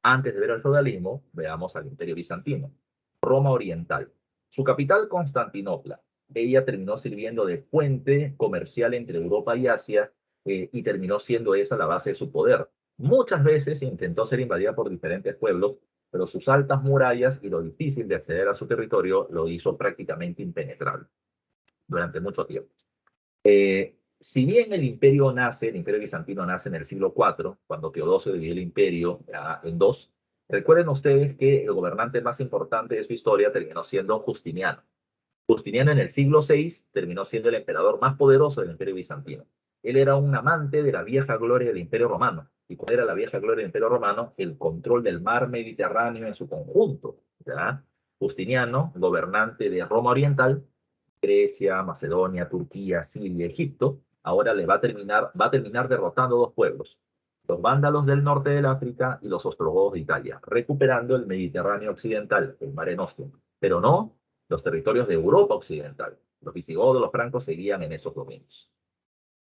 Antes de ver al feudalismo, veamos al Imperio Bizantino. Roma Oriental. Su capital, Constantinopla. Ella terminó sirviendo de puente comercial entre Europa y Asia y terminó siendo esa la base de su poder. Muchas veces intentó ser invadida por diferentes pueblos, pero sus altas murallas y lo difícil de acceder a su territorio lo hizo prácticamente impenetrable durante mucho tiempo. Si bien el imperio bizantino nace en el siglo IV, cuando Teodosio dividió el imperio en dos, recuerden ustedes que el gobernante más importante de su historia terminó siendo Justiniano. Justiniano en el siglo VI terminó siendo el emperador más poderoso del imperio bizantino. Él era un amante de la vieja gloria del imperio romano. ¿Y cuál era la vieja gloria del imperio romano? El control del mar Mediterráneo en su conjunto. ¿Ya? Justiniano, gobernante de Roma Oriental, Grecia, Macedonia, Turquía, Siria, Egipto, ahora va a terminar derrotando dos pueblos, los vándalos del norte del África y los ostrogodos de Italia, recuperando el Mediterráneo occidental, el Mare Nostrum, pero no los territorios de Europa occidental. Los visigodos, los francos seguían en esos dominios.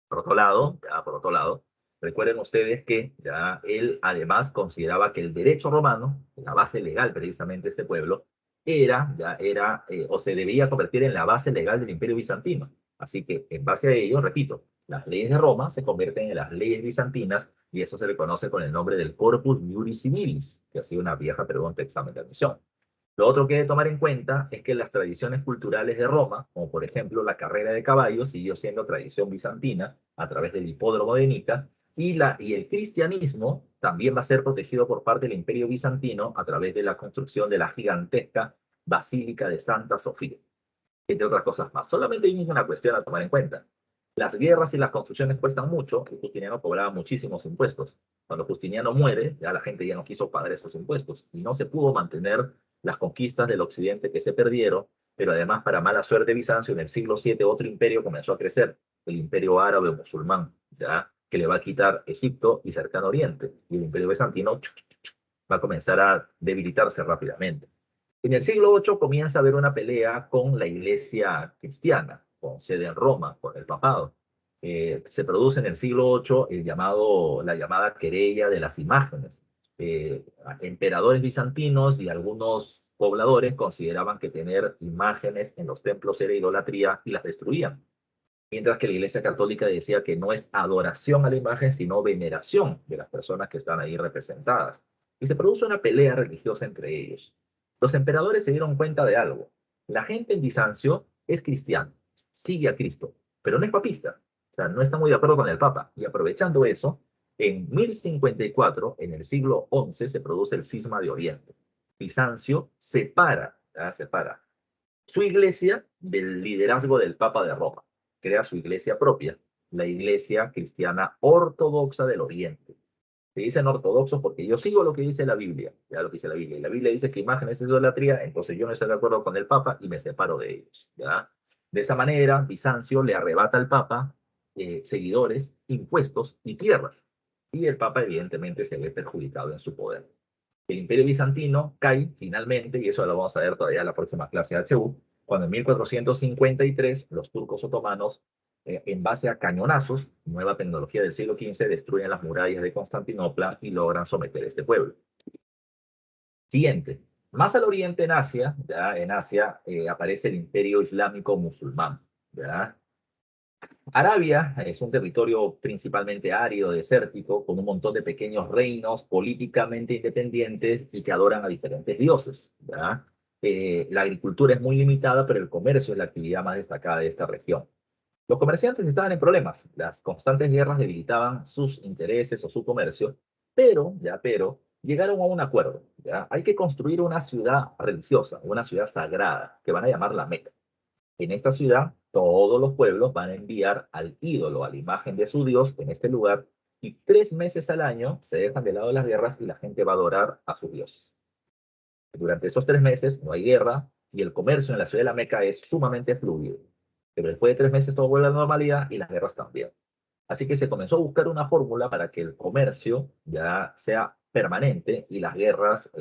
Por otro lado, recuerden ustedes que ya él además consideraba que el derecho romano, la base legal precisamente de este pueblo, o se debía convertir en la base legal del Imperio Bizantino. Así que en base a ello, repito, las leyes de Roma se convierten en las leyes bizantinas y eso se le conoce con el nombre del Corpus Iuris Civilis, que ha sido una vieja pregunta de examen de admisión. Lo otro que hay que tomar en cuenta es que las tradiciones culturales de Roma, como por ejemplo la carrera de caballos, siguió siendo tradición bizantina a través del hipódromo de Nica, y el cristianismo también va a ser protegido por parte del Imperio Bizantino a través de la construcción de la gigantesca Basílica de Santa Sofía, entre otras cosas más. Solamente hay una cuestión a tomar en cuenta. Las guerras y las construcciones cuestan mucho y Justiniano cobraba muchísimos impuestos. Cuando Justiniano muere, ya la gente ya no quiso pagar esos impuestos y no se pudo mantener las conquistas del occidente que se perdieron, pero además, para mala suerte de Bizancio, en el siglo VII otro imperio comenzó a crecer, el imperio árabe musulmán, ¿ya? Que le va a quitar Egipto y Cercano Oriente, y el imperio bizantino va a comenzar a debilitarse rápidamente. En el siglo VIII comienza a haber una pelea con la iglesia cristiana, con sede en Roma, con el papado. Se produce en el siglo VIII la llamada querella de las imágenes. Emperadores bizantinos y algunos pobladores consideraban que tener imágenes en los templos era idolatría y las destruían. Mientras que la Iglesia Católica decía que no es adoración a la imagen, sino veneración de las personas que están ahí representadas. Y se produce una pelea religiosa entre ellos. Los emperadores se dieron cuenta de algo. La gente en Bizancio es cristiana, sigue a Cristo, pero no es papista. O sea, no está muy de acuerdo con el Papa. Y aprovechando eso, en 1054, en el siglo XI, se produce el cisma de Oriente. Bizancio separa su iglesia del liderazgo del Papa de Roma. Crea su iglesia propia, la Iglesia Cristiana Ortodoxa del Oriente. Se dicen ortodoxos porque yo sigo lo que dice la Biblia, ya lo que dice la Biblia. Y la Biblia dice que imágenes es idolatría, entonces yo no estoy de acuerdo con el Papa y me separo de ellos. ¿Ya? De esa manera, Bizancio le arrebata al Papa seguidores, impuestos y tierras. Y el Papa, evidentemente, se ve perjudicado en su poder. El Imperio Bizantino cae finalmente, y eso lo vamos a ver todavía en la próxima clase de HU, cuando en 1453 los turcos otomanos en base a cañonazos, nueva tecnología del siglo XV, destruyen las murallas de Constantinopla y logran someter este pueblo. Siguiente. Más al oriente en Asia, ya en Asia aparece el imperio islámico musulmán. ¿Ya? Arabia es un territorio principalmente árido, desértico, con un montón de pequeños reinos políticamente independientes y que adoran a diferentes dioses. ¿Ya? La agricultura es muy limitada, pero el comercio es la actividad más destacada de esta región. Los comerciantes estaban en problemas. Las constantes guerras debilitaban sus intereses o su comercio, pero llegaron a un acuerdo. ¿Ya? Hay que construir una ciudad religiosa, una ciudad sagrada, que van a llamar la Meca. En esta ciudad, todos los pueblos van a enviar al ídolo, a la imagen de su Dios, en este lugar, y 3 meses al año se dejan de lado las guerras y la gente va a adorar a sus dioses. Durante esos 3 meses no hay guerra y el comercio en la ciudad de la Meca es sumamente fluido. Pero después de 3 meses todo vuelve a la normalidad y las guerras también. Así que se comenzó a buscar una fórmula para que el comercio ya sea permanente y las guerras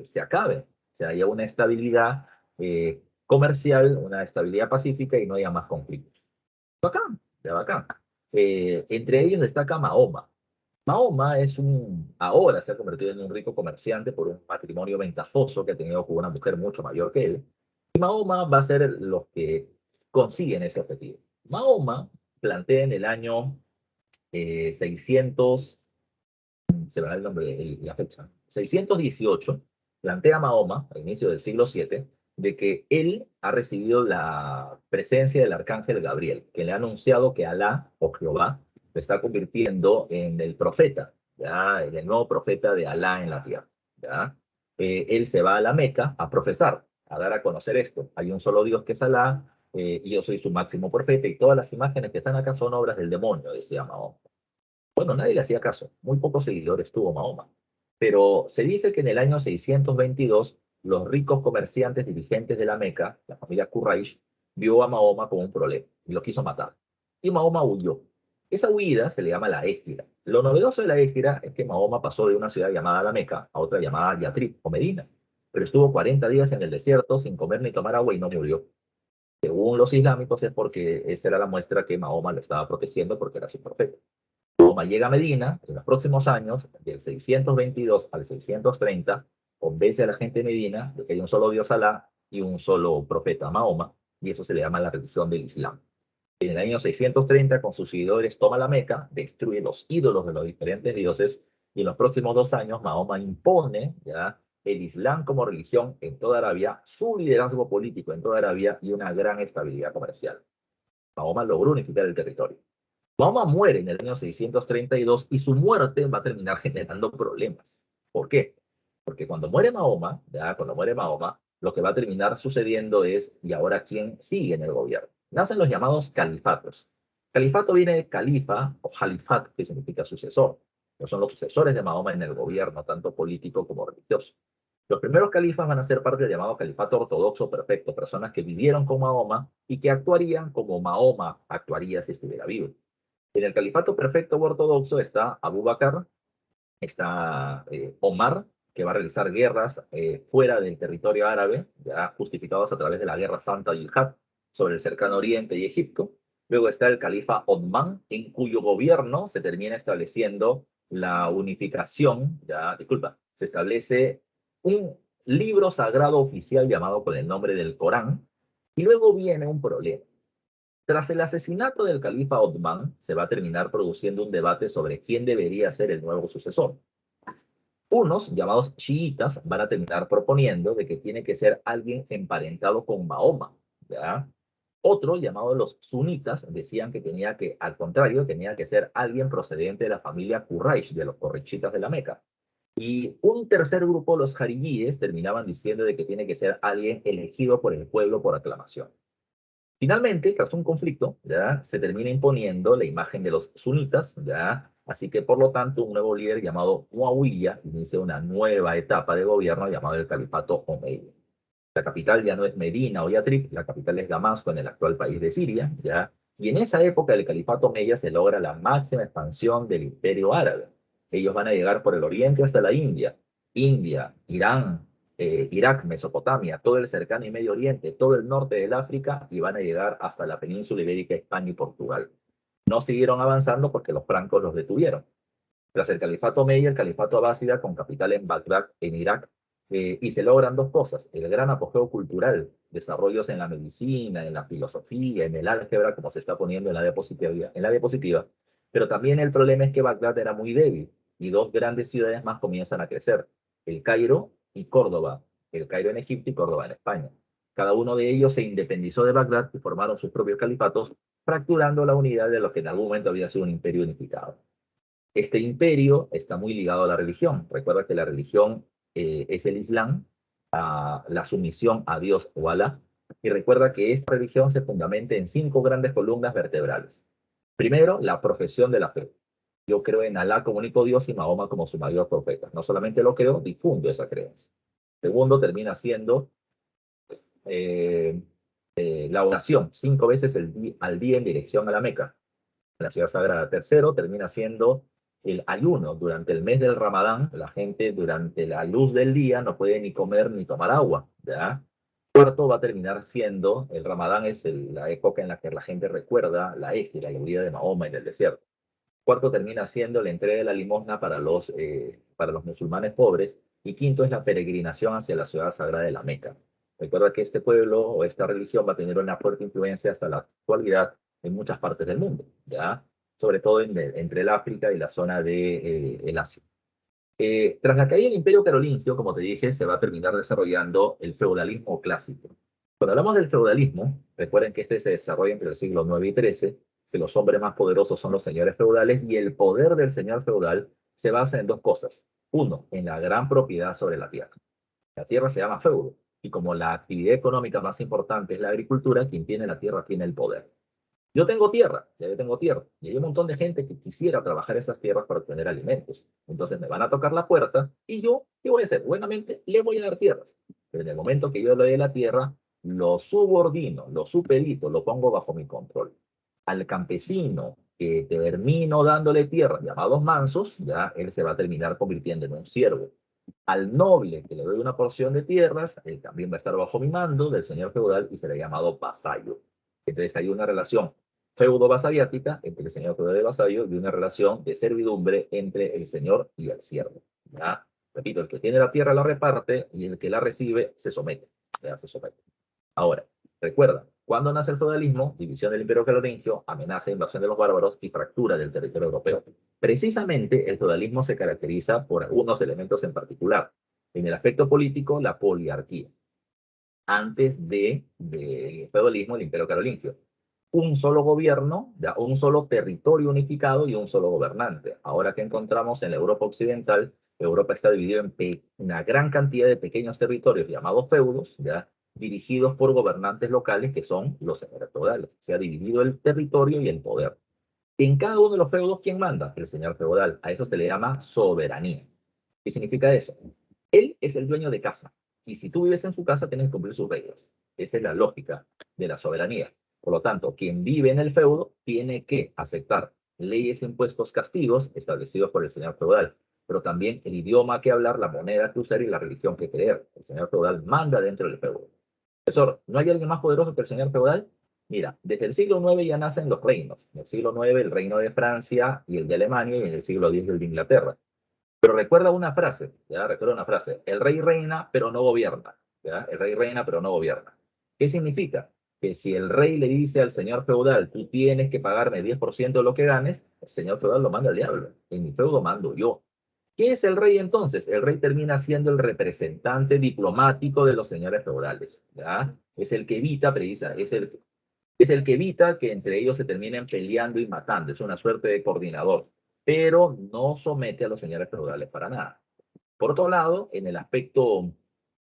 se acaben. O sea, haya una estabilidad comercial, una estabilidad pacífica y no haya más conflictos. Bacán, ya bacán. Entre ellos destaca Mahoma. Mahoma ahora se ha convertido en un rico comerciante por un matrimonio ventajoso que ha tenido con una mujer mucho mayor que él. Y Mahoma va a ser los que consiguen ese objetivo. Mahoma plantea en el año 600, se me da el nombre, la fecha, 618, plantea Mahoma, a inicio del siglo VII, de que él ha recibido la presencia del arcángel Gabriel, que le ha anunciado que Alá, o Jehová, lo está convirtiendo en el profeta, ¿ya? En el nuevo profeta de Alá en la tierra. ¿Ya? Él se va a la Meca a profesar, a dar a conocer esto. Hay un solo Dios que es Alá, y yo soy su máximo profeta, y todas las imágenes que están acá son obras del demonio, decía Mahoma. Bueno, nadie le hacía caso, muy pocos seguidores tuvo Mahoma. Pero se dice que en el año 622, los ricos comerciantes dirigentes de la Meca, la familia Quraysh, vio a Mahoma como un problema y lo quiso matar. Y Mahoma huyó. Esa huida se le llama la Égira. Lo novedoso de la Égira es que Mahoma pasó de una ciudad llamada La Meca a otra llamada Yatrib o Medina, pero estuvo 40 días en el desierto sin comer ni tomar agua y no murió. Según los islámicos es porque esa era la muestra que Mahoma lo estaba protegiendo porque era su profeta. Mahoma llega a Medina en los próximos años, del 622 al 630, convence a la gente de Medina de que hay un solo Dios Alá y un solo profeta Mahoma, y eso se le llama la religión del Islam. En el año 630, con sus seguidores, toma la Meca, destruye los ídolos de los diferentes dioses, y en los próximos 2 años Mahoma impone ya el Islam como religión en toda Arabia, su liderazgo político en toda Arabia y una gran estabilidad comercial. Mahoma logró unificar el territorio. Mahoma muere en el año 632 y su muerte va a terminar generando problemas. ¿Por qué? Porque cuando muere Mahoma, lo que va a terminar sucediendo es, ¿y ahora quién sigue en el gobierno? Nacen los llamados califatos. Califato viene de califa o jalifat, que significa sucesor. No son los sucesores de Mahoma en el gobierno, tanto político como religioso. Los primeros califas van a ser parte del llamado califato ortodoxo perfecto, personas que vivieron con Mahoma y que actuarían como Mahoma actuaría si estuviera vivo. En el califato perfecto ortodoxo está Abu Bakr, está Omar, que va a realizar guerras fuera del territorio árabe, ya justificados a través de la Guerra Santa y Jihad sobre el cercano Oriente y Egipto. Luego está el califa Othman, en cuyo gobierno se termina estableciendo la unificación, se establece un libro sagrado oficial llamado con el nombre del Corán, y luego viene un problema. Tras el asesinato del califa Othman, se va a terminar produciendo un debate sobre quién debería ser el nuevo sucesor. Unos, llamados chiitas, van a terminar proponiendo de que tiene que ser alguien emparentado con Mahoma, ¿ya? Otros, llamados los sunitas, decían que al contrario, tenía que ser alguien procedente de la familia Quraysh, de los correchitas de la Meca. Y un tercer grupo, los jarilíes, terminaban diciendo de que tiene que ser alguien elegido por el pueblo por aclamación. Finalmente, tras un conflicto, ¿ya? Se termina imponiendo la imagen de los sunitas, ¿ya? Así que, por lo tanto, un nuevo líder llamado Muawiyah inicia una nueva etapa de gobierno llamado el Califato Omeya. La capital ya no es Medina o Yatrib, la capital es Damasco, en el actual país de Siria, ¿ya? Y en esa época del Califato Omeya se logra la máxima expansión del imperio árabe. Ellos van a llegar por el oriente hasta la India, Irán, Irak, Mesopotamia, todo el cercano y Medio Oriente, todo el norte del África y van a llegar hasta la península ibérica, España y Portugal. No siguieron avanzando porque los francos los detuvieron. Tras el califato omeya, el califato abásida con capital en Bagdad, en Irak, y se logran dos cosas: el gran apogeo cultural, desarrollos en la medicina, en la filosofía, en el álgebra, como se está poniendo en la diapositiva, pero también el problema es que Bagdad era muy débil y dos grandes ciudades más comienzan a crecer, el Cairo y Córdoba, el Cairo en Egipto y Córdoba en España. Cada uno de ellos se independizó de Bagdad y formaron sus propios califatos, fracturando la unidad de lo que en algún momento había sido un imperio unificado. Este imperio está muy ligado a la religión. Recuerda que la religión es el Islam, la sumisión a Dios o Alá, y recuerda que esta religión se fundamenta en 5 grandes columnas vertebrales. Primero, la profesión de la fe. Yo creo en Alá como único Dios y Mahoma como su mayor profeta. No solamente lo creo, difundo esa creencia. Segundo, termina siendo eh, la oración, 5 veces al día en dirección a la Meca, la ciudad sagrada. Tercero, termina siendo el ayuno. Durante el mes del Ramadán, la gente durante la luz del día no puede ni comer ni tomar agua, ¿ya? Cuarto, va a terminar siendo, el Ramadán es la época en la que la gente recuerda la égira, la huida de Mahoma en el desierto. Cuarto, termina siendo la entrega de la limosna para los musulmanes pobres. Y quinto es la peregrinación hacia la ciudad sagrada de la Meca. Recuerda que este pueblo o esta religión va a tener una fuerte influencia hasta la actualidad en muchas partes del mundo, ¿ya? Sobre todo entre el África y la zona de el Asia. Tras la caída del Imperio Carolingio, como te dije, se va a terminar desarrollando el feudalismo clásico. Cuando hablamos del feudalismo, recuerden que este se desarrolla entre el siglo IX y XIII, que los hombres más poderosos son los señores feudales, y el poder del señor feudal se basa en dos cosas. Uno, en la gran propiedad sobre la tierra. La tierra se llama feudo, y como la actividad económica más importante es la agricultura, quien tiene la tierra tiene el poder. Yo tengo tierra, ya yo tengo tierra, y hay un montón de gente que quisiera trabajar esas tierras para obtener alimentos. Entonces me van a tocar la puerta y yo, ¿qué voy a hacer? Buenamente, le voy a dar tierras. Pero en el momento que yo le dé la tierra, lo subordino, lo superito, lo pongo bajo mi control. Al campesino que termino dándole tierra, llamados mansos, ya él se va a terminar convirtiendo en un siervo. Al noble que le doy una porción de tierras, él también va a estar bajo mi mando del señor feudal y será llamado vasallo. Entonces hay una relación feudo-vasaliática entre el señor feudal y el vasallo y una relación de servidumbre entre el señor y el siervo. ¿Ya? Repito, el que tiene la tierra la reparte y el que la recibe se somete. ¿Ya? Se somete. Ahora, recuerda, cuando nace el feudalismo, división del imperio carolingio, amenaza de invasión de los bárbaros y fractura del territorio europeo. Precisamente el feudalismo se caracteriza por algunos elementos en particular. En el aspecto político, la poliarquía. Antes del feudalismo, el imperio carolingio. Un solo gobierno, ya, un solo territorio unificado y un solo gobernante. Ahora que encontramos en la Europa occidental, Europa está dividida en una gran cantidad de pequeños territorios llamados feudos, ya, dirigidos por gobernantes locales que son los señores feudales. Se ha dividido el territorio y el poder. En cada uno de los feudos, ¿quién manda? El señor feudal. A eso se le llama soberanía. ¿Qué significa eso? Él es el dueño de casa. Y si tú vives en su casa, tienes que cumplir sus reglas. Esa es la lógica de la soberanía. Por lo tanto, quien vive en el feudo tiene que aceptar leyes, impuestos, castigos establecidos por el señor feudal, pero también el idioma que hablar, la moneda que usar y la religión que creer. El señor feudal manda dentro del feudo. Profesor, ¿no hay alguien más poderoso que el señor feudal? Mira, desde el siglo IX ya nacen los reinos. En el siglo IX el reino de Francia y el de Alemania, y en el siglo X el de Inglaterra. Pero recuerda una frase, ¿ya? Recuerda una frase. El rey reina, pero no gobierna. ¿Ya? El rey reina, pero no gobierna. ¿Qué significa? Que si el rey le dice al señor feudal, tú tienes que pagarme 10% de lo que ganes, el señor feudal lo manda al diablo. En mi feudo mando yo. ¿Qué es el rey entonces? El rey termina siendo el representante diplomático de los señores feudales. ¿Ya? Es el que evita, es el que evita que entre ellos se terminen peleando y matando. Es una suerte de coordinador, pero no somete a los señores feudales para nada. Por otro lado, en el aspecto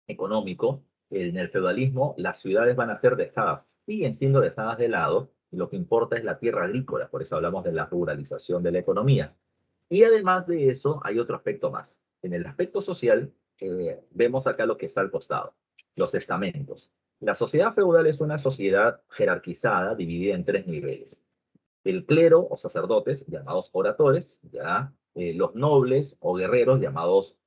económico, en el feudalismo, las ciudades van a ser dejadas, siguen siendo dejadas de lado, y lo que importa es la tierra agrícola, por eso hablamos de la ruralización de la economía. Y además de eso, hay otro aspecto más. En el aspecto social, vemos acá lo que está al costado, los estamentos. La sociedad feudal es una sociedad jerarquizada, dividida en 3 niveles. El clero o sacerdotes, llamados oradores, ya, los nobles o guerreros, llamados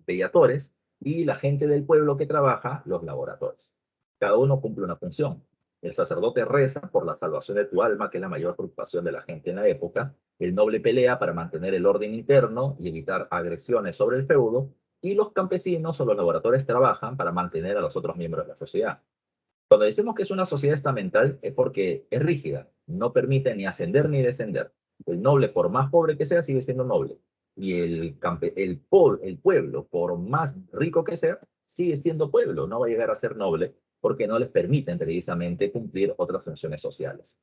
bellatores, y la gente del pueblo que trabaja, los laboradores. Cada uno cumple una función. El sacerdote reza por la salvación de tu alma, que es la mayor preocupación de la gente en la época. El noble pelea para mantener el orden interno y evitar agresiones sobre el feudo. Y los campesinos o los laboradores trabajan para mantener a los otros miembros de la sociedad. Cuando decimos que es una sociedad estamental es porque es rígida, no permite ni ascender ni descender. El noble, por más pobre que sea, sigue siendo noble. Y el pueblo, por más rico que sea, sigue siendo pueblo, no va a llegar a ser noble porque no les permiten precisamente cumplir otras funciones sociales.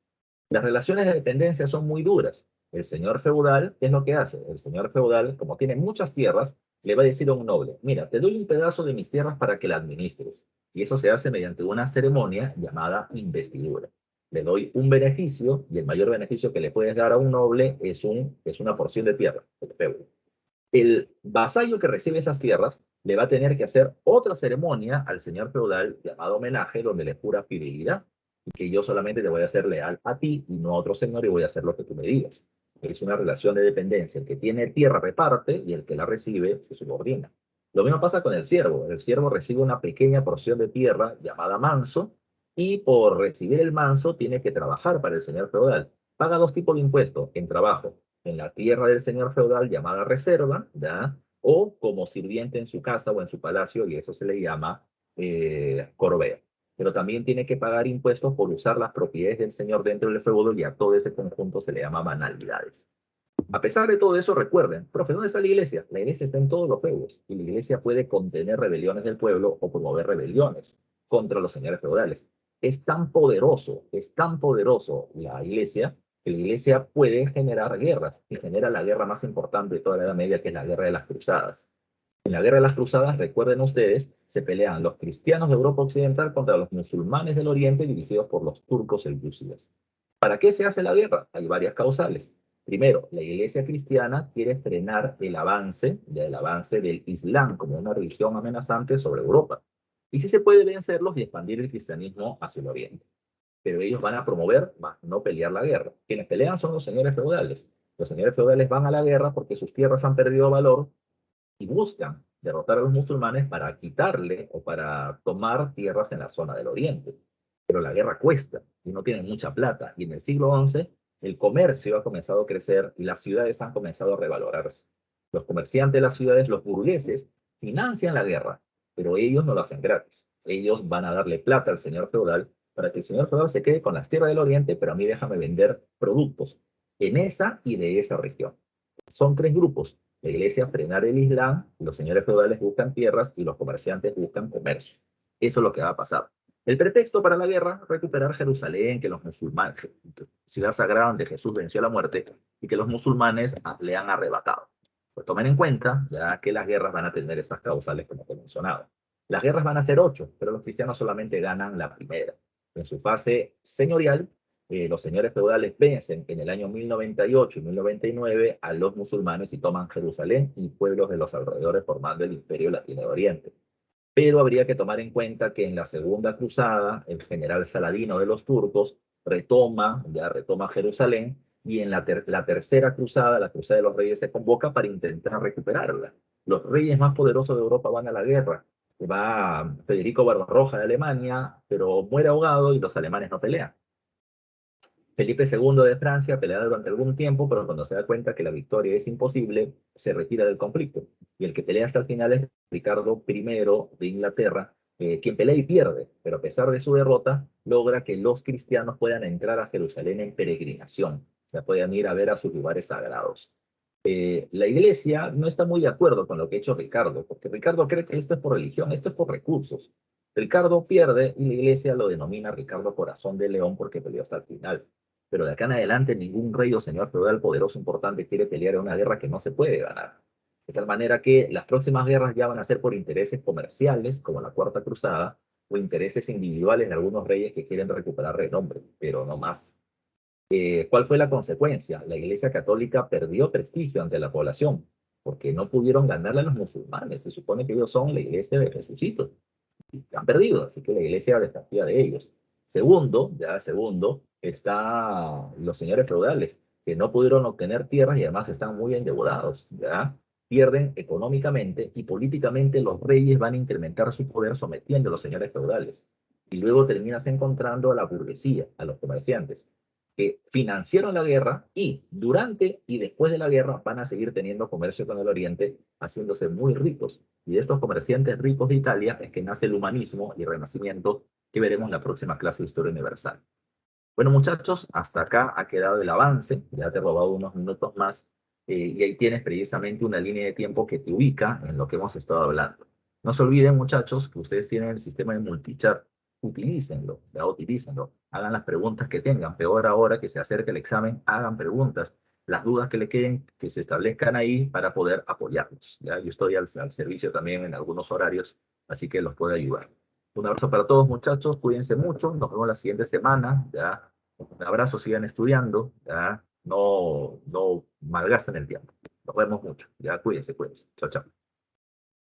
Las relaciones de dependencia son muy duras. El señor feudal, ¿qué es lo que hace? El señor feudal, como tiene muchas tierras, le va a decir a un noble, mira, te doy un pedazo de mis tierras para que la administres. Y eso se hace mediante una ceremonia llamada investidura. Le doy un beneficio y el mayor beneficio que le puedes dar a un noble es una porción de tierra, el feudo. El vasallo que recibe esas tierras le va a tener que hacer otra ceremonia al señor feudal llamado homenaje, donde le jura fidelidad y que yo solamente te voy a ser leal a ti y no a otro señor y voy a hacer lo que tú me digas. Es una relación de dependencia. El que tiene tierra reparte y el que la recibe se subordina. Lo mismo pasa con el siervo. El siervo recibe una pequeña porción de tierra llamada manso y por recibir el manso tiene que trabajar para el señor feudal. Paga dos tipos de impuestos en trabajo en la tierra del señor feudal llamada reserva, ¿ya? O como sirviente en su casa o en su palacio, y eso se le llama corbea. Pero también tiene que pagar impuestos por usar las propiedades del señor dentro del feudo y a todo ese conjunto se le llama banalidades. A pesar de todo eso, recuerden, profe, ¿dónde está la iglesia? La iglesia está en todos los feudos y la iglesia puede contener rebeliones del pueblo o promover rebeliones contra los señores feudales. Es tan poderoso la iglesia que la iglesia puede generar guerras y genera la guerra más importante de toda la Edad Media, que es la guerra de las cruzadas. En la guerra de las cruzadas, recuerden ustedes, se pelean los cristianos de Europa Occidental contra los musulmanes del Oriente dirigidos por los turcos seljúcidas. ¿Para qué se hace la guerra? Hay varias causales. Primero, la iglesia cristiana quiere frenar el avance del Islam como una religión amenazante sobre Europa. Y si se puede vencerlos y expandir el cristianismo hacia el oriente. Pero ellos van a promover, más no pelear la guerra. Quienes pelean son los señores feudales. Los señores feudales van a la guerra porque sus tierras han perdido valor y buscan derrotar a los musulmanes para quitarle o para tomar tierras en la zona del oriente. Pero la guerra cuesta y no tienen mucha plata. Y en el siglo XI el comercio ha comenzado a crecer y las ciudades han comenzado a revalorarse. Los comerciantes de las ciudades, los burgueses, financian la guerra, pero ellos no lo hacen gratis. Ellos van a darle plata al señor feudal para que el señor feudal se quede con las tierras del oriente, pero a mí déjame vender productos en esa y de esa región. Son tres grupos. La iglesia frenar el Islam, los señores feudales buscan tierras y los comerciantes buscan comercio. Eso es lo que va a pasar. El pretexto para la guerra, recuperar Jerusalén, que los musulmanes, ciudad sagrada donde Jesús venció a la muerte, y que los musulmanes le han arrebatado. Pues tomen en cuenta ya que las guerras van a tener estas causales como te he mencionado. Las guerras van a ser 8, pero los cristianos solamente ganan la primera. En su fase señorial, los señores feudales vencen en el año 1098 y 1099 a los musulmanes y toman Jerusalén y pueblos de los alrededores formando el imperio latino de Oriente. Pero habría que tomar en cuenta que en la segunda cruzada, el general Saladino de los turcos retoma Jerusalén y en la tercera cruzada, la cruzada de los reyes, se convoca para intentar recuperarla. Los reyes más poderosos de Europa van a la guerra. Va Federico Barbarroja de Alemania, pero muere ahogado y los alemanes no pelean. Felipe II de Francia pelea durante algún tiempo, pero cuando se da cuenta que la victoria es imposible, se retira del conflicto. Y el que pelea hasta el final es Ricardo I de Inglaterra, quien pelea y pierde, pero a pesar de su derrota, logra que los cristianos puedan entrar a Jerusalén en peregrinación, o sea, puedan ir a ver a sus lugares sagrados. La iglesia no está muy de acuerdo con lo que ha hecho Ricardo, porque Ricardo cree que esto es por religión, esto es por recursos. Ricardo pierde y la iglesia lo denomina Ricardo Corazón de León porque peleó hasta el final. Pero de acá en adelante ningún rey o señor feudal poderoso importante quiere pelear en una guerra que no se puede ganar. De tal manera que las próximas guerras ya van a ser por intereses comerciales, como la Cuarta Cruzada, o intereses individuales de algunos reyes que quieren recuperar renombre, pero no más. ¿Cuál fue la consecuencia? La Iglesia Católica perdió prestigio ante la población, porque no pudieron ganarle a los musulmanes. Se supone que ellos son la Iglesia de Jesucito. Y han perdido, así que la Iglesia desconfía de ellos. Segundo, está los señores feudales, que no pudieron obtener tierras y además están muy endeudados, ¿ya? pierden económicamente y políticamente los reyes van a incrementar su poder sometiendo a los señores feudales. Y luego terminas encontrando a la burguesía, a los comerciantes, que financiaron la guerra y durante y después de la guerra van a seguir teniendo comercio con el Oriente, haciéndose muy ricos. Y de estos comerciantes ricos de Italia es que nace el humanismo y el renacimiento que veremos en la próxima clase de Historia Universal. Bueno, muchachos, hasta acá ha quedado el avance. Ya te he robado unos minutos más y ahí tienes precisamente una línea de tiempo que te ubica en lo que hemos estado hablando. No se olviden, muchachos, que ustedes tienen el sistema de multichat. Utilícenlo, ya, utilícenlo. Hagan las preguntas que tengan. Peor ahora que se acerca el examen, hagan preguntas. Las dudas que le queden, que se establezcan ahí para poder apoyarlos. ¿Ya? Yo estoy al servicio también en algunos horarios, así que los puedo ayudar. Un abrazo para todos, muchachos. Cuídense mucho. Nos vemos la siguiente semana. ¿Ya? Un abrazo, sigan estudiando. ¿Ya? No malgasten el tiempo. Nos vemos mucho. Ya, cuídense, cuídense. Chao, chao.